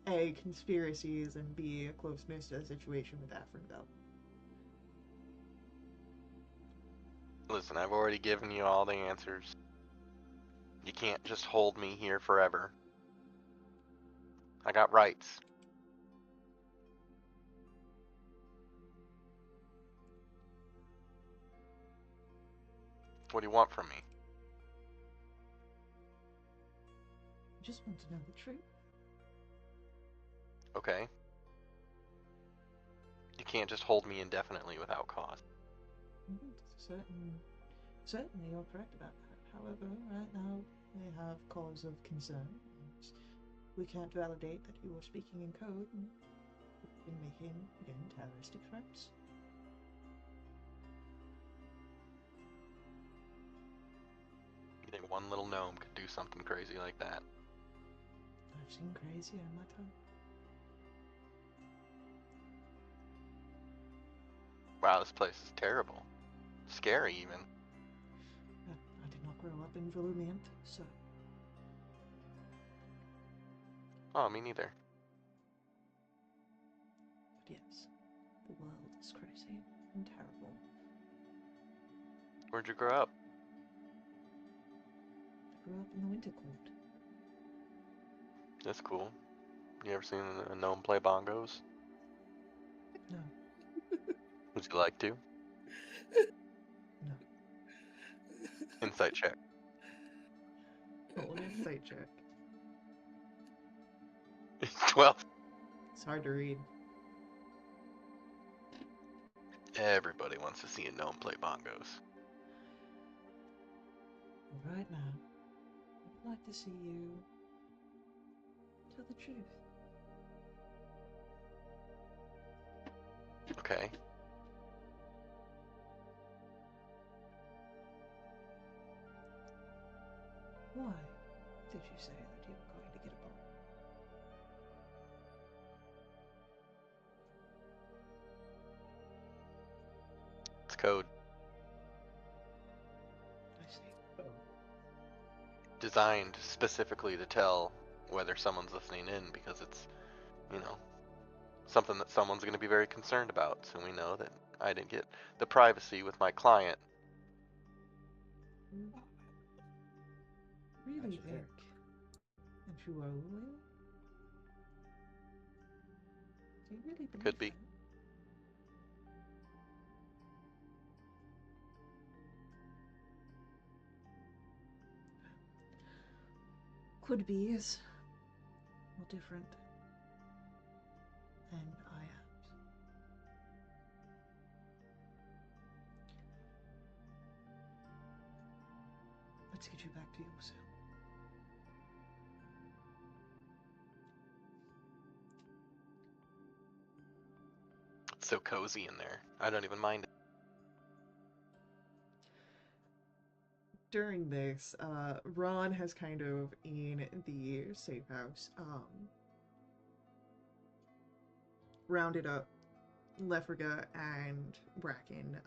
[SPEAKER 1] A, conspiracies, and B, a closeness to the situation with Afrinville.
[SPEAKER 2] Listen, I've already given you all the answers. You can't just hold me here forever. I got rights. What do you want from me?
[SPEAKER 1] I just want to know the truth.
[SPEAKER 2] Okay. You can't just hold me indefinitely without cause.
[SPEAKER 1] Certainly you're correct about that. However, right now we have cause of concern. We can't validate that you are speaking in code and making, again, terroristic threats.
[SPEAKER 2] You think one little gnome could do something crazy like that?
[SPEAKER 1] I've seen crazier in my time.
[SPEAKER 2] Wow, this place is terrible. Scary, even.
[SPEAKER 1] I did not grow up in Villumiant, so...
[SPEAKER 2] Oh, me neither.
[SPEAKER 1] But yes, the world is crazy and terrible.
[SPEAKER 2] Where'd you grow up?
[SPEAKER 1] I grew up in the Winter Court.
[SPEAKER 2] That's cool. You ever seen a gnome play bongos?
[SPEAKER 1] No.
[SPEAKER 2] Would you like to?
[SPEAKER 1] No.
[SPEAKER 2] Insight check.
[SPEAKER 1] Roll an insight check.
[SPEAKER 2] 12.
[SPEAKER 1] It's hard to read.
[SPEAKER 2] Everybody wants to see a gnome play bongos.
[SPEAKER 1] Right now, I'd like to see you tell the truth. Why did you say that you were going to get a bomb?
[SPEAKER 2] It's code
[SPEAKER 1] I see.
[SPEAKER 2] designed specifically to tell whether someone's listening in, because it's, you know, something that someone's going to be very concerned about. So we know that I didn't get the privacy with my client.
[SPEAKER 1] Really
[SPEAKER 5] Gotcha
[SPEAKER 1] think
[SPEAKER 5] there.
[SPEAKER 1] that you are loyal? Do you really believe
[SPEAKER 2] Could be.
[SPEAKER 1] that? Could be is no different than I am. Let's get you back to your cell.
[SPEAKER 2] It's so cozy in there. I don't even mind it.
[SPEAKER 1] During this, Ron has kind of in the safe house, rounded up Lefriga and Bracken.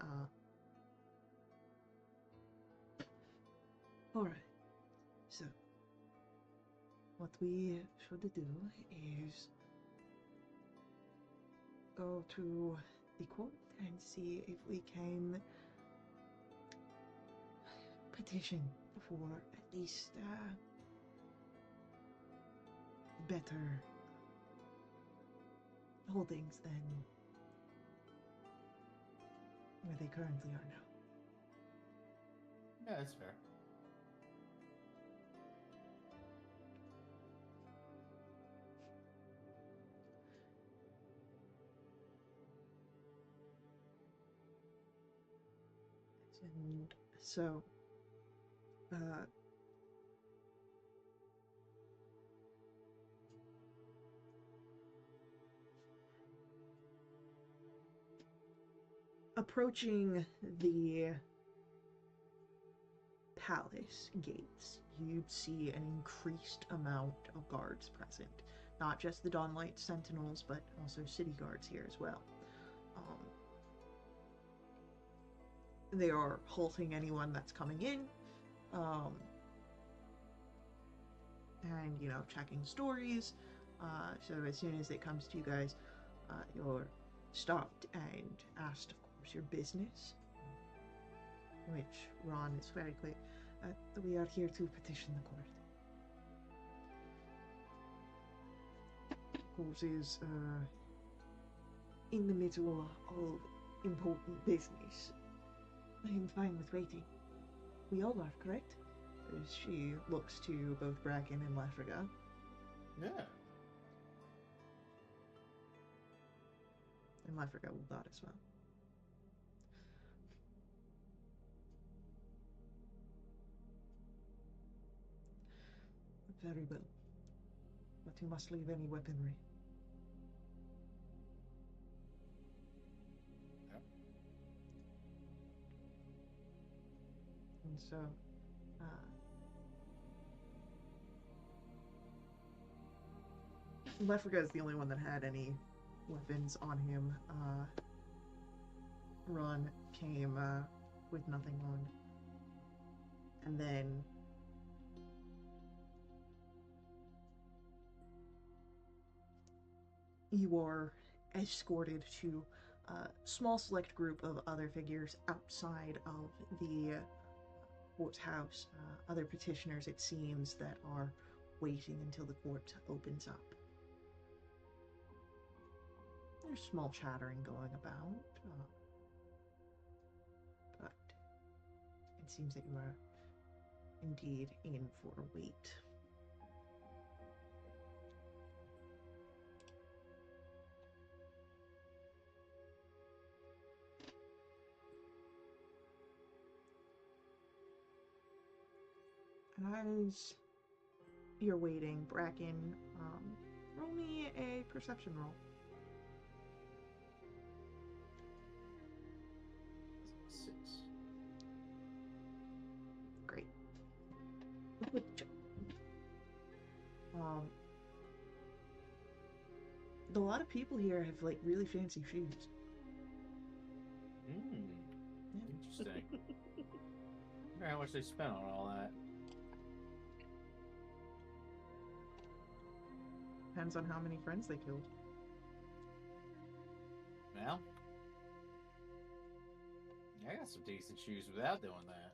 [SPEAKER 1] Alright, so what we should do is go to the court and see if we can petition for at least better holdings than where they currently are now.
[SPEAKER 5] Yeah, that's fair.
[SPEAKER 1] And so, approaching the palace gates, you'd see an increased amount of guards present. Not just the Dawnlight Sentinels, but also city guards here as well. They are halting anyone that's coming in, and, you know, checking stories. So as soon as it comes to you guys, you're stopped and asked, of course, your business, which Ron is very clear. We are here to petition the court. Of course, is in the middle of important business. I am fine with waiting. We all are, correct? As she looks to both Bracken and Lefriga.
[SPEAKER 5] Yeah.
[SPEAKER 1] And Lefriga will nod as well. Very well. But you must leave any weaponry.
[SPEAKER 5] Yep.
[SPEAKER 1] And so, Lefriga is the only one that had any weapons on him. Ron came with nothing on. And then you are escorted to a small select group of other figures outside of the courthouse. Other petitioners, it seems, that are waiting until the court opens up. There's small chattering going about, but it seems that you are indeed in for a wait. As you're waiting, Bracken, roll me a perception roll.
[SPEAKER 5] Six.
[SPEAKER 1] Great. Um, a lot of people here have like really fancy shoes.
[SPEAKER 5] Interesting. I wonder how much they spent on all that.
[SPEAKER 1] Depends on how many friends they killed.
[SPEAKER 5] Well, I got some decent shoes without doing that.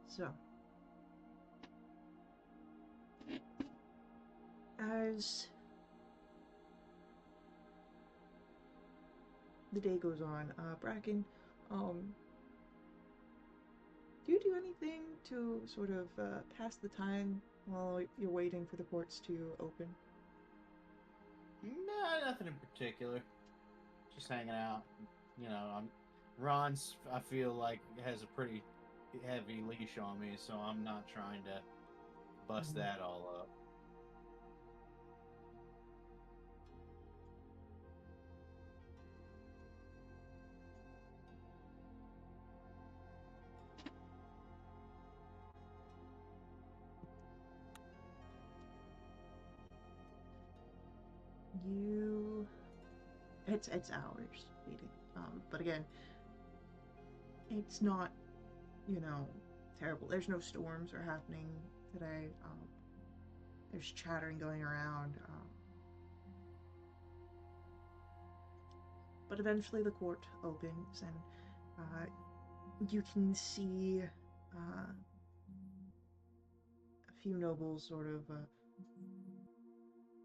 [SPEAKER 1] So, as the day goes on, Bracken, do you do anything to sort of pass the time while you're waiting for the courts to open?
[SPEAKER 5] No, nothing in particular. Just hanging out. You know, Ron's, I feel like, has a pretty heavy leash on me, so I'm not trying to bust that all up.
[SPEAKER 1] It's hours waiting. But again, it's not, terrible. There's no storms are happening today. There's chattering going around. But eventually the court opens, and you can see a few nobles sort of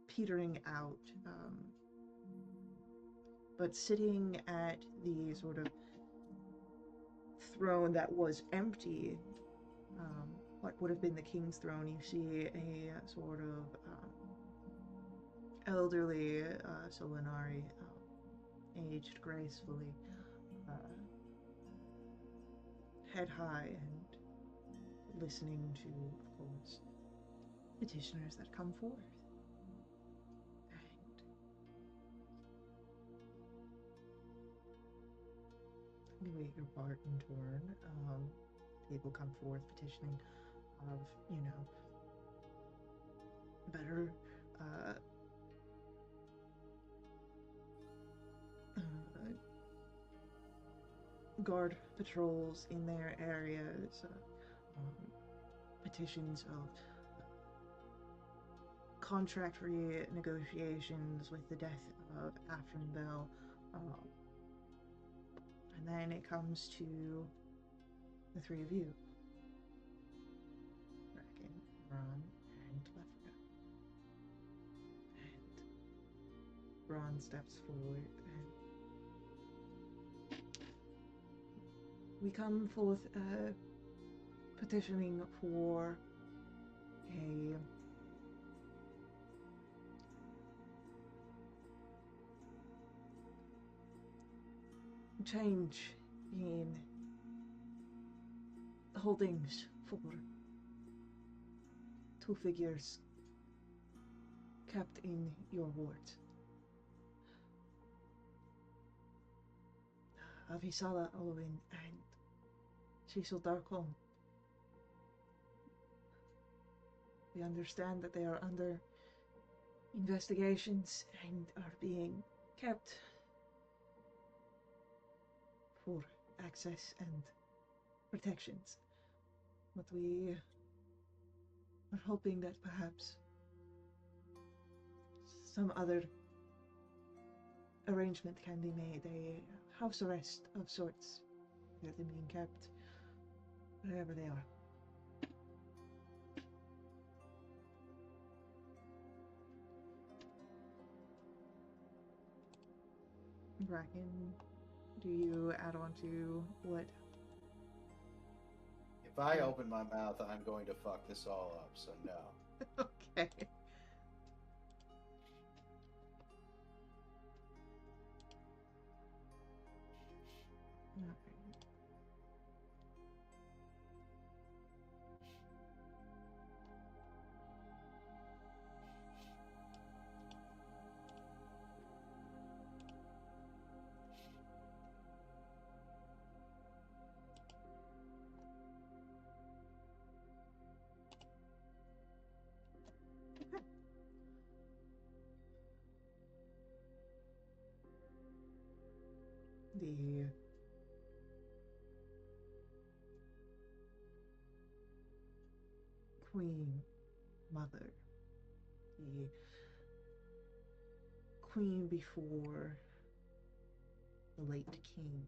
[SPEAKER 1] petering out. But sitting at the sort of throne that was empty, what would have been the king's throne, you see a sort of elderly Solinari, aged gracefully, head high and listening to, of course, petitioners that come forth. Wait your part in turn. People come forth petitioning of, better guard patrols in their areas, petitions of contract renegotiations with the death of Afrin Bell. And then it comes to the three of you. Bracken, Ron, and Lefka. And Ron steps forward, and we come forth petitioning for a change in holdings for two figures kept in your wards. Avisala Olwyn and Cecil Darkholm. We understand that they are under investigations and are being kept for access and protections. But we are hoping that perhaps some other arrangement can be made, a house arrest of sorts, get them being kept wherever they are. Bracken, do you add on to what?
[SPEAKER 5] If I open my mouth, I'm going to fuck this all up, so no.
[SPEAKER 1] Okay. Queen Mother, the queen before the late king,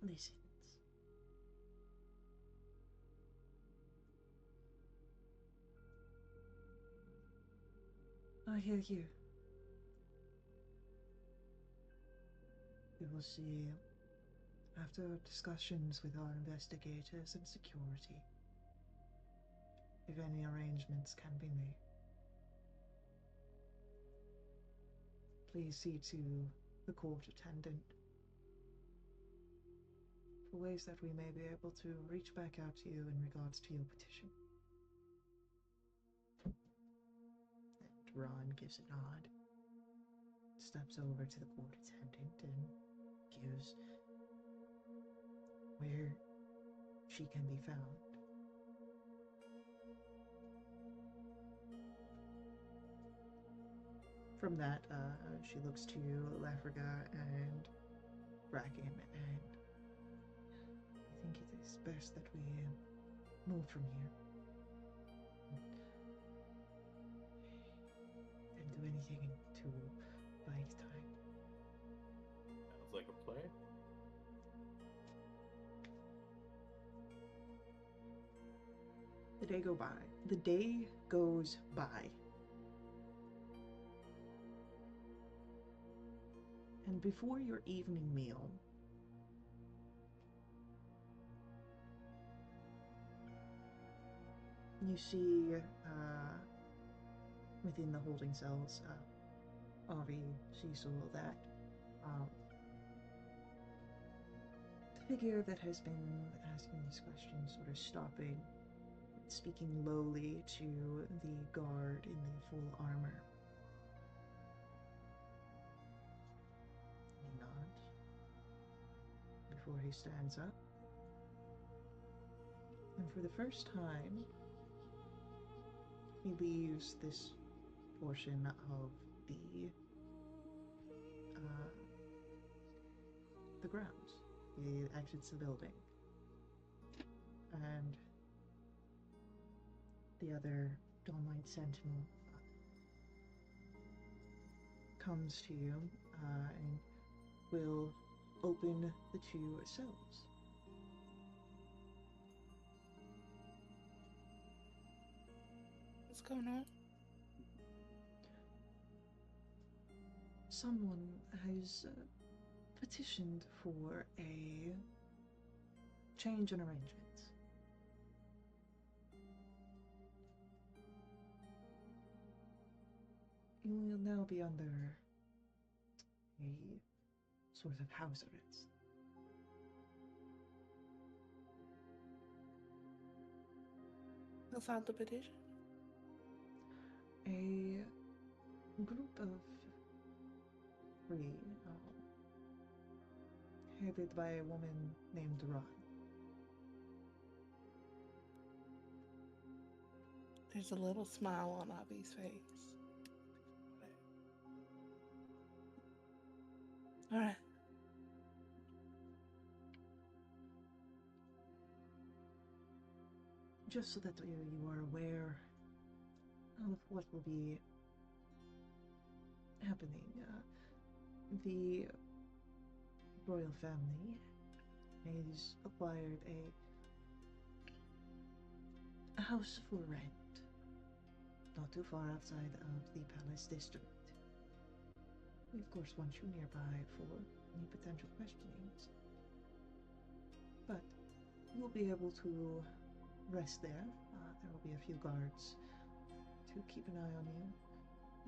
[SPEAKER 1] listens. I hear you. We will see, after discussions with our investigators and security, if any arrangements can be made. Please see to the court attendant for ways that we may be able to reach back out to you in regards to your petition. And Ron gives a nod, steps over to the court attendant, and gives where she can be found. From that, she looks to Lafriga and Bracken, and I think it is best that we move from here and do anything to bide time.
[SPEAKER 6] Sounds like a plan.
[SPEAKER 1] The day go by. The day goes by. And before your evening meal, you see within the holding cells, Avi, Cecil, that the figure that has been asking these questions sort of stopping, speaking lowly to the guard in the full armor. He nods before he stands up. And for the first time, he leaves this portion of the grounds. He exits the building. And the other Dawnlight Sentinel comes to you and will open the two cells.
[SPEAKER 3] What's going on?
[SPEAKER 1] Someone has petitioned for a change in arrangements. You will now be under a sort of house arrest.
[SPEAKER 3] Who filed the petition?
[SPEAKER 1] A group of three, headed by a woman named Ron.
[SPEAKER 3] There's a little smile on Avi's face. All right.
[SPEAKER 1] Just so that you are aware of what will be happening, the royal family has acquired a house for rent, not too far outside of the palace district. We of course want you nearby for any potential questionings, but you will be able to rest there. There will be a few guards to keep an eye on you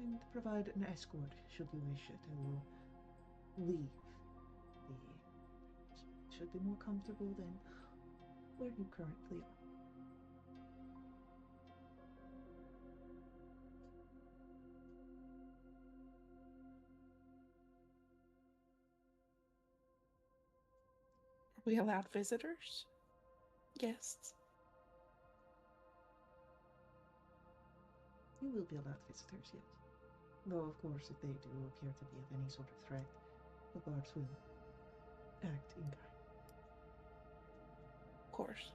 [SPEAKER 1] and provide an escort should you wish to leave. It should be more comfortable than where you currently are.
[SPEAKER 3] Are we allowed visitors? Guests?
[SPEAKER 1] You will be allowed visitors, yes. Though, of course, if they do appear to be of any sort of threat, the guards will act in kind.
[SPEAKER 3] Of course.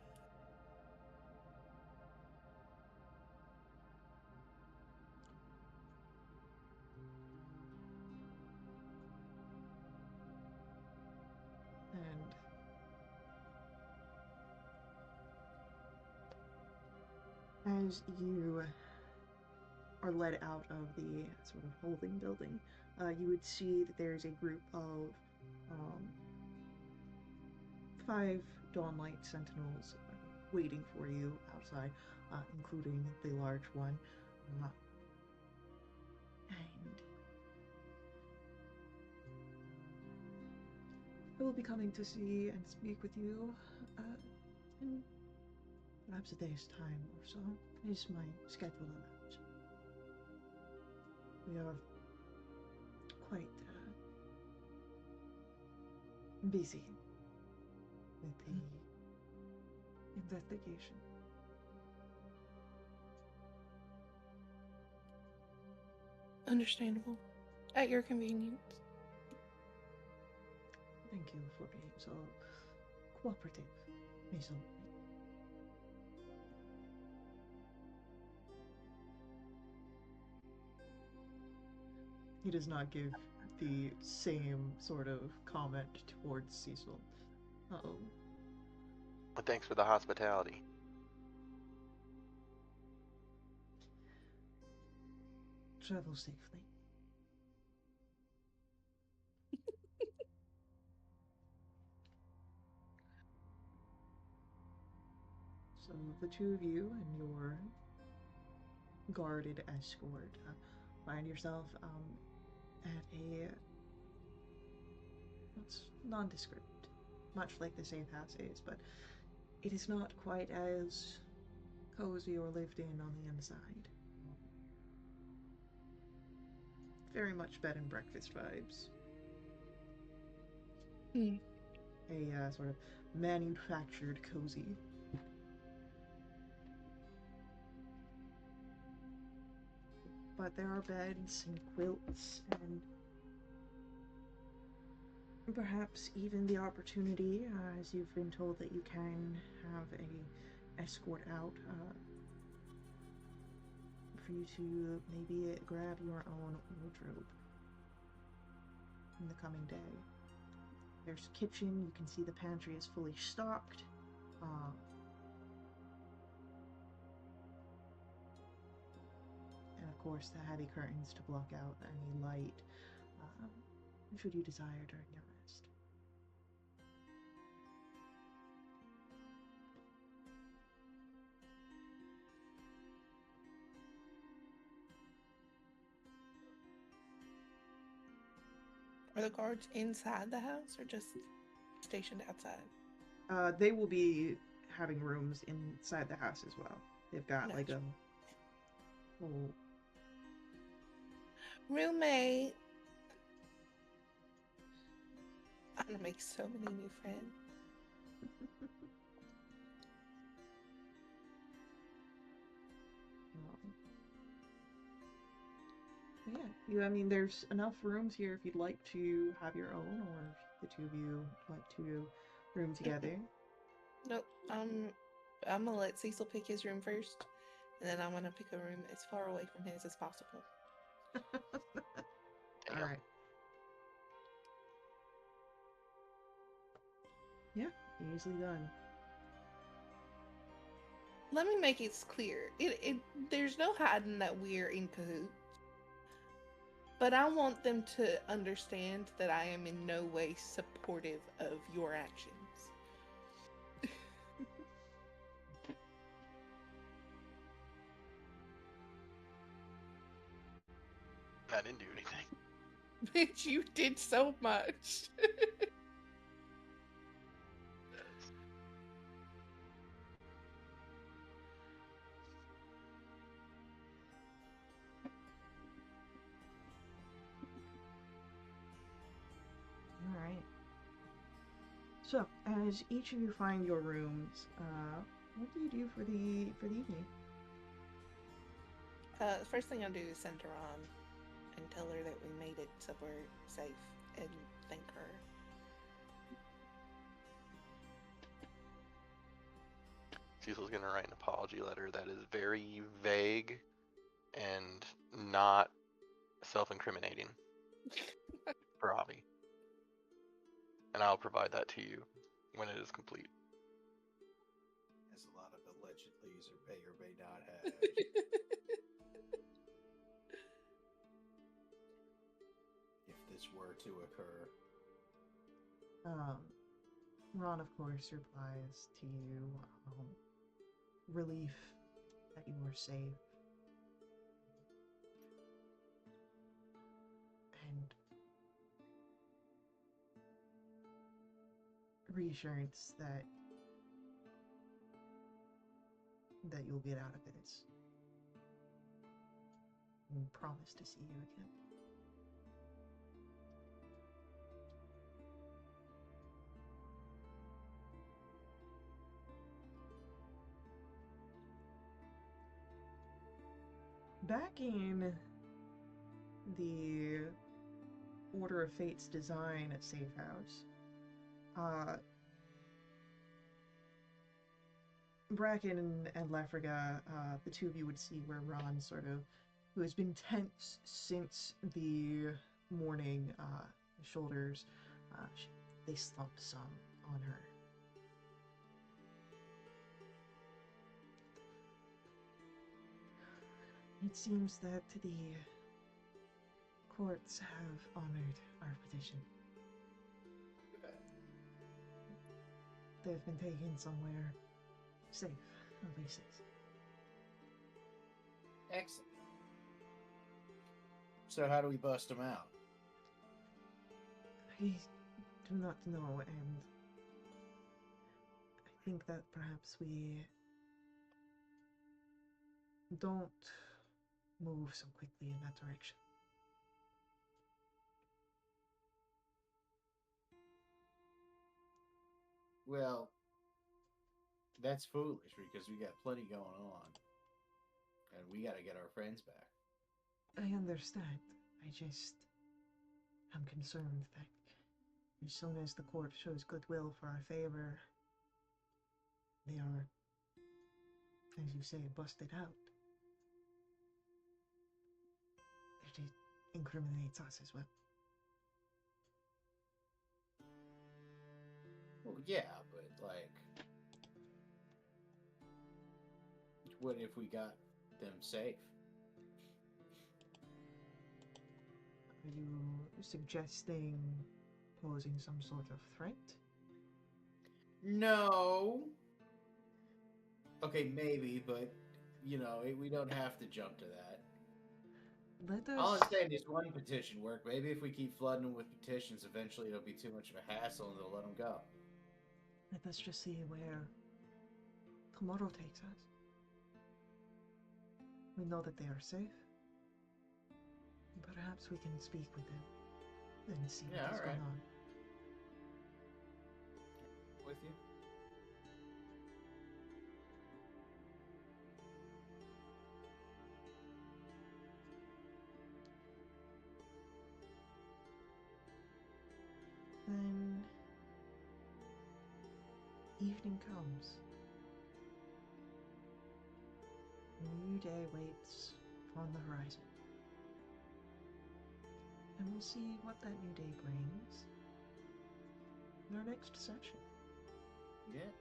[SPEAKER 1] as you are led out of the sort of holding building, you would see that there's a group of 5 Dawnlight Sentinels waiting for you outside, including the large one. And I will be coming to see and speak with you in perhaps a day's time or so. Is my schedule allowed? We are quite busy with the investigation.
[SPEAKER 3] Understandable. At your convenience.
[SPEAKER 1] Thank you for being so cooperative, Maison. He does not give the same sort of comment towards Cecil. Uh-oh.
[SPEAKER 2] But thanks for the hospitality.
[SPEAKER 1] Travel safely. So the two of you and your guarded escort find yourself at a it's nondescript, much like the safe house is, but it is not quite as cozy or lived in on the inside. Very much bed and breakfast vibes. A sort of manufactured cozy. But there are beds and quilts and perhaps even the opportunity, as you've been told that you can have a escort out, for you to maybe grab your own wardrobe in the coming day. There's a kitchen, you can see the pantry is fully stocked. And of course the heavy curtains to block out any light, should you desire during your rest.
[SPEAKER 3] Are the guards inside the house or just stationed outside?
[SPEAKER 1] They will be having rooms inside the house as well. They've got like a whole
[SPEAKER 3] roommate. I'm gonna make so many new friends.
[SPEAKER 1] Yeah, I mean, there's enough rooms here if you'd like to have your own, or if the two of you like to room together.
[SPEAKER 3] Nope. I'm gonna let Cecil pick his room first, and then I'm gonna pick a room as far away from his as possible.
[SPEAKER 1] All right. Yeah, easily done.
[SPEAKER 3] Let me make it clear. There's no hiding that we're in cahoots. But I want them to understand that I am in no way supportive of your actions.
[SPEAKER 2] I didn't do anything.
[SPEAKER 3] Bitch, you did so much.
[SPEAKER 1] Alright. So, as each of you find your rooms, what do you do for the evening?
[SPEAKER 3] The first thing I'll do is send her on and tell her that we made it so we're safe and thank her.
[SPEAKER 2] Cecil's gonna write an apology letter that is very vague and not self-incriminating for Avi. And I'll provide that to you when it is complete.
[SPEAKER 5] There's a lot of allegedlys may or may not have. If this were to occur.
[SPEAKER 1] Ron, of course, replies to you, relief that you were safe, and reassurance that you'll get out of this, and promise to see you again. Back in the Order of Fate's design at Safe House, Bracken and Lafriga, the two of you would see where Ron who has been tense since the morning, shoulders, they slumped some on her. It seems that the courts have honored our petition. They've been taken somewhere safe, Oasis.
[SPEAKER 5] Excellent. So how do we bust them out?
[SPEAKER 1] I do not know, and I think that perhaps we don't move so quickly in that direction.
[SPEAKER 5] Well, that's foolish because we got plenty going on. And we gotta get our friends back.
[SPEAKER 1] I understand. I'm concerned that as soon as the court shows goodwill for our favor, they are, as you say, busted out. It incriminates us as well.
[SPEAKER 5] Well, yeah, but like, what if we got them safe?
[SPEAKER 1] Are you suggesting posing some sort of threat?
[SPEAKER 5] No. Okay, maybe, but we don't have to jump to that.
[SPEAKER 1] Let
[SPEAKER 5] All
[SPEAKER 1] us...
[SPEAKER 5] I'm saying is one petition work. Maybe if we keep flooding them with petitions, eventually it'll be too much of a hassle and they'll let them go.
[SPEAKER 1] Let us just see where tomorrow takes us. We know that they are safe. Perhaps we can speak with them and see
[SPEAKER 5] Yeah,
[SPEAKER 1] what's going
[SPEAKER 5] alright.
[SPEAKER 1] on.
[SPEAKER 5] With you?
[SPEAKER 1] Then evening comes. A new day waits on the horizon. And we'll see what that new day brings in our next session.
[SPEAKER 5] Yeah.